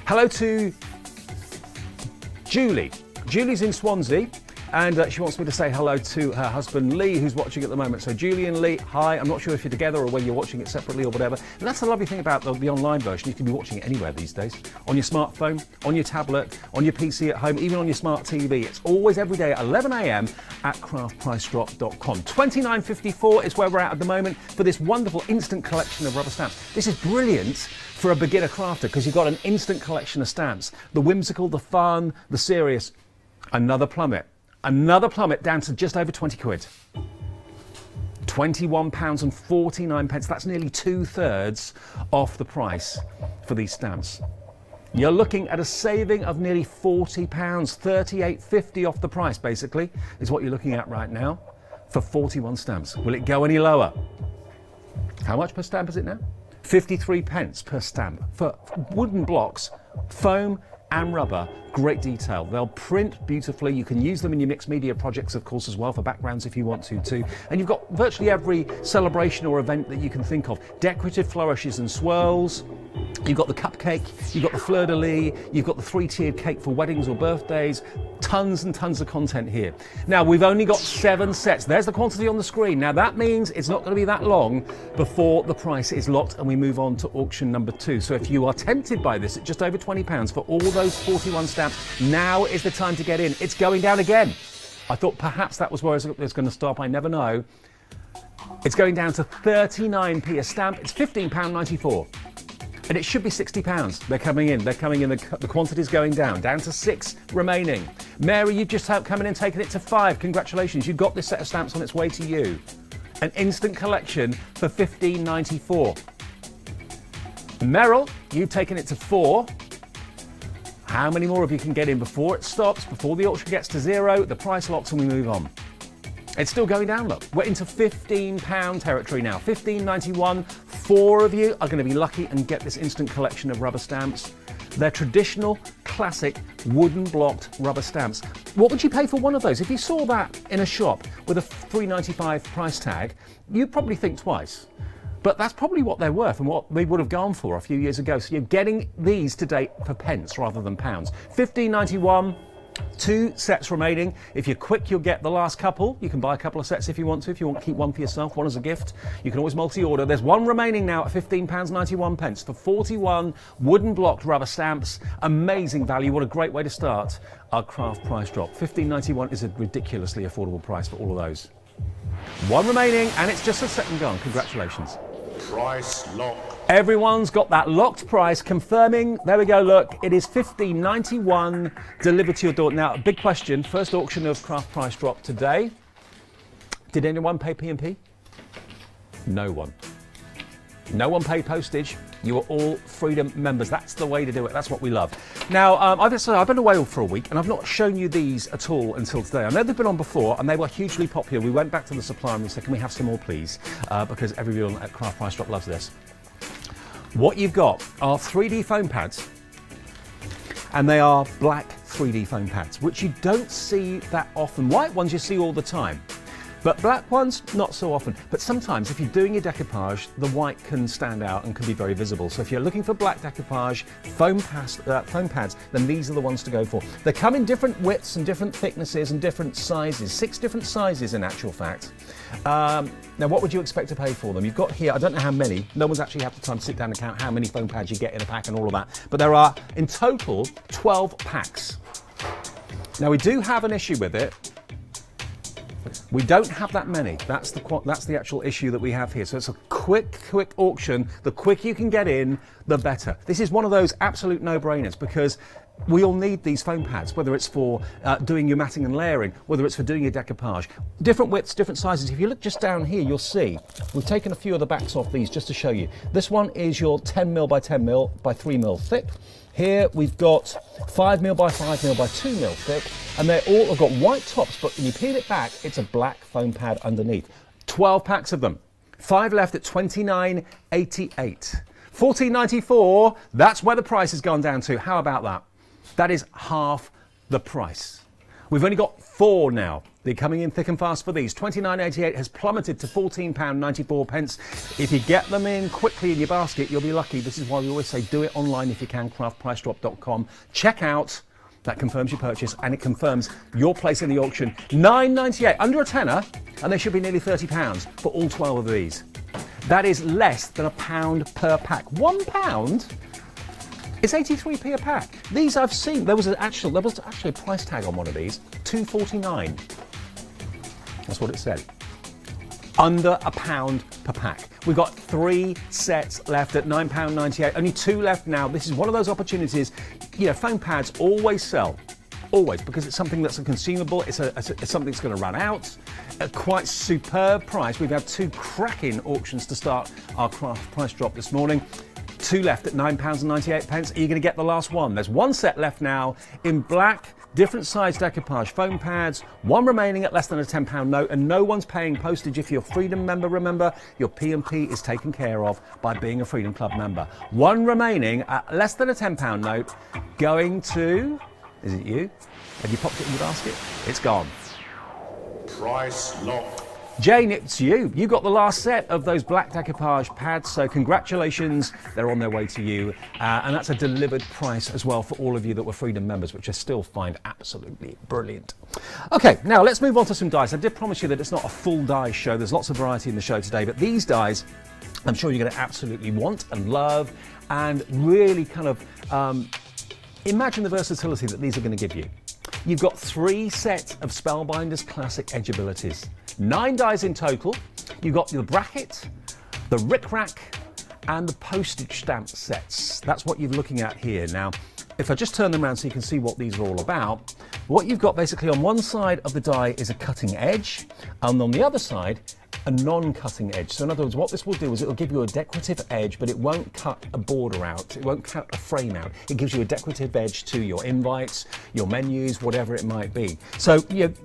Hello to Julie. Julie's in Swansea. And she wants me to say hello to her husband Lee, who's watching at the moment. So Julian, Lee, hi. I'm not sure if you're together or whether you're watching it separately or whatever. And that's the lovely thing about the online version. You can be watching it anywhere these days. On your smartphone, on your tablet, on your PC at home, even on your smart TV. It's always every day at 11 a.m. at craftpricedrop.com. $29.54 is where we're at the moment for this wonderful instant collection of rubber stamps. This is brilliant for a beginner crafter because you've got an instant collection of stamps. The whimsical, the fun, the serious. Another plummet down to just over 20 quid. £21.49. That's nearly 2/3 off the price for these stamps. You're looking at a saving of nearly £40, £38.50 off the price, basically, is what you're looking at right now for 41 stamps. Will it go any lower? How much per stamp is it now? 53p per stamp for wooden blocks, foam and rubber. Great detail. They'll print beautifully. You can use them in your mixed media projects, of course, as well, for backgrounds if you want to too. And you've got virtually every celebration or event that you can think of. Decorative flourishes and swirls. You've got the cupcake, you've got the fleur-de-lis, you've got the 3-tiered cake for weddings or birthdays. Tons and tons of content here. Now, we've only got 7 sets. There's the quantity on the screen. Now, that means it's not going to be that long before the price is locked and we move on to auction number 2. So if you are tempted by this at just over £20 for all those 41 stamps, now is the time to get in. It's going down again. I thought perhaps that was where it was going to stop. I never know. It's going down to 39p a stamp. It's £15.94. And it should be £60. They're coming in. The quantity's going down to 6 remaining. Mary, you've just come in and taken it to 5. Congratulations. You've got this set of stamps on its way to you. An instant collection for £15.94. Meryl, you've taken it to 4. How many more of you can get in before it stops, before the auction gets to 0, the price locks and we move on? It's still going down, look. We're into £15 territory now. £15.91. 4 of you are going to be lucky and get this instant collection of rubber stamps. They're traditional, classic, wooden blocked rubber stamps. What would you pay for one of those? If you saw that in a shop with a £3.95 price tag, you'd probably think twice. But that's probably what they're worth and what they would have gone for a few years ago. So you're getting these today for pence rather than pounds. £15.91. 2 sets remaining. If you're quick, you'll get the last couple. You can buy a couple of sets if you want to. If you want to keep one for yourself, one as a gift, you can always multi-order. There's 1 remaining now at £15.91 for 41 wooden blocked rubber stamps. Amazing value. What a great way to start our craft price drop. £15.91 is a ridiculously affordable price for all of those. 1 remaining, and it's just a second gone. Congratulations. Price lock. Everyone's got that locked price, confirming. There we go, look, it is £15.91 delivered to your door. Now, big question, first auction of Craft Price Drop today. Did anyone pay P&P? No one. No one paid postage. You are all Freedom members. That's the way to do it. That's what we love. Now, I've been away for a week and I've not shown you these at all until today. I know they've been on before and they were hugely popular. We went back to the supplier and we said, can we have some more, please? Because everyone at Craft Price Drop loves this. What you've got are 3D foam pads, and they are black 3D foam pads, which you don't see that often. White ones you see all the time, but black ones, not so often. But sometimes if you're doing your decoupage, the white can stand out and can be very visible. So if you're looking for black decoupage, foam pads, then these are the ones to go for. They come in different widths and different thicknesses and different sizes, 6 different sizes in actual fact. Now, what would you expect to pay for them? You've got here, I don't know how many, no one's actually had the time to sit down and count how many foam pads you get in a pack and all of that, but there are in total 12 packs. Now, we do have an issue with it. We don't have that many. That's the actual issue that we have here. So it's a quick auction. The quicker you can get in, the better. This is one of those absolute no-brainers because we all need these foam pads, whether it's for doing your matting and layering, whether it's for doing your decoupage. Different widths, different sizes. If you look just down here, you'll see we've taken a few of the backs off these just to show you. This one is your 10mm by 10mm by 3mm thick. Here we've got 5mm by 5mm by 2mm thick, and they all have got white tops, but when you peel it back, it's a black foam pad underneath. 12 packs of them. 5 left at £29.88. £14.94, that's where the price has gone down to. How about that? That is half the price. We've only got 4 now. They're coming in thick and fast for these. £29.88 has plummeted to £14.94. If you get them in quickly in your basket, you'll be lucky. This is why we always say do it online if you can, craftpricedrop.com. Check out That confirms your purchase and it confirms your place in the auction. £9.98, under a tenner, and they should be nearly £30 for all 12 of these. That is less than £1 per pack. £1 is 83p a pack. These I've seen. There was actually a price tag on one of these, £2.49. That's what it said. Under £1 per pack. We've got 3 sets left at £9.98. Only 2 left now. This is one of those opportunities. You know, foam pads always sell. Always, because it's something that's a consumable, it's something that's going to run out. At quite superb price. We've had 2 cracking auctions to start our craft price drop this morning. 2 left at £9.98. Are you going to get the last one? There's 1 set left now in black, different size decoupage foam pads, 1 remaining at less than a £10 note, and no one's paying postage if you're a Freedom member. Remember, your P&P is taken care of by being a Freedom Club member. 1 remaining at less than a £10 note, going to... Is it you? Have you popped it in the basket? It's gone. Price lock. Jane, it's you. You got the last set of those black decoupage pads, so congratulations. They're on their way to you. And that's a delivered price as well for all of you that were Freedom members, which I still find absolutely brilliant. Okay, now let's move on to some dice. I did promise you that it's not a full dice show. There's lots of variety in the show today, but these dice I'm sure you're going to absolutely want and love and really kind of imagine the versatility that these are going to give you. You've got 3 sets of Spellbinders Classic Edge abilities. 9 dies in total. You've got the bracket, the rick-rack, and the postage stamp sets. That's what you're looking at here. Now, if I just turn them around so you can see what these are all about, what you've got basically on one side of the die is a cutting edge, and on the other side, a non-cutting edge. So in other words, what this will do is it will give you a decorative edge, but it won't cut a border out. It won't cut a frame out. It gives you a decorative edge to your invites, your menus, whatever it might be. So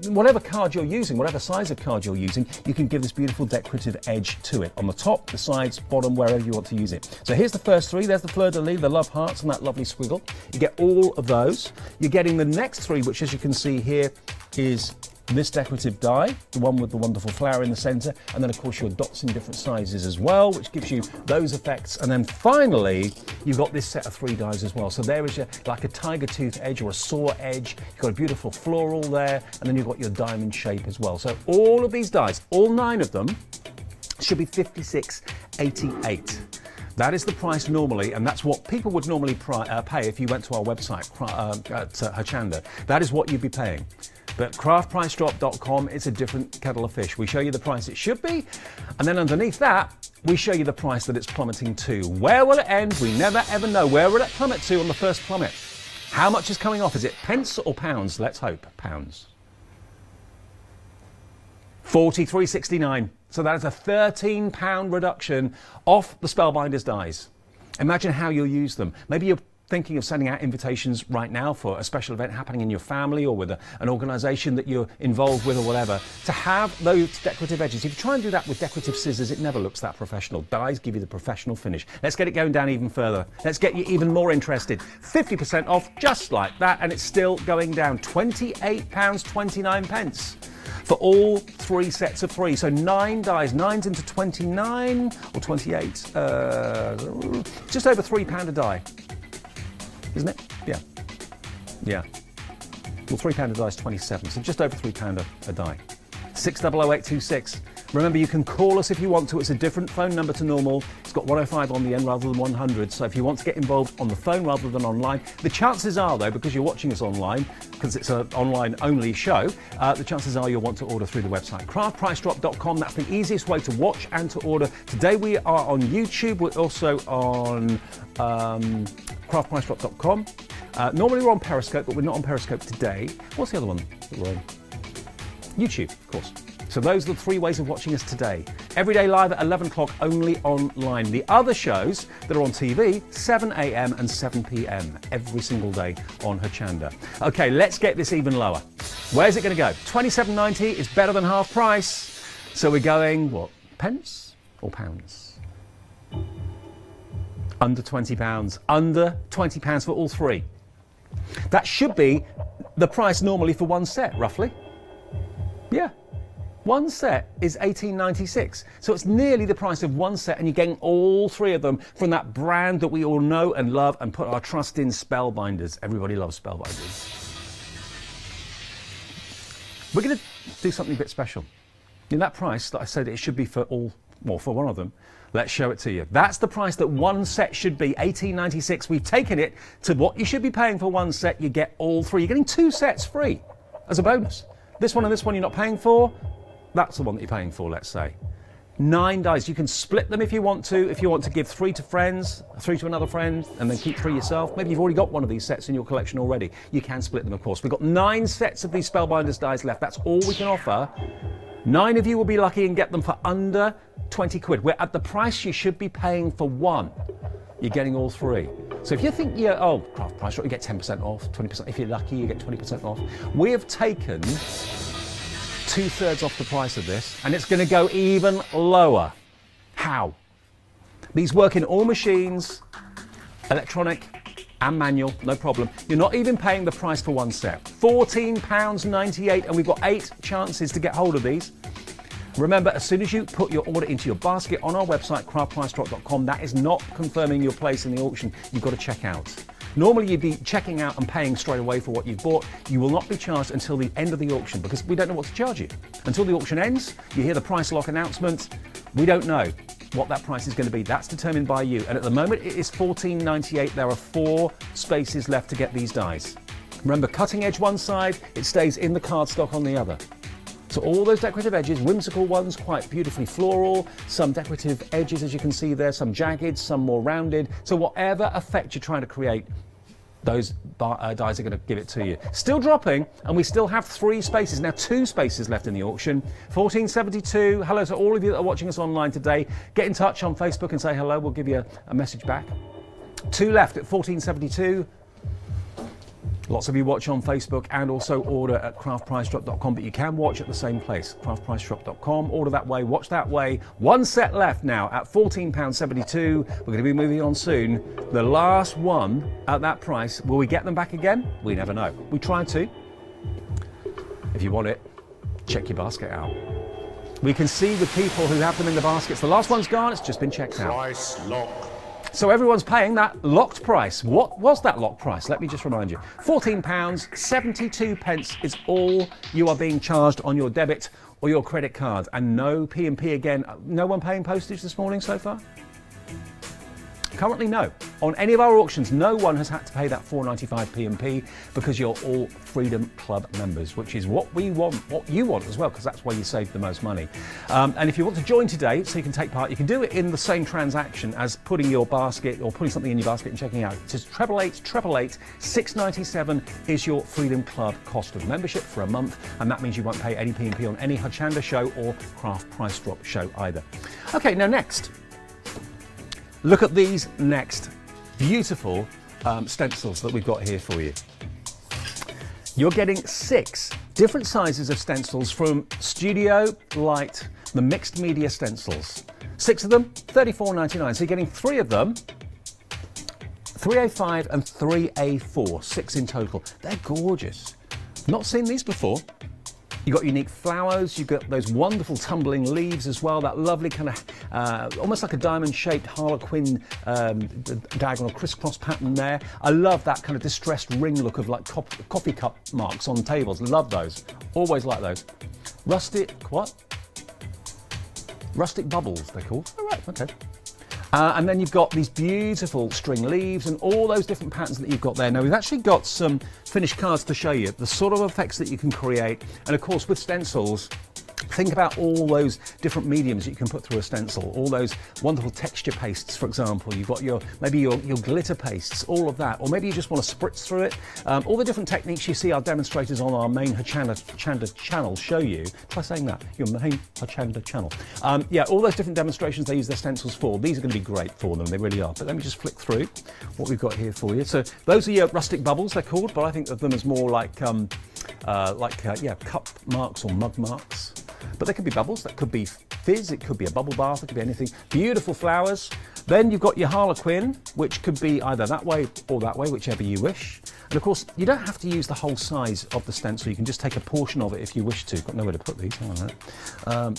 whatever card you're using, whatever size of card you're using, you can give this beautiful decorative edge to it. On the top, the sides, bottom, wherever you want to use it. So here's the first 3. There's the fleur-de-lis, the love hearts, and that lovely squiggle. You get all of those. You're getting the next 3, which as you can see here is this decorative die, the one with the wonderful flower in the centre, and then of course your dots in different sizes as well, which gives you those effects. And then finally, you've got this set of 3 dies as well. So there is like a tiger tooth edge or a saw edge. You've got a beautiful floral there, and then you've got your diamond shape as well. So all of these dies, all 9 of them, should be $56.88. That is the price normally, and that's what people would normally pay if you went to our website at Hochanda. That is what you'd be paying. But craftpricedrop.com, it's a different kettle of fish. We show you the price it should be, and then underneath that, we show you the price that it's plummeting to. Where will it end? We never ever know. Where will it plummet to on the first plummet? How much is coming off? Is it pence or pounds? Let's hope pounds. 43.69. So that is a £13 reduction off the Spellbinders dies. Imagine how you'll use them. Maybe you're thinking of sending out invitations right now for a special event happening in your family or with an organisation that you're involved with or whatever, to have those decorative edges. If you try and do that with decorative scissors, it never looks that professional. Dies give you the professional finish. Let's get it going down even further. Let's get you even more interested. 50% off just like that, and it's still going down. £28.29 for all 3 sets of 3. So 9 dies, 9's into 29 or 28. Just over £3 a die. Isn't it? Yeah. Yeah. Well, £3 a die is 27, so just over £3 a die. 600826. Remember, you can call us if you want to. It's a different phone number to normal. It's got 105 on the end rather than 100. So if you want to get involved on the phone rather than online, the chances are, though, because you're watching us online, because it's an online-only show, the chances are you'll want to order through the website. Craftpricedrop.com. That's the easiest way to watch and to order. Today we are on YouTube. We're also on craftpricedrop.com. Normally we're on Periscope, but we're not on Periscope today. What's the other one that we're on? YouTube, of course. So those are the 3 ways of watching us today. Every day live at 11 o'clock, only online. The other shows that are on TV, 7 a.m. and 7 p.m. every single day on Hochanda. Okay, let's get this even lower. Where's it going to go? £27.90 is better than half price. So we're going, what, pence or pounds? Under £20. Under £20 for all 3. That should be the price normally for 1 set, roughly. Yeah. 1 set is $18.96, so it's nearly the price of 1 set, and you're getting all 3 of them from that brand that we all know and love and put our trust in, Spellbinders. Everybody loves Spellbinders. We're going to do something a bit special. In that price that I said it should be for all, well, for one of them, let's show it to you. That's the price that one set should be, $18.96. We've taken it to what you should be paying for one set. You get all three. You're getting 2 sets free as a bonus. This one and this one you're not paying for. That's the one that you're paying for, let's say. 9 dies. You can split them if you want to. If you want to give 3 to friends, 3 to another friend, and then keep 3 yourself. Maybe you've already got one of these sets in your collection already. You can split them, of course. We've got 9 sets of these Spellbinders dies left. That's all we can offer. 9 of you will be lucky and get them for under 20 quid. We're at the price you should be paying for one. You're getting all 3. So if you think you're, oh, craft price drop, you get 10% off, 20%. If you're lucky, you get 20% off. We have taken 2/3 off the price of this, and it's going to go even lower. How? These work in all machines, electronic and manual, no problem. You're not even paying the price for one set. £14.98, and we've got 8 chances to get hold of these. Remember, as soon as you put your order into your basket on our website, craftpricedrop.com, that is not confirming your place in the auction. You've got to check out. Normally you'd be checking out and paying straight away for what you've bought. You will not be charged until the end of the auction because we don't know what to charge you. Until the auction ends, you hear the price lock announcement. We don't know what that price is going to be. That's determined by you. And at the moment it is $14.98. There are 4 spaces left to get these dies. Remember, cutting edge one side, it stays in the cardstock on the other. So all those decorative edges, whimsical ones, quite beautifully floral, some decorative edges as you can see there, some jagged, some more rounded. So whatever effect you're trying to create, those dies are going to give it to you. Still dropping, and we still have 3 spaces, now 2 spaces left in the auction. 1472, hello to all of you that are watching us online today. Get in touch on Facebook and say hello, we'll give you a message back. 2 left at 1472. Lots of you watch on Facebook and also order at craftpricedrop.com, but you can watch at the same place, craftpricedrop.com. Order that way, watch that way. 1 set left now at £14.72. We're going to be moving on soon. The last one at that price, will we get them back again? We never know. We try to. If you want it, check your basket out. We can see the people who have them in the baskets. The last one's gone, it's just been checked out. Price lock. So everyone's paying that locked price. What was that locked price? Let me just remind you. £14.72 is all you are being charged on your debit or your credit card. And no P&P again. No one paying postage this morning so far? Currently, no. On any of our auctions, no one has had to pay that £4.95 P&P because you're all Freedom Club members, which is what we want, what you want as well, because that's where you save the most money. And if you want to join today, so you can take part, you can do it in the same transaction as putting your basket or putting something in your basket and checking out. It's 888 697 is your Freedom Club cost of membership for a month, and that means you won't pay any P&P on any Hochanda show or Craft Price Drop show either. Okay, now next. Look at these next beautiful stencils that we've got here for you. You're getting 6 different sizes of stencils from Studio Light, the mixed media stencils. 6 of them, $34.99. So you're getting 3 of them, 3A5 and 3A4, 6 in total. They're gorgeous. Not seen these before. You've got unique flowers, you've got those wonderful tumbling leaves as well, that lovely kind of, almost like a diamond-shaped Harlequin diagonal crisscross pattern there. I love that kind of distressed ring look of like coffee cup marks on tables. Love those. Always like those. Rustic, what? Rustic bubbles, they're called. Oh, right, okay. And then you've got these beautiful string leaves and all those different patterns that you've got there. Now, we've actually got some finished cards to show you, the sort of effects that you can create. And of course, with stencils, think about all those different mediums that you can put through a stencil, all those wonderful texture pastes, for example. You've got maybe your glitter pastes, all of that, or maybe you just want to spritz through it. All the different techniques you see our demonstrators on our main Hochanda channel show you. Try saying that, your main Hochanda channel. Yeah, all those different demonstrations they use their stencils for. These are going to be great for them, they really are. But let me just flick through what we've got here for you. So those are your rustic bubbles, they're called, but I think of them as more like yeah, cup marks or mug marks. But they could be bubbles, that could be fizz, it could be a bubble bath, it could be anything. Beautiful flowers. Then you've got your Harlequin, which could be either that way or that way, whichever you wish. And of course, you don't have to use the whole size of the stencil. You can just take a portion of it if you wish to. Got nowhere to put these. Hang on a minute.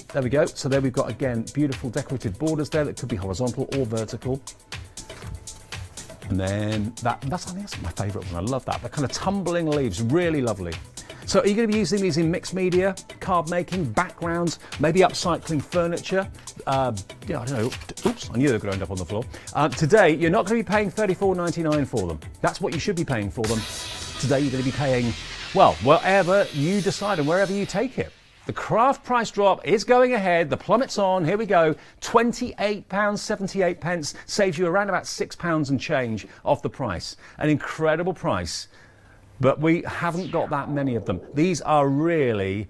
There we go. So there we've got, again, beautiful decorative borders there that could be horizontal or vertical. And then I think that's my favourite one. I love that. The kind of tumbling leaves, really lovely. So are you going to be using these in mixed media, card making, backgrounds, maybe upcycling furniture? I don't know. Oops, I knew they were going to end up on the floor. Today, you're not going to be paying $34.99 for them. That's what you should be paying for them. Today, you're going to be paying, well, whatever you decide and wherever you take it. The craft price drop is going ahead. The plummet's on. Here we go. £28.78 saves you around about £6 and change off the price. An incredible price, but we haven't got that many of them. These are really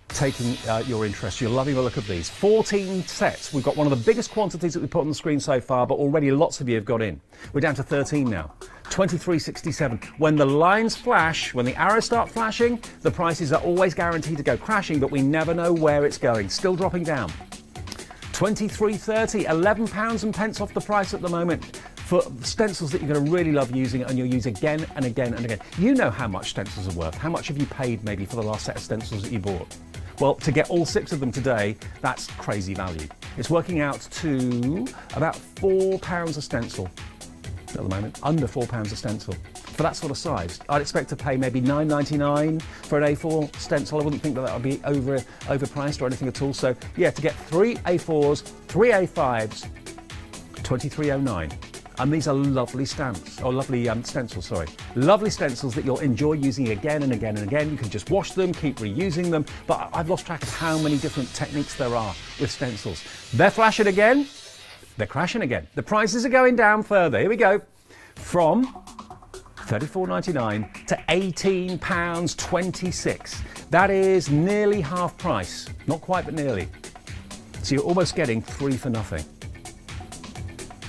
taking your interest. You're loving the look of these. 14 sets. We've got one of the biggest quantities that we've put on the screen so far, but already lots of you have got in. We're down to 13 now. 23.67. When the lines flash, when the arrows start flashing, the prices are always guaranteed to go crashing, but we never know where it's going. Still dropping down. 23.30. £11 and pence off the price at the moment for stencils that you're going to really love using and you'll use again and again and again. You know how much stencils are worth. How much have you paid maybe for the last set of stencils that you bought? Well, to get all 6 of them today, that's crazy value. It's working out to about £4 a stencil at the moment, under £4 a stencil. For that sort of size, I'd expect to pay maybe $9.99 for an A4 stencil. I wouldn't think that that would be overpriced or anything at all. So yeah, to get 3 A4s, 3 A5s, $23.09. And these are lovely stamps, or lovely stencils, sorry. Lovely stencils that you'll enjoy using again and again and again. You can just wash them, keep reusing them, but I've lost track of how many different techniques there are with stencils. They're flashing again, they're crashing again. The prices are going down further. Here we go. From $34.99 to £18.26. That is nearly half price. Not quite, but nearly. So you're almost getting 3 for nothing.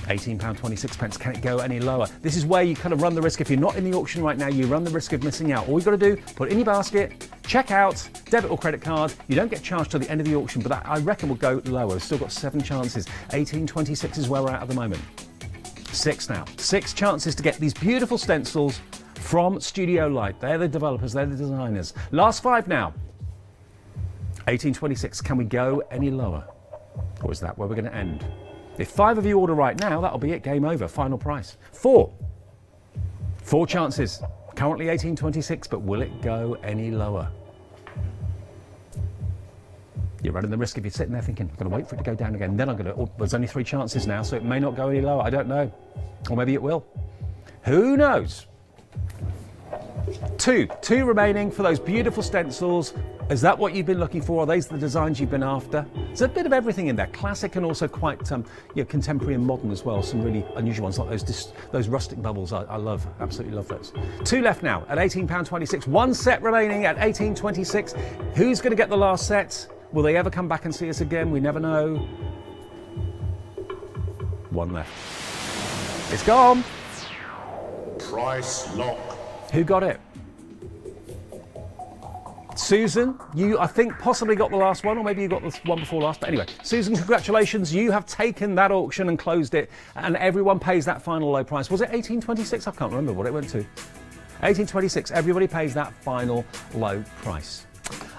£18.26. Can it go any lower? This is where you kind of run the risk. If you're not in the auction right now, you run the risk of missing out. All you've got to do, put it in your basket, check out, debit or credit card. You don't get charged till the end of the auction, but that, I reckon, will go lower. We've still got 7 chances. £18.26 is where we're at the moment. 6 now. 6 chances to get these beautiful stencils from Studio Light. They're the developers, they're the designers. Last 5 now. £18.26. Can we go any lower? Or is that where we're going to end? If 5 of you order right now, that'll be it. Game over. Final price. 4 chances. Currently £18.26, but will it go any lower? You're running the risk if you're sitting there thinking, I'm going to wait for it to go down again. Then I'm going to, there's only 3 chances now, so it may not go any lower. I don't know. Or maybe it will. Who knows? 2 remaining for those beautiful stencils. Is that what you've been looking for? Are these the designs you've been after? There's a bit of everything in there, classic and also quite contemporary and modern as well. Some really unusual ones like those rustic bubbles. I love, absolutely love those. 2 left now at £18.26. 1 set remaining at £18.26. Who's going to get the last set? Will they ever come back and see us again? We never know. 1 left. It's gone. Price lock. Who got it? Susan, you, I think, possibly got the last one, or maybe you got the one before last. But anyway, Susan, congratulations. You have taken that auction and closed it, and everyone pays that final low price. Was it £18.26? I can't remember what it went to. £18.26. Everybody pays that final low price.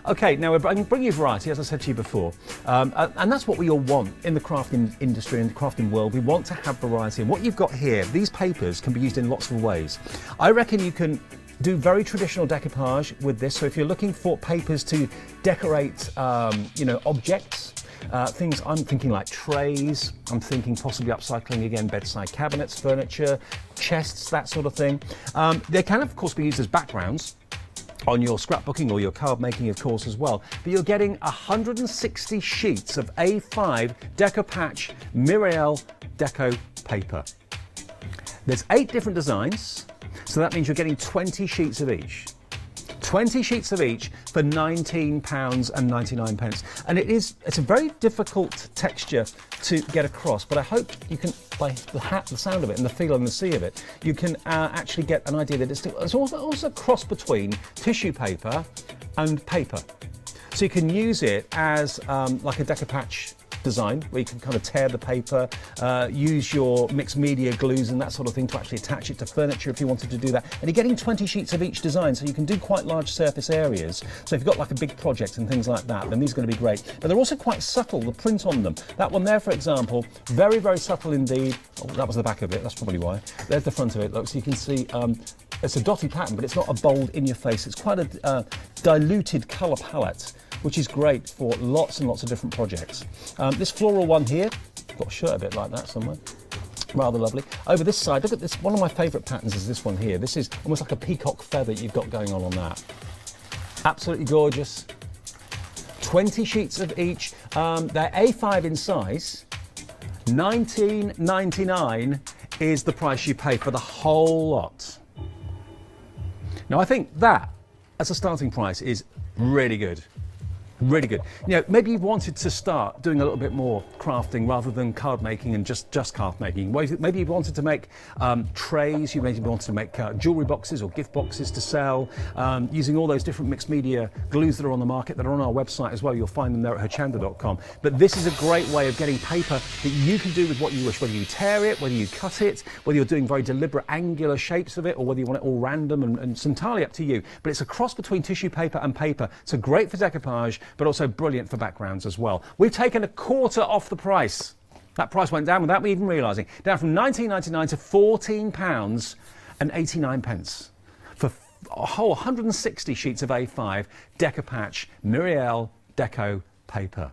Okay, now I can bring you variety, as I said to you before, and that's what we all want in the crafting industry and the crafting world. We want to have variety, and what you've got here, these papers can be used in lots of ways. I reckon you can do very traditional decoupage with this. So if you're looking for papers to decorate, objects, things, I'm thinking like trays, I'm thinking possibly upcycling again, bedside cabinets, furniture, chests, that sort of thing. They can, of course, be used as backgrounds on your scrapbooking or your card making, of course, as well. But you're getting 160 sheets of A5 Decopatch Miriel Deco paper. There's 8 different designs, so that means you're getting 20 sheets of each. 20 sheets of each for £19.99. And it's a very difficult texture to get across, but I hope you can, by the sound of it and the feel and the see of it, you can actually get an idea that it's also a cross between tissue paper and paper. So you can use it as like a Decopatch design, where you can kind of tear the paper, use your mixed media glues and that sort of thing to actually attach it to furniture if you wanted to do that. And you're getting 20 sheets of each design, so you can do quite large surface areas. So if you've got like a big project and things like that, then these are going to be great. But they're also quite subtle, the print on them. That one there, for example, very, very subtle indeed. Oh, that was the back of it, that's probably why. There's the front of it, look, so you can see it's a dotty pattern, but it's not a bold in your face. It's quite a diluted colour palette, which is great for lots and lots of different projects. This floral one here, got a shirt a bit like that somewhere. Rather lovely. Over this side, look at this. One of my favourite patterns is this one here. This is almost like a peacock feather you've got going on that. Absolutely gorgeous. 20 sheets of each. They're A5 in size. $19.99 is the price you pay for the whole lot. Now, I think that, as a starting price, is really good. Really good. You know, maybe you've wanted to start doing a little bit more crafting rather than card making and just card making. Maybe you wanted to make trays, you maybe wanted to make jewellery boxes or gift boxes to sell, using all those different mixed media glues that are on the market that are on our website as well. You'll find them there at hochanda.com. But this is a great way of getting paper that you can do with what you wish, whether you tear it, whether you cut it, whether you're doing very deliberate angular shapes of it, or whether you want it all random, and it's entirely up to you. But it's a cross between tissue paper and paper. So great for decoupage, but also brilliant for backgrounds as well. We've taken a quarter off the price. That price went down without me even realising. Down from £19.99 to £14.89 for a whole 160 sheets of A5 Decopatch Miriel Deco paper.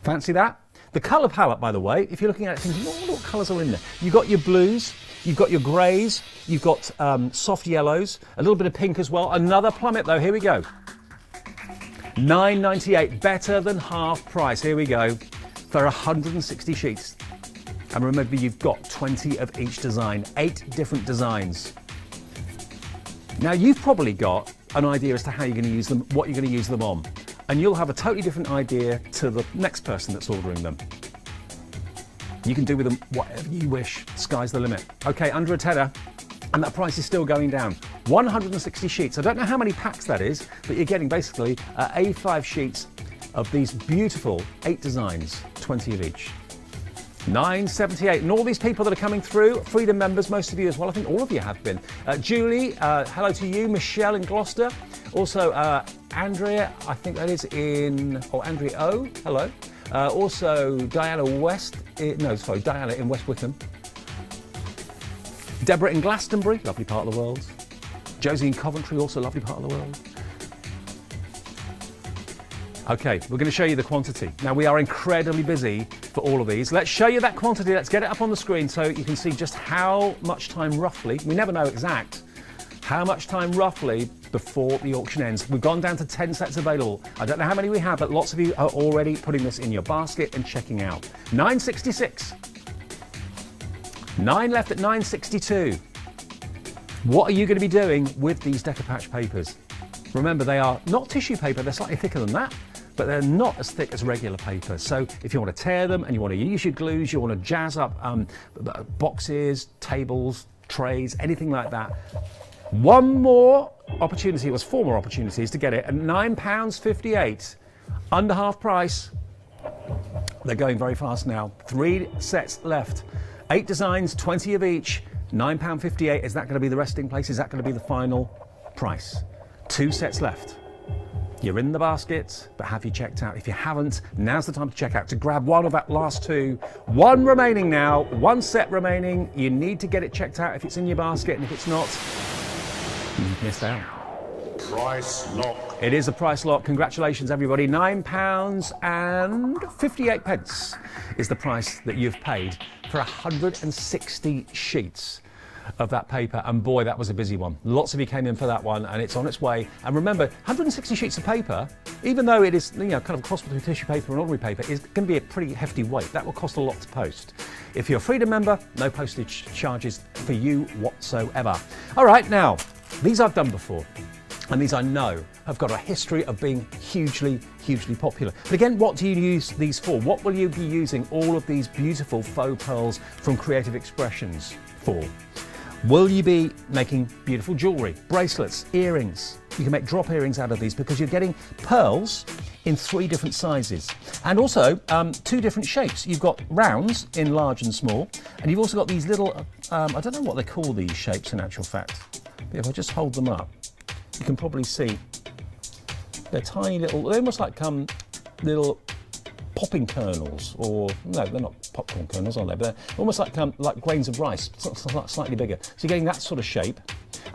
Fancy that? The colour palette, by the way, if you're looking at it thinking, what colours are in there? You've got your blues, you've got your greys, you've got soft yellows, a little bit of pink as well. Another plummet though, here we go. $9.98, better than half price. Here we go, for 160 sheets. And remember, you've got 20 of each design, 8 different designs. Now, you've probably got an idea as to how you're going to use them, what you're going to use them on. And you'll have a totally different idea to the next person that's ordering them. You can do with them whatever you wish. Sky's the limit. Okay, under a tenner. And that price is still going down. 160 sheets. I don't know how many packs that is, but you're getting basically A5 sheets of these beautiful 8 designs, 20 of each. $9.78. And all these people that are coming through, Freedom members, most of you as well. I think all of you have been. Julie, hello to you. Michelle in Gloucester. Also, Andrea, I think that is in, or Andrea O, hello. Also, Diana Diana in West Wickham. Deborah in Glastonbury, lovely part of the world. Josie in Coventry, also lovely part of the world. Okay, we're going to show you the quantity. Now, we are incredibly busy for all of these. Let's show you that quantity. Let's get it up on the screen so you can see just how much time roughly, we never know exact, how much time roughly before the auction ends. We've gone down to 10 sets available. I don't know how many we have, but lots of you are already putting this in your basket and checking out. $9.66. 9 left at $9.62. What are you going to be doing with these Decopatch papers? Remember, they are not tissue paper, they're slightly thicker than that, but they're not as thick as regular paper. So if you want to tear them and you want to use your glues, you want to jazz up boxes, tables, trays, anything like that. One more opportunity, it was 4 more opportunities to get it at £9.58, under half price. They're going very fast now. 3 sets left. 8 designs, 20 of each, £9.58. Is that going to be the resting place? Is that going to be the final price? 2 sets left. You're in the basket, but have you checked out? If you haven't, now's the time to check out, to grab one of that last 2. 1 remaining now, 1 set remaining. You need to get it checked out if it's in your basket, and if it's not, you've missed out. Price lock. It is a price lock. Congratulations, everybody. £9.58 is the price that you've paid for 160 sheets of that paper. And boy, that was a busy one. Lots of you came in for that one, and it's on its way. And remember, 160 sheets of paper, even though it is, kind of cross between tissue paper and ordinary paper, is going to be a pretty hefty weight. That will cost a lot to post. If you're a Freedom member, no postage charges for you whatsoever. All right, now, these I've done before. And these I know have got a history of being hugely, hugely popular. But again, what do you use these for? What will you be using all of these beautiful faux pearls from Creative Expressions for? Will you be making beautiful jewellery, bracelets, earrings? You can make drop earrings out of these because you're getting pearls in 3 different sizes. And also 2 different shapes. You've got rounds in large and small, and you've also got these little, I don't know what they call these shapes in actual fact. But if I just hold them up, you can probably see they're tiny little, they're almost like little popping kernels, or no, they're not popcorn kernels, are they? But they're almost like grains of rice, slightly bigger. So you're getting that sort of shape.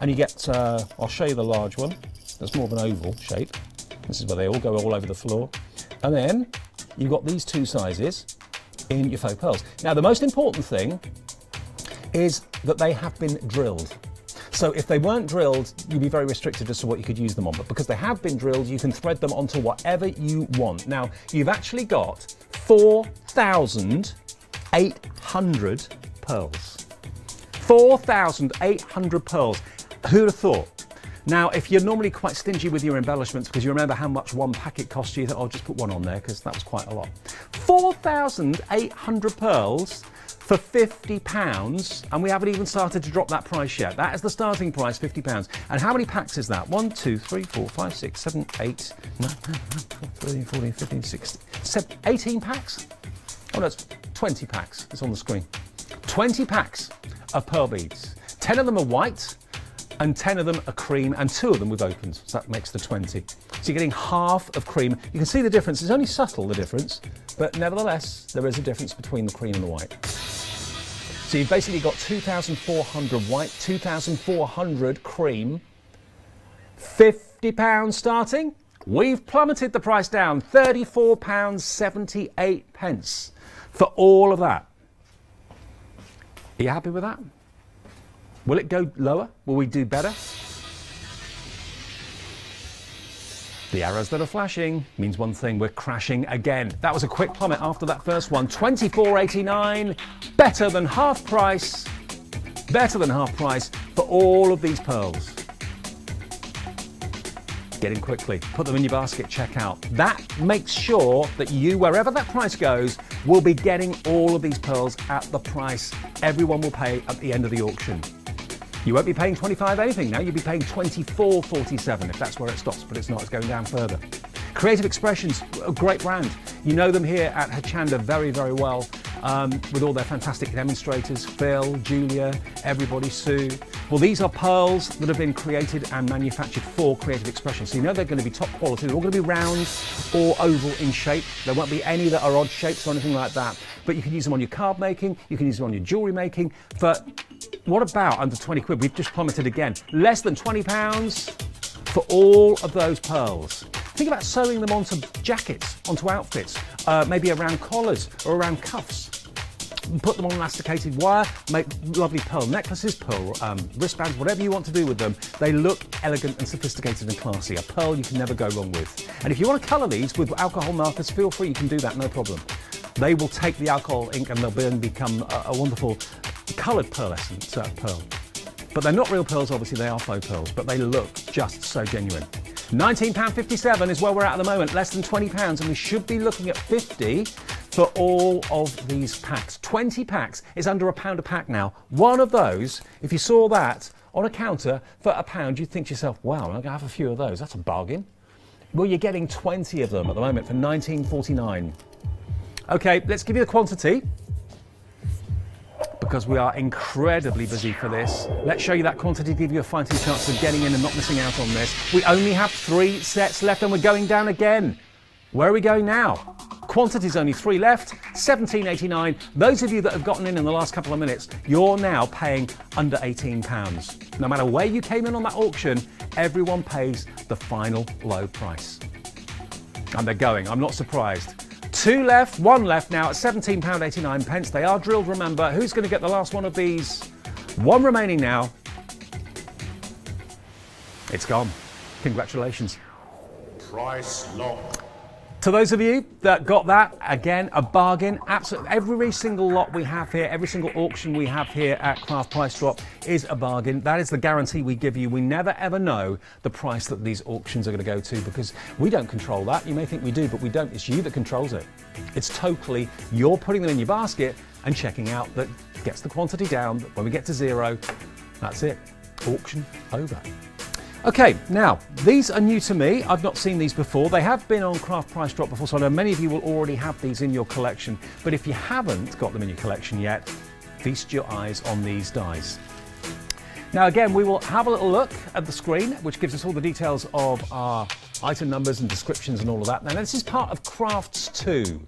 And you get, I'll show you the large one. That's more of an oval shape. This is where they all go all over the floor. And then you've got these two sizes in your faux pearls. Now, the most important thing is that they have been drilled. So if they weren't drilled, you'd be very restricted as to what you could use them on. But because they have been drilled, you can thread them onto whatever you want. Now, you've actually got 4,800 pearls. 4,800 pearls. Who'd have thought? Now, if you're normally quite stingy with your embellishments because you remember how much one packet cost you, I'll just put one on there because that was quite a lot. 4,800 pearls for £50, and we haven't even started to drop that price yet. That is the starting price, £50. And how many packs is that? 1, 2, 3, 4, 5, 6, 7, 8, 9, 13, 14, 15, 16, 18 packs? Oh, no, it's 20 packs. It's on the screen. 20 packs of pearl beads. 10 of them are white, and 10 of them are cream, and 2 of them with opens, so that makes the 20. So you're getting half of cream. You can see the difference. It's only subtle, the difference, but nevertheless, there is a difference between the cream and the white. So you've basically got 2,400 white, 2,400 cream, £50 starting. We've plummeted the price down, £34.78 for all of that. Are you happy with that? Will it go lower? Will we do better? The arrows that are flashing means one thing, we're crashing again. That was a quick plummet after that first one. $24.89, better than half price for all of these pearls. Get in quickly, put them in your basket, check out. That makes sure that you, wherever that price goes, will be getting all of these pearls at the price everyone will pay at the end of the auction. You won't be paying $25 anything now, you'll be paying $24.47 if that's where it stops, but it's not, it's going down further. Creative Expressions, a great brand. You know them here at Hochanda very, very well, with all their fantastic demonstrators, Phil, Julia, everybody, Sue. Well, these are pearls that have been created and manufactured for Creative Expressions. So you know they're going to be top quality. They're all going to be round or oval in shape. There won't be any that are odd shapes or anything like that. But you can use them on your card making, you can use them on your jewellery making. For what about under 20 quid? We've just plummeted again. Less than £20 for all of those pearls. Think about sewing them onto jackets, onto outfits, maybe around collars or around cuffs. Put them on elasticated wire, make lovely pearl necklaces, pearl wristbands, whatever you want to do with them. They look elegant and sophisticated and classy. A pearl you can never go wrong with. And if you want to colour these with alcohol markers, feel free, you can do that, no problem. They will take the alcohol ink and they'll then become a wonderful coloured pearlescent pearl. But they're not real pearls, obviously, they are faux pearls, but they look just so genuine. £19.57 is where we're at the moment, less than £20, and we should be looking at $50 for all of these packs. 20 packs is under £1 a pack now. One of those, if you saw that on a counter for £1, you'd think to yourself, wow, I'm going to have a few of those, that's a bargain. Well, you're getting 20 of them at the moment for $19.49. Okay, let's give you the quantity, because we are incredibly busy for this. Let's show you that quantity to give you a fighting chance of getting in and not missing out on this. We only have 3 sets left and we're going down again. Where are we going now? Quantity's only 3 left, $17.89. Those of you that have gotten in the last couple of minutes, you're now paying under £18. No matter where you came in on that auction, everyone pays the final low price. And they're going, I'm not surprised. 2 left, 1 left now at £17.89. They are drilled, remember. Who's going to get the last one of these? 1 remaining now. It's gone. Congratulations. Price lock. To those of you that got that, again, a bargain. Absolutely, every single lot we have here, every single auction we have here at Craft Price Drop is a bargain. That is the guarantee we give you. We never ever know the price that these auctions are going to go to because we don't control that. You may think we do, but we don't. It's you that controls it. It's totally, you're putting them in your basket and checking out that gets the quantity down. When we get to 0, that's it. Auction over. Okay, now, these are new to me. I've not seen these before. They have been on Craft Price Drop before, so I know many of you will already have these in your collection. But if you haven't got them in your collection yet, feast your eyes on these dies. Now again, we will have a little look at the screen, which gives us all the details of our item numbers and descriptions and all of that. Now this is part of Crafts 2.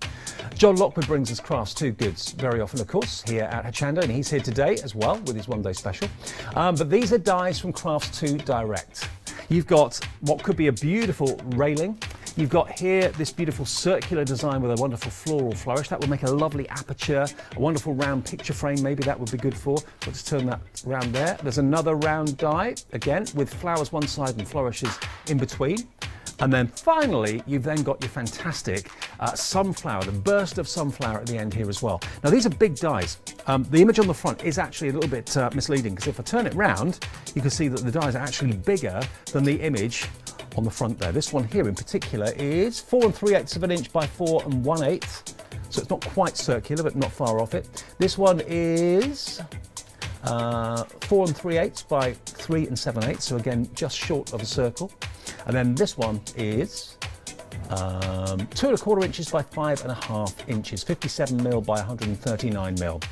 John Lockwood brings us Crafts 2 goods very often, of course, here at Hochanda, and he's here today as well with his one-day special. But these are dies from Crafts 2 Direct. You've got what could be a beautiful railing. You've got here this beautiful circular design with a wonderful floral flourish. That will make a lovely aperture, a wonderful round picture frame, maybe that would be good for. Let's turn that round there. There's another round die, again, with flowers one side and flourishes in between. And then finally, you've then got your fantastic sunflower, the burst of sunflower at the end here as well. Now these are big dies. The image on the front is actually a little bit misleading, because if I turn it round, you can see that the dies are actually bigger than the image on the front there. This one here in particular is 4 3/8 of an inch by 4 1/8. So it's not quite circular, but not far off it. This one is 4 3/8 by 3 7/8. So again, just short of a circle. And then this one is 2 1/4 inches by 5 1/2 inches, 57mm by 139mm.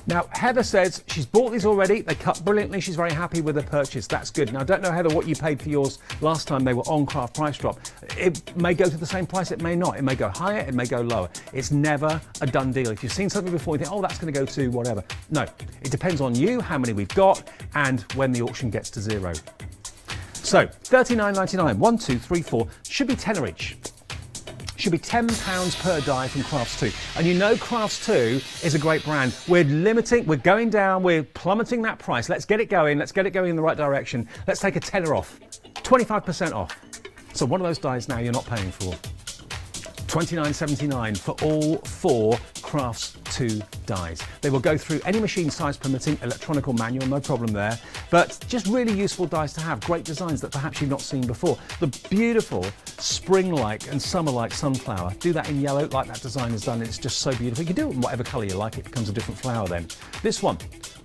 Now, Heather says she's bought these already. They cut brilliantly. She's very happy with the purchase. That's good. Now, I don't know, Heather, what you paid for yours last time they were on Craft Price Drop. It may go to the same price. It may not. It may go higher. It may go lower. It's never a done deal. If you've seen something before, you think, oh, that's going to go to whatever. No, it depends on you, how many we've got, and when the auction gets to zero. So, $39.99, 1, 2, 3, 4, should be tenner each. Should be £10 per die from Crafts 2. And you know Crafts 2 is a great brand. We're going down, we're plummeting that price. Let's get it going in the right direction. Let's take a tenner off, 25% off. So one of those dies now you're not paying for. $29.79 for all 4 Crafts 2 dies. They will go through any machine size permitting, electronic or manual, no problem there. But just really useful dies to have, great designs that perhaps you've not seen before. The beautiful spring-like and summer-like sunflower. Do that in yellow like that design is done. It's just so beautiful. You can do it in whatever colour you like. It becomes a different flower then. This one,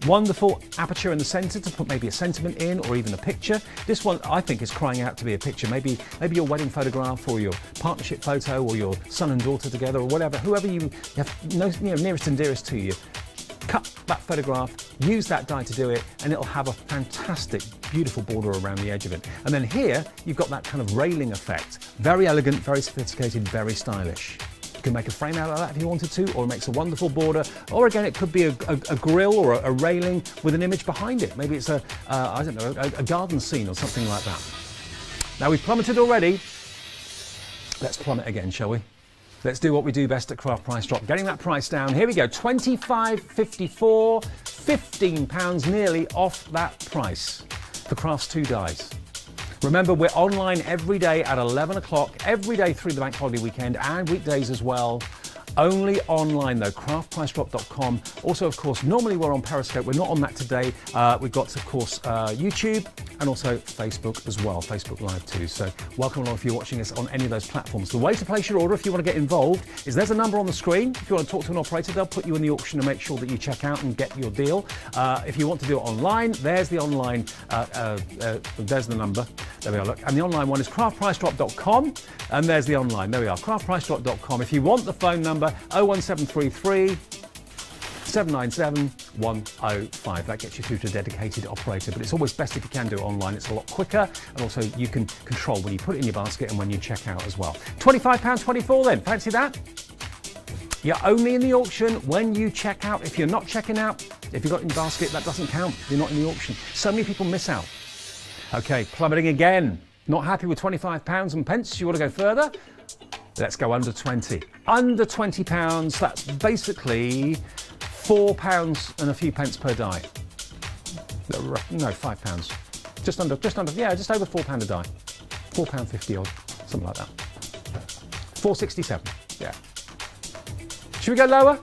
wonderful aperture in the centre to put maybe a sentiment in or even a picture. This one I think is crying out to be a picture. Maybe your wedding photograph or your partnership photo or your son and daughter together or whatever. Whoever you have nearest and dearest to you. Cut that photograph, use that die to do it, and it'll have a fantastic, beautiful border around the edge of it. And then here, you've got that kind of railing effect. Very elegant, very sophisticated, very stylish. You can make a frame out of that if you wanted to, or it makes a wonderful border. Or again, it could be a grill or a railing with an image behind it. Maybe it's I don't know, a garden scene or something like that. Now we've plummeted already. Let's plummet again, shall we? Let's do what we do best at Craft Price Drop, getting that price down. Here we go, £25.54, £15 nearly off that price for Crafts 2 dies. Remember, we're online every day at 11 o'clock, every day through the bank holiday weekend and weekdays as well. Only online though, craftpricedrop.com. Also, of course, normally we're on Periscope. We're not on that today. We've got, of course, YouTube and also Facebook as well, Facebook Live too. So welcome along if you're watching us on any of those platforms. The way to place your order if you want to get involved is there's a number on the screen. If you want to talk to an operator, they'll put you in the auction and make sure that you check out and get your deal. If you want to do it online, there's the online, there's the number. There we are, look. And the online one is craftpricedrop.com. And there's the online, there we are, craftpricedrop.com. If you want the phone number, 01733 797 105. That gets you through to a dedicated operator, but it's always best if you can do it online. It's a lot quicker, and also you can control when you put it in your basket and when you check out as well. £25.24 then, fancy that? You're only in the auction when you check out. If you're not checking out, if you've got it in your basket, that doesn't count. You're not in the auction. So many people miss out. Okay, plummeting again. Not happy with £25 and pence. You want to go further? Let's go under 20. Under £20, that's basically £4 and a few pence per die. No, £5. Just over £4 a die. £4.50 odd, something like that. £4.67, yeah. Should we go lower?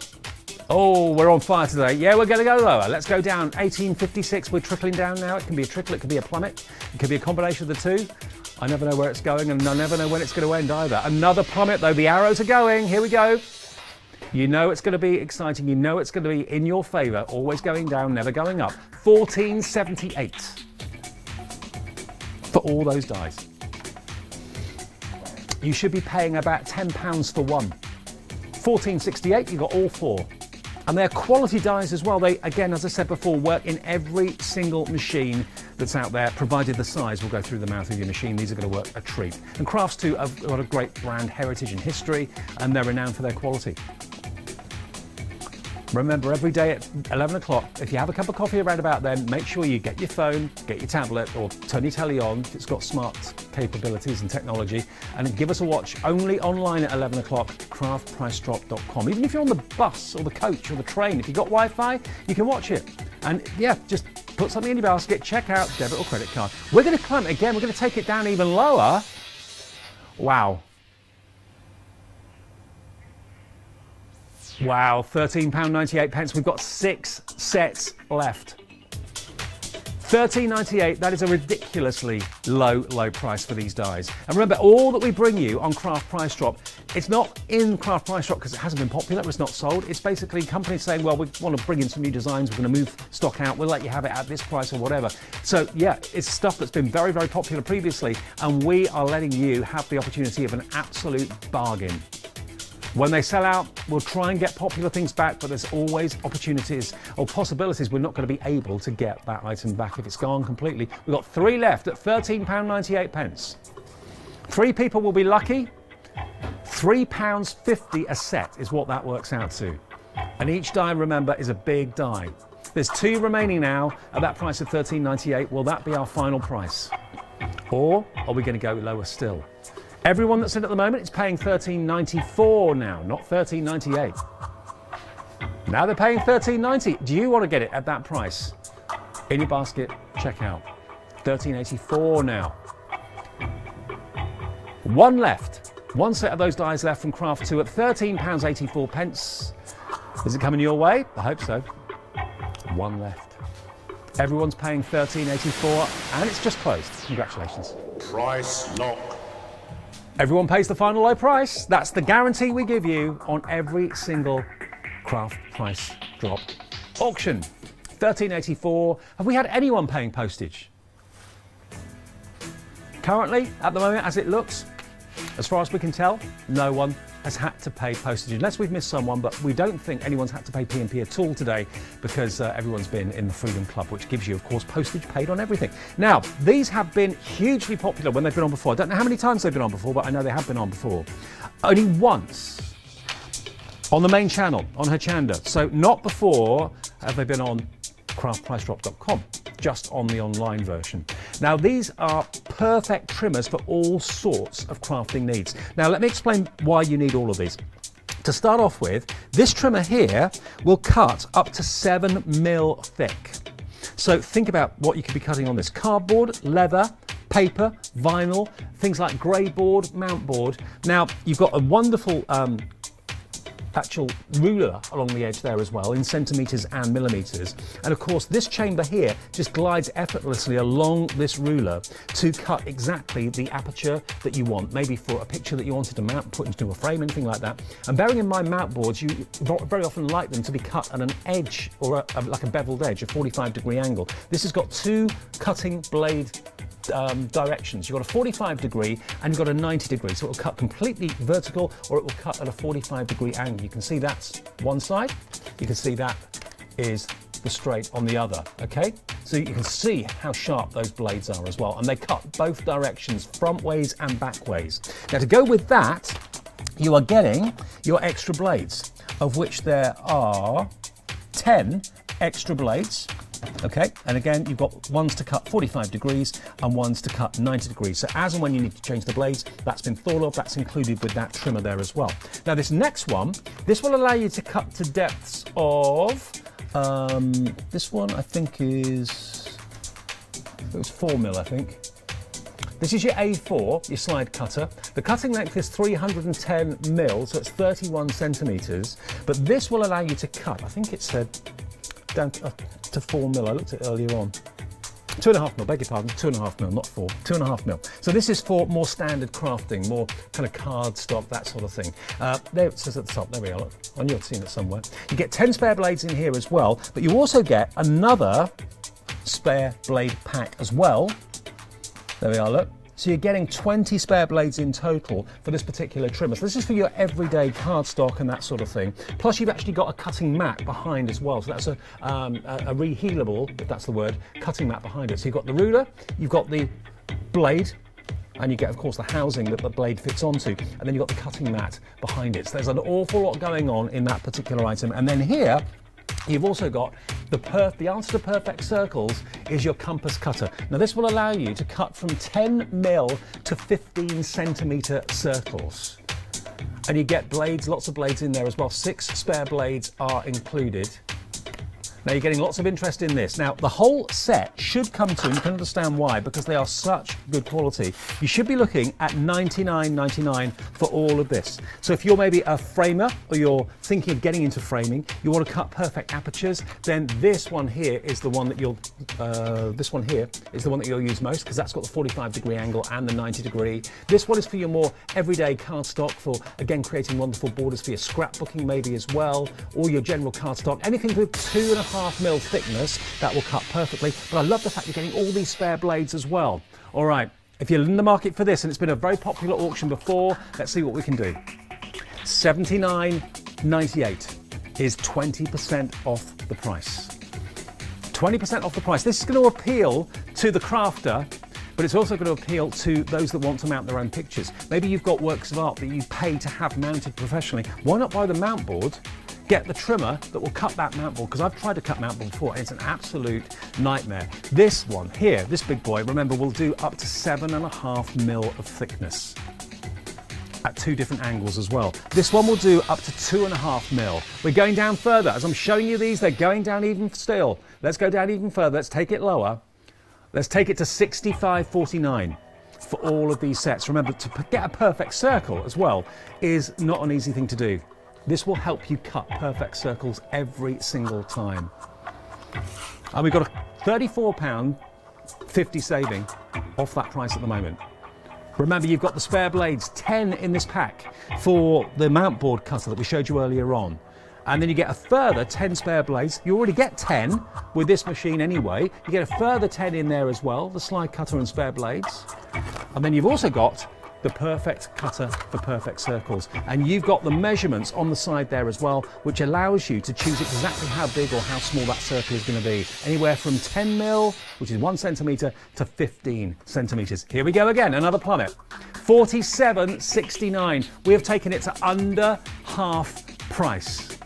Oh, we're on fire today. Yeah, we're going to go lower. Let's go down. 1856, we're trickling down now. It can be a trickle, it could be a plummet. It could be a combination of the two. I never know where it's going, and I never know when it's going to end either. Another plummet, though. The arrows are going. Here we go. You know it's going to be exciting. You know it's going to be in your favour. Always going down, never going up. 1478 for all those dies. You should be paying about £10 for one. 1468, you got all 4. And they're quality dies as well. They, again, as I said before, work in every single machine that's out there, provided the size will go through the mouth of your machine. These are going to work a treat. And Crafts too have got a great brand heritage and history, and they're renowned for their quality. Remember, every day at 11 o'clock, if you have a cup of coffee around about then, make sure you get your phone, get your tablet, or turn your telly on if it's got smart capabilities and technology, and give us a watch only online at 11 o'clock, craftpricedrop.com. Even if you're on the bus or the coach or the train, if you've got Wi-Fi, you can watch it. And yeah, just put something in your basket, check out debit or credit card. We're going to climb it again, we're going to take it down even lower. Wow. Wow, £13.98. We've got 6 sets left. £13.98, that is a ridiculously low price for these dies. And remember, all that we bring you on Craft Price Drop, it's not in Craft Price Drop because it hasn't been popular, it's not sold. It's basically companies saying, well, we want to bring in some new designs, we're going to move stock out, we'll let you have it at this price or whatever. So yeah, it's stuff that's been very, very popular previously, and we are letting you have the opportunity of an absolute bargain. When they sell out, we'll try and get popular things back, but there's always opportunities or possibilities we're not going to be able to get that item back if it's gone completely. We've got 3 left at £13.98. 3 people will be lucky. £3.50 a set is what that works out to. And each die, remember, is a big die. There's 2 remaining now at that price of £13.98. Will that be our final price? Or are we going to go lower still? Everyone that's in at the moment is paying £13.94 now, not £13.98. Now they're paying £13.90. Do you want to get it at that price? In your basket, check out. £13.84 now. 1 left. 1 set of those dies left from Craft 2 at £13.84. Is it coming your way? I hope so. 1 left. Everyone's paying £13.84 and it's just closed. Congratulations. Price lock. Everyone pays the final low price. That's the guarantee we give you on every single Craft Price Drop auction. £13.84. Have we had anyone paying postage? Currently, at the moment, as it looks, as far as we can tell, no one has had to pay postage, unless we've missed someone, but we don't think anyone's had to pay P&P at all today because everyone's been in the Freedom Club, which gives you, of course, postage paid on everything. Now, these have been hugely popular when they've been on before. I don't know how many times they've been on before, but I know they have been on before. Only once on the main channel, on Hochanda. So not before have they been on craftpricedrop.com, just on the online version. Now these are perfect trimmers for all sorts of crafting needs. Now let me explain why you need all of these. To start off with, this trimmer here will cut up to 7mm thick. So think about what you could be cutting on this. Cardboard, leather, paper, vinyl, things like grey board, mount board. Now you've got a wonderful actual ruler along the edge there as well, in centimetres and millimetres. And of course this chamber here just glides effortlessly along this ruler to cut exactly the aperture that you want, maybe for a picture that you wanted to mount, put into a frame, anything like that. And bearing in mind mount boards, you very often like them to be cut at an edge, or like a beveled edge, a 45-degree angle. This has got 2 cutting blade directions. You've got a 45-degree and you've got a 90-degree, so it will cut completely vertical or it will cut at a 45-degree angle. You can see that's one side, you can see that is the straight on the other, okay? So you can see how sharp those blades are as well, and they cut both directions, front ways and back ways. Now to go with that, you are getting your extra blades, of which there are 10 extra blades. Okay, and again, you've got ones to cut 45 degrees and ones to cut 90 degrees. So as and when you need to change the blades, that's been thought of, that's included with that trimmer there as well. Now this next one, this will allow you to cut to depths of, this one I think is, it was 4mm I think. This is your A4, your slide cutter. The cutting length is 310mm, so it's 31 centimetres, but this will allow you to cut, I think it said, down to 4mm, I looked at it earlier on. 2.5mm, beg your pardon, 2.5mm, not 4, 2.5mm. So this is for more standard crafting, more kind of card stock, that sort of thing. There it says at the top, there we are, look, I knew I'd seen it somewhere. You get 10 spare blades in here as well, but you also get another spare blade pack as well. There we are, look. So you're getting 20 spare blades in total for this particular trimmer. So this is for your everyday cardstock and that sort of thing. Plus you've actually got a cutting mat behind as well. So that's a rehealable, if that's the word, cutting mat behind it. So you've got the ruler, you've got the blade, and you get, of course, the housing that the blade fits onto, and then you've got the cutting mat behind it. So there's an awful lot going on in that particular item. And then here, you've also got the answer to perfect circles is your compass cutter. Now this will allow you to cut from 10 mil to 15 centimetre circles. And you get blades, lots of blades in there as well. 6 spare blades are included. Now you're getting lots of interest in this. Now the whole set should come to, and you can understand why, because they are such good quality. You should be looking at $99.99 for all of this. So if you're maybe a framer or you're thinking of getting into framing, you want to cut perfect apertures, then this one here is the one that you'll use most, because that's got the 45-degree angle and the 90-degree. This one is for your more everyday cardstock, for again creating wonderful borders for your scrapbooking maybe as well, or your general cardstock. Anything with 2.5 mil thickness, that will cut perfectly. But I love the fact you're getting all these spare blades as well. All right, if you're in the market for this, and it's been a very popular auction before, let's see what we can do. $79.98 is 20% off the price. 20% off the price. This is going to appeal to the crafter, but it's also going to appeal to those that want to mount their own pictures. Maybe you've got works of art that you pay to have mounted professionally. Why not buy the mount board? Get the trimmer that will cut that mount board, because I've tried to cut mount board before and it's an absolute nightmare. This one here, this big boy, remember, will do up to 7.5 mil of thickness at 2 different angles as well. This one will do up to 2.5 mil. We're going down further. As I'm showing you these, they're going down even still. Let's go down even further. Let's take it lower. Let's take it to $65.49 for all of these sets. Remember, to get a perfect circle as well is not an easy thing to do. This will help you cut perfect circles every single time. And we've got a £34.50 saving off that price at the moment. Remember, you've got the spare blades, 10 in this pack for the mount board cutter that we showed you earlier on. And then you get a further 10 spare blades. You already get 10 with this machine anyway. You get a further 10 in there as well, the slide cutter and spare blades. And then you've also got the perfect cutter for perfect circles, and you've got the measurements on the side there as well, which allows you to choose exactly how big or how small that circle is going to be, anywhere from 10 mil, which is 1 centimetre, to 15 centimetres. Here we go again, another plummet. $47.69. We have taken it to under half price,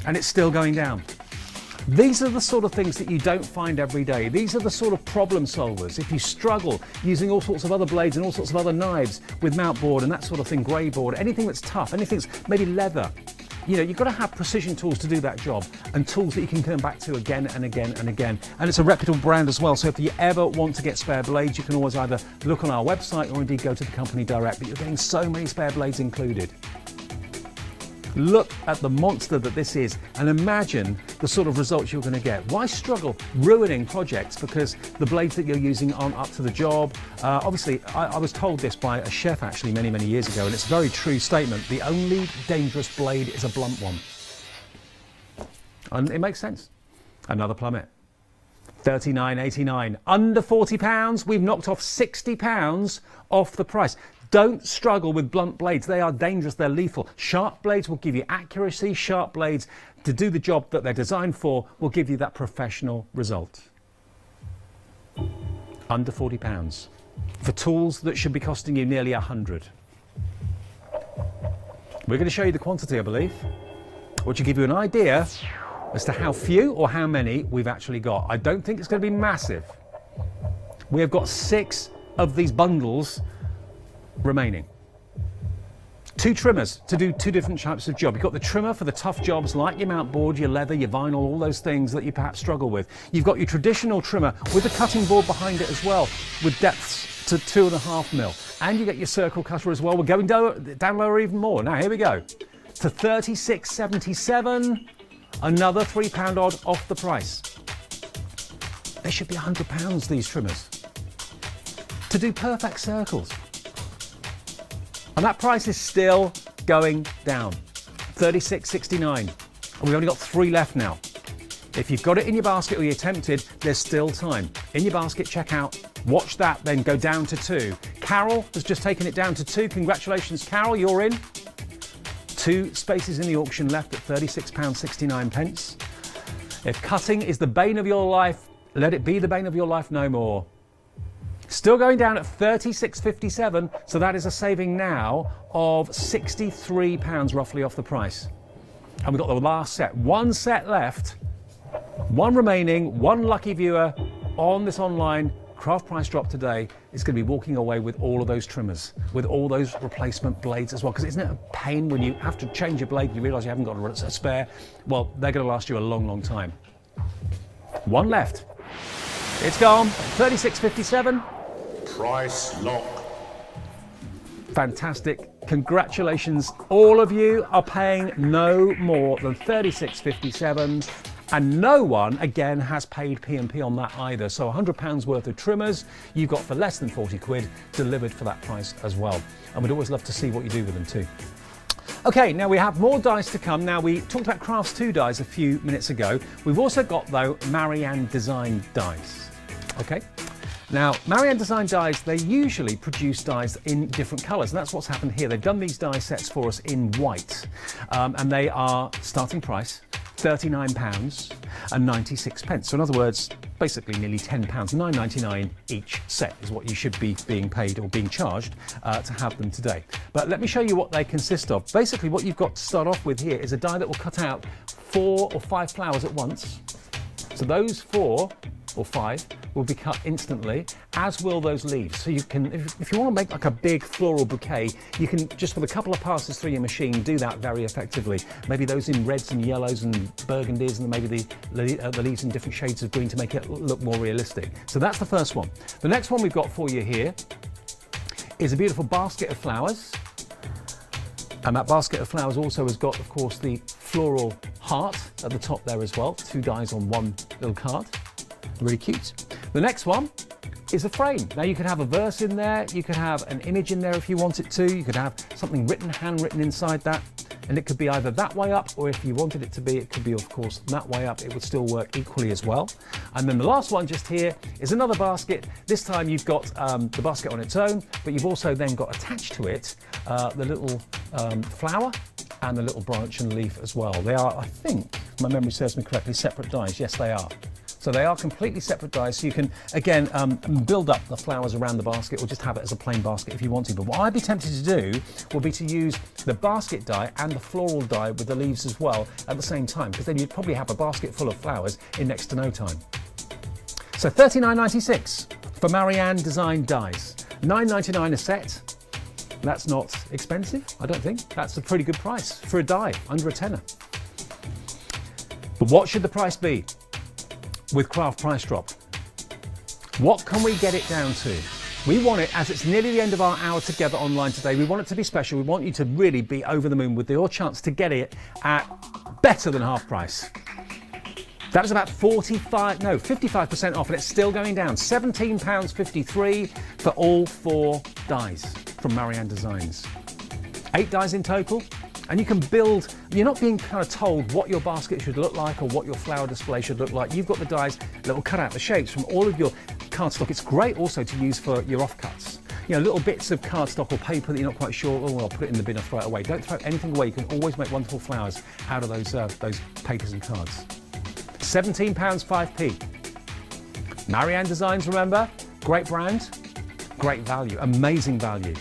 and it's still going down. These are the sort of things that you don't find every day. These are the sort of problem solvers. If you struggle using all sorts of other blades and all sorts of other knives with mount board and that sort of thing, grey board, anything that's tough, anything that's maybe leather, you know, you've got to have precision tools to do that job, and tools that you can come back to again and again and again. And it's a reputable brand as well, so if you ever want to get spare blades, you can always either look on our website or indeed go to the company direct, but you're getting so many spare blades included. Look at the monster that this is and imagine the sort of results you're going to get. Why struggle ruining projects because the blades that you're using aren't up to the job? Obviously, I was told this by a chef actually many years ago, and it's a very true statement. The only dangerous blade is a blunt one. And it makes sense. Another plummet. $39.89. Under £40. We've knocked off £60 off the price. Don't struggle with blunt blades. They are dangerous, they're lethal. Sharp blades will give you accuracy. Sharp blades, to do the job that they're designed for, will give you that professional result. Under £40 for tools that should be costing you nearly 100. We're going to show you the quantity, I believe, which will give you an idea as to how few or how many we've actually got. I don't think it's going to be massive. We have got 6 of these bundles remaining. 2 trimmers to do 2 different types of job. You've got the trimmer for the tough jobs like your mount board, your leather, your vinyl, all those things that you perhaps struggle with. You've got your traditional trimmer with a cutting board behind it as well, with depths to 2.5 mil. And you get your circle cutter as well. We're going down lower even more. Now here we go to $36.77. Another £3 odd off the price. They should be £100, these trimmers, to do perfect circles. And that price is still going down. $36.69. And we've only got 3 left now. If you've got it in your basket or you're tempted, there's still time. In your basket, check out, watch that, then go down to 2. Carol has just taken it down to 2. Congratulations, Carol, you're in. 2 spaces in the auction left at £36.69. If cutting is the bane of your life, let it be the bane of your life no more. Still going down at £36.57, so that is a saving now of £63 roughly off the price. And we've got the last set. 1 set left, 1 remaining, 1 lucky viewer on this online craft price drop today is going to be walking away with all of those trimmers, with all those replacement blades as well. Because isn't it a pain when you have to change your blade and you realise you haven't got a spare? Well, they're going to last you a long, long time. 1 left. It's gone. £36.57. Price lock. Fantastic. Congratulations. All of you are paying no more than £36.57. And no one, again, has paid P&P on that either. So £100 worth of trimmers you've got for less than 40 quid delivered for that price as well. And we'd always love to see what you do with them too. Okay, now we have more dies to come. Now, we talked about Crafts 2 dies a few minutes ago. We've also got, though, Marianne Design dies. Okay? Now, Marianne Design dies, they usually produce dies in different colours, and that's what's happened here. They've done these die sets for us in white, and they are starting price £39.96. So in other words, basically nearly £10, £9.99 each set is what you should be being paid or being charged to have them today. But let me show you what they consist of. Basically, what you've got to start off with here is a die that will cut out 4 or 5 flowers at once. So those 4 or 5 will be cut instantly, as will those leaves. So you can, if you want to make like a big floral bouquet, you can just with a couple of passes through your machine do that very effectively. Maybe those in reds and yellows and burgundies, and maybe the leaves in different shades of green to make it look more realistic. So that's the first one. The next one we've got for you here is a beautiful basket of flowers. And that basket of flowers also has got, of course, the floral heart at the top there as well. 2 dies on 1 little card. Really cute. The next one is a frame. Now you could have a verse in there, you could have an image in there if you wanted to, you could have something written, handwritten inside that, and it could be either that way up, or if you wanted it to be, it could be, of course, that way up. It would still work equally as well. And then the last one just here is another basket. This time you've got the basket on its own, but you've also then got attached to it the little flower and the little branch and leaf as well. They are, I think, if my memory serves me correctly, separate dies. Yes, they are. So they are completely separate dies, so you can, again, build up the flowers around the basket or just have it as a plain basket if you want to. But what I'd be tempted to do would be to use the basket die and the floral die with the leaves as well at the same time, because then you'd probably have a basket full of flowers in next to no time. So £39.96 for Marianne Design dies. £9.99 a set. That's not expensive, I don't think. That's a pretty good price for a die, under a tenner. But what should the price be with Craft Price Drop? What can we get it down to? We want it, as it's nearly the end of our hour together online today, we want it to be special. We want you to really be over the moon with your chance to get it at better than half price. That is about 55% off, and it's still going down. £17.53 for all 4 dies from Marianne Designs. 8 dies in total. And you can build, you're not being kind of told what your basket should look like or what your flower display should look like. You've got the dies that will cut out the shapes from all of your cardstock. It's great also to use for your offcuts. You know, little bits of cardstock or paper that you're not quite sure, oh, I'll put it in the bin or throw it away. Don't throw anything away. You can always make wonderful flowers out of those papers and cards. £17.05p. Marianne Designs, remember, great brand, great value, amazing value.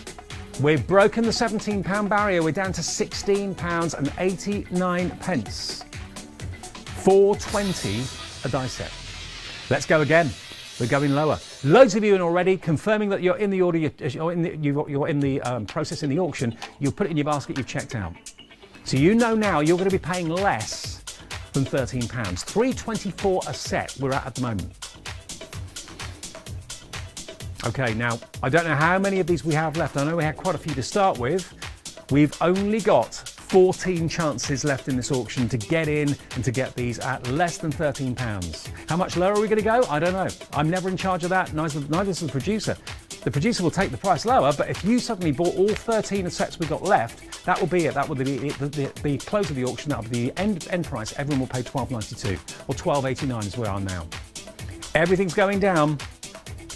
We've broken the £17 barrier. We're down to £16.89. £4.20 a die set. Let's go again. We're going lower. Loads of you in already, confirming that you're in the order, you're in the process in the auction. You'll put it in your basket you've checked out. So you know now you're going to be paying less than £13. £3.24 a set we're at the moment. Okay, now, I don't know how many of these we have left. I know we had quite a few to start with. We've only got 14 chances left in this auction to get in and to get these at less than £13. How much lower are we going to go? I don't know. I'm never in charge of that, neither is the producer. The producer will take the price lower, but if you suddenly bought all 13 sets we've got left, that will be it. That will be the close of the auction. That will be the end price. Everyone will pay £12.92 or £12.89 is where we are now. Everything's going down.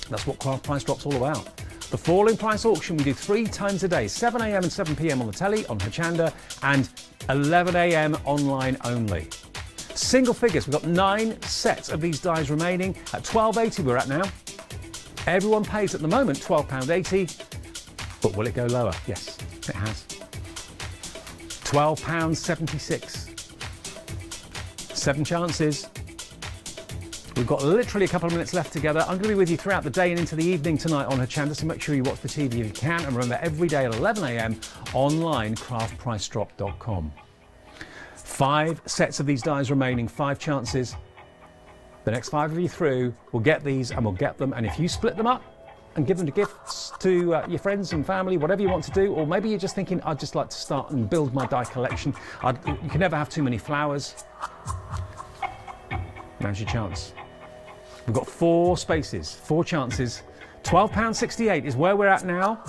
That's what Craft Price Drop's all about. The falling price auction we do 3 times a day, 7 a.m. and 7 p.m. on the telly, on Hochanda, and 11 a.m. online only. Single figures, we've got 9 sets of these dies remaining. At £12.80 we're at now. Everyone pays at the moment £12.80, but will it go lower? Yes, it has. £12.76. 7 chances. We've got literally a couple of minutes left together. I'm going to be with you throughout the day and into the evening tonight on Hochanda, so make sure you watch the TV if you can. And remember, every day at 11 a.m. online, craftpricedrop.com. 5 sets of these dies remaining, 5 chances. The next 5 of you through will get these, and we'll get them. And if you split them up and give them to gifts to your friends and family, whatever you want to do, or maybe you're just thinking, I'd just like to start and build my die collection. You can never have too many flowers. Now's your chance. We've got 4 spaces, 4 chances. £12.68 is where we're at now.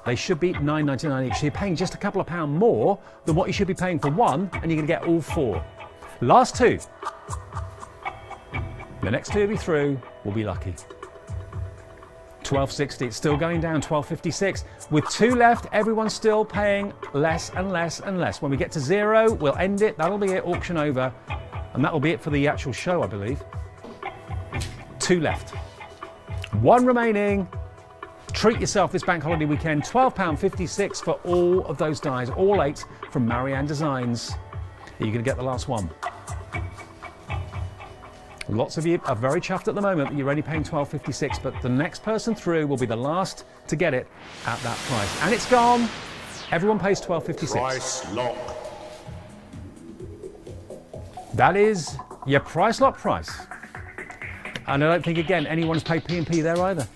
They should be £9.99 each. So you're paying just a couple of pounds more than what you should be paying for one, and you're going to get all 4. Last 2. The next 2 of you through will be lucky. £12.60, it's still going down, £12.56. With 2 left, everyone's still paying less and less and less. When we get to 0, we'll end it. That'll be it, auction over. And that'll be it for the actual show, I believe. 2 left. 1 remaining. Treat yourself this bank holiday weekend. £12.56 for all of those dies, all 8 from Marianne Designs. Are you going to get the last one? Lots of you are very chuffed at the moment that you're only paying £12.56, but the next person through will be the last to get it at that price. And it's gone. Everyone pays £12.56. Price lock. That is your price lock price. And I don't think, again, anyone's paid P&P there either.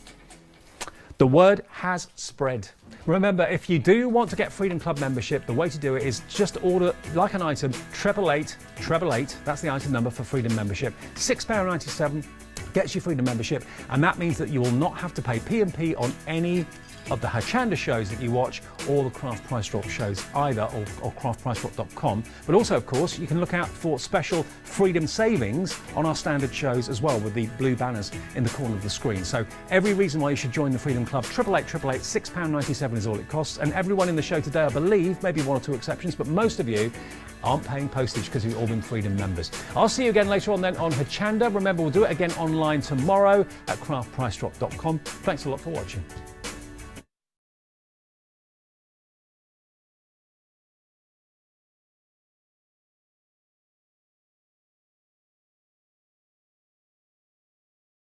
The word has spread. Remember, if you do want to get Freedom Club membership, the way to do it is just order, like an item, 888, that's the item number for Freedom membership. £6.97 gets you Freedom membership, and that means that you will not have to pay P&P on any of the Hochanda shows that you watch, or the Craft Price Drop shows either, or craftpricedrop.com. But also, of course, you can look out for special Freedom savings on our standard shows as well, with the blue banners in the corner of the screen. So every reason why you should join the Freedom Club. 888, £6.97 is all it costs. And everyone in the show today, I believe, maybe 1 or 2 exceptions, but most of you aren't paying postage because you've all been Freedom members. I'll see you again later on then on Hochanda. Remember, we'll do it again online tomorrow at craftpricedrop.com. Thanks a lot for watching.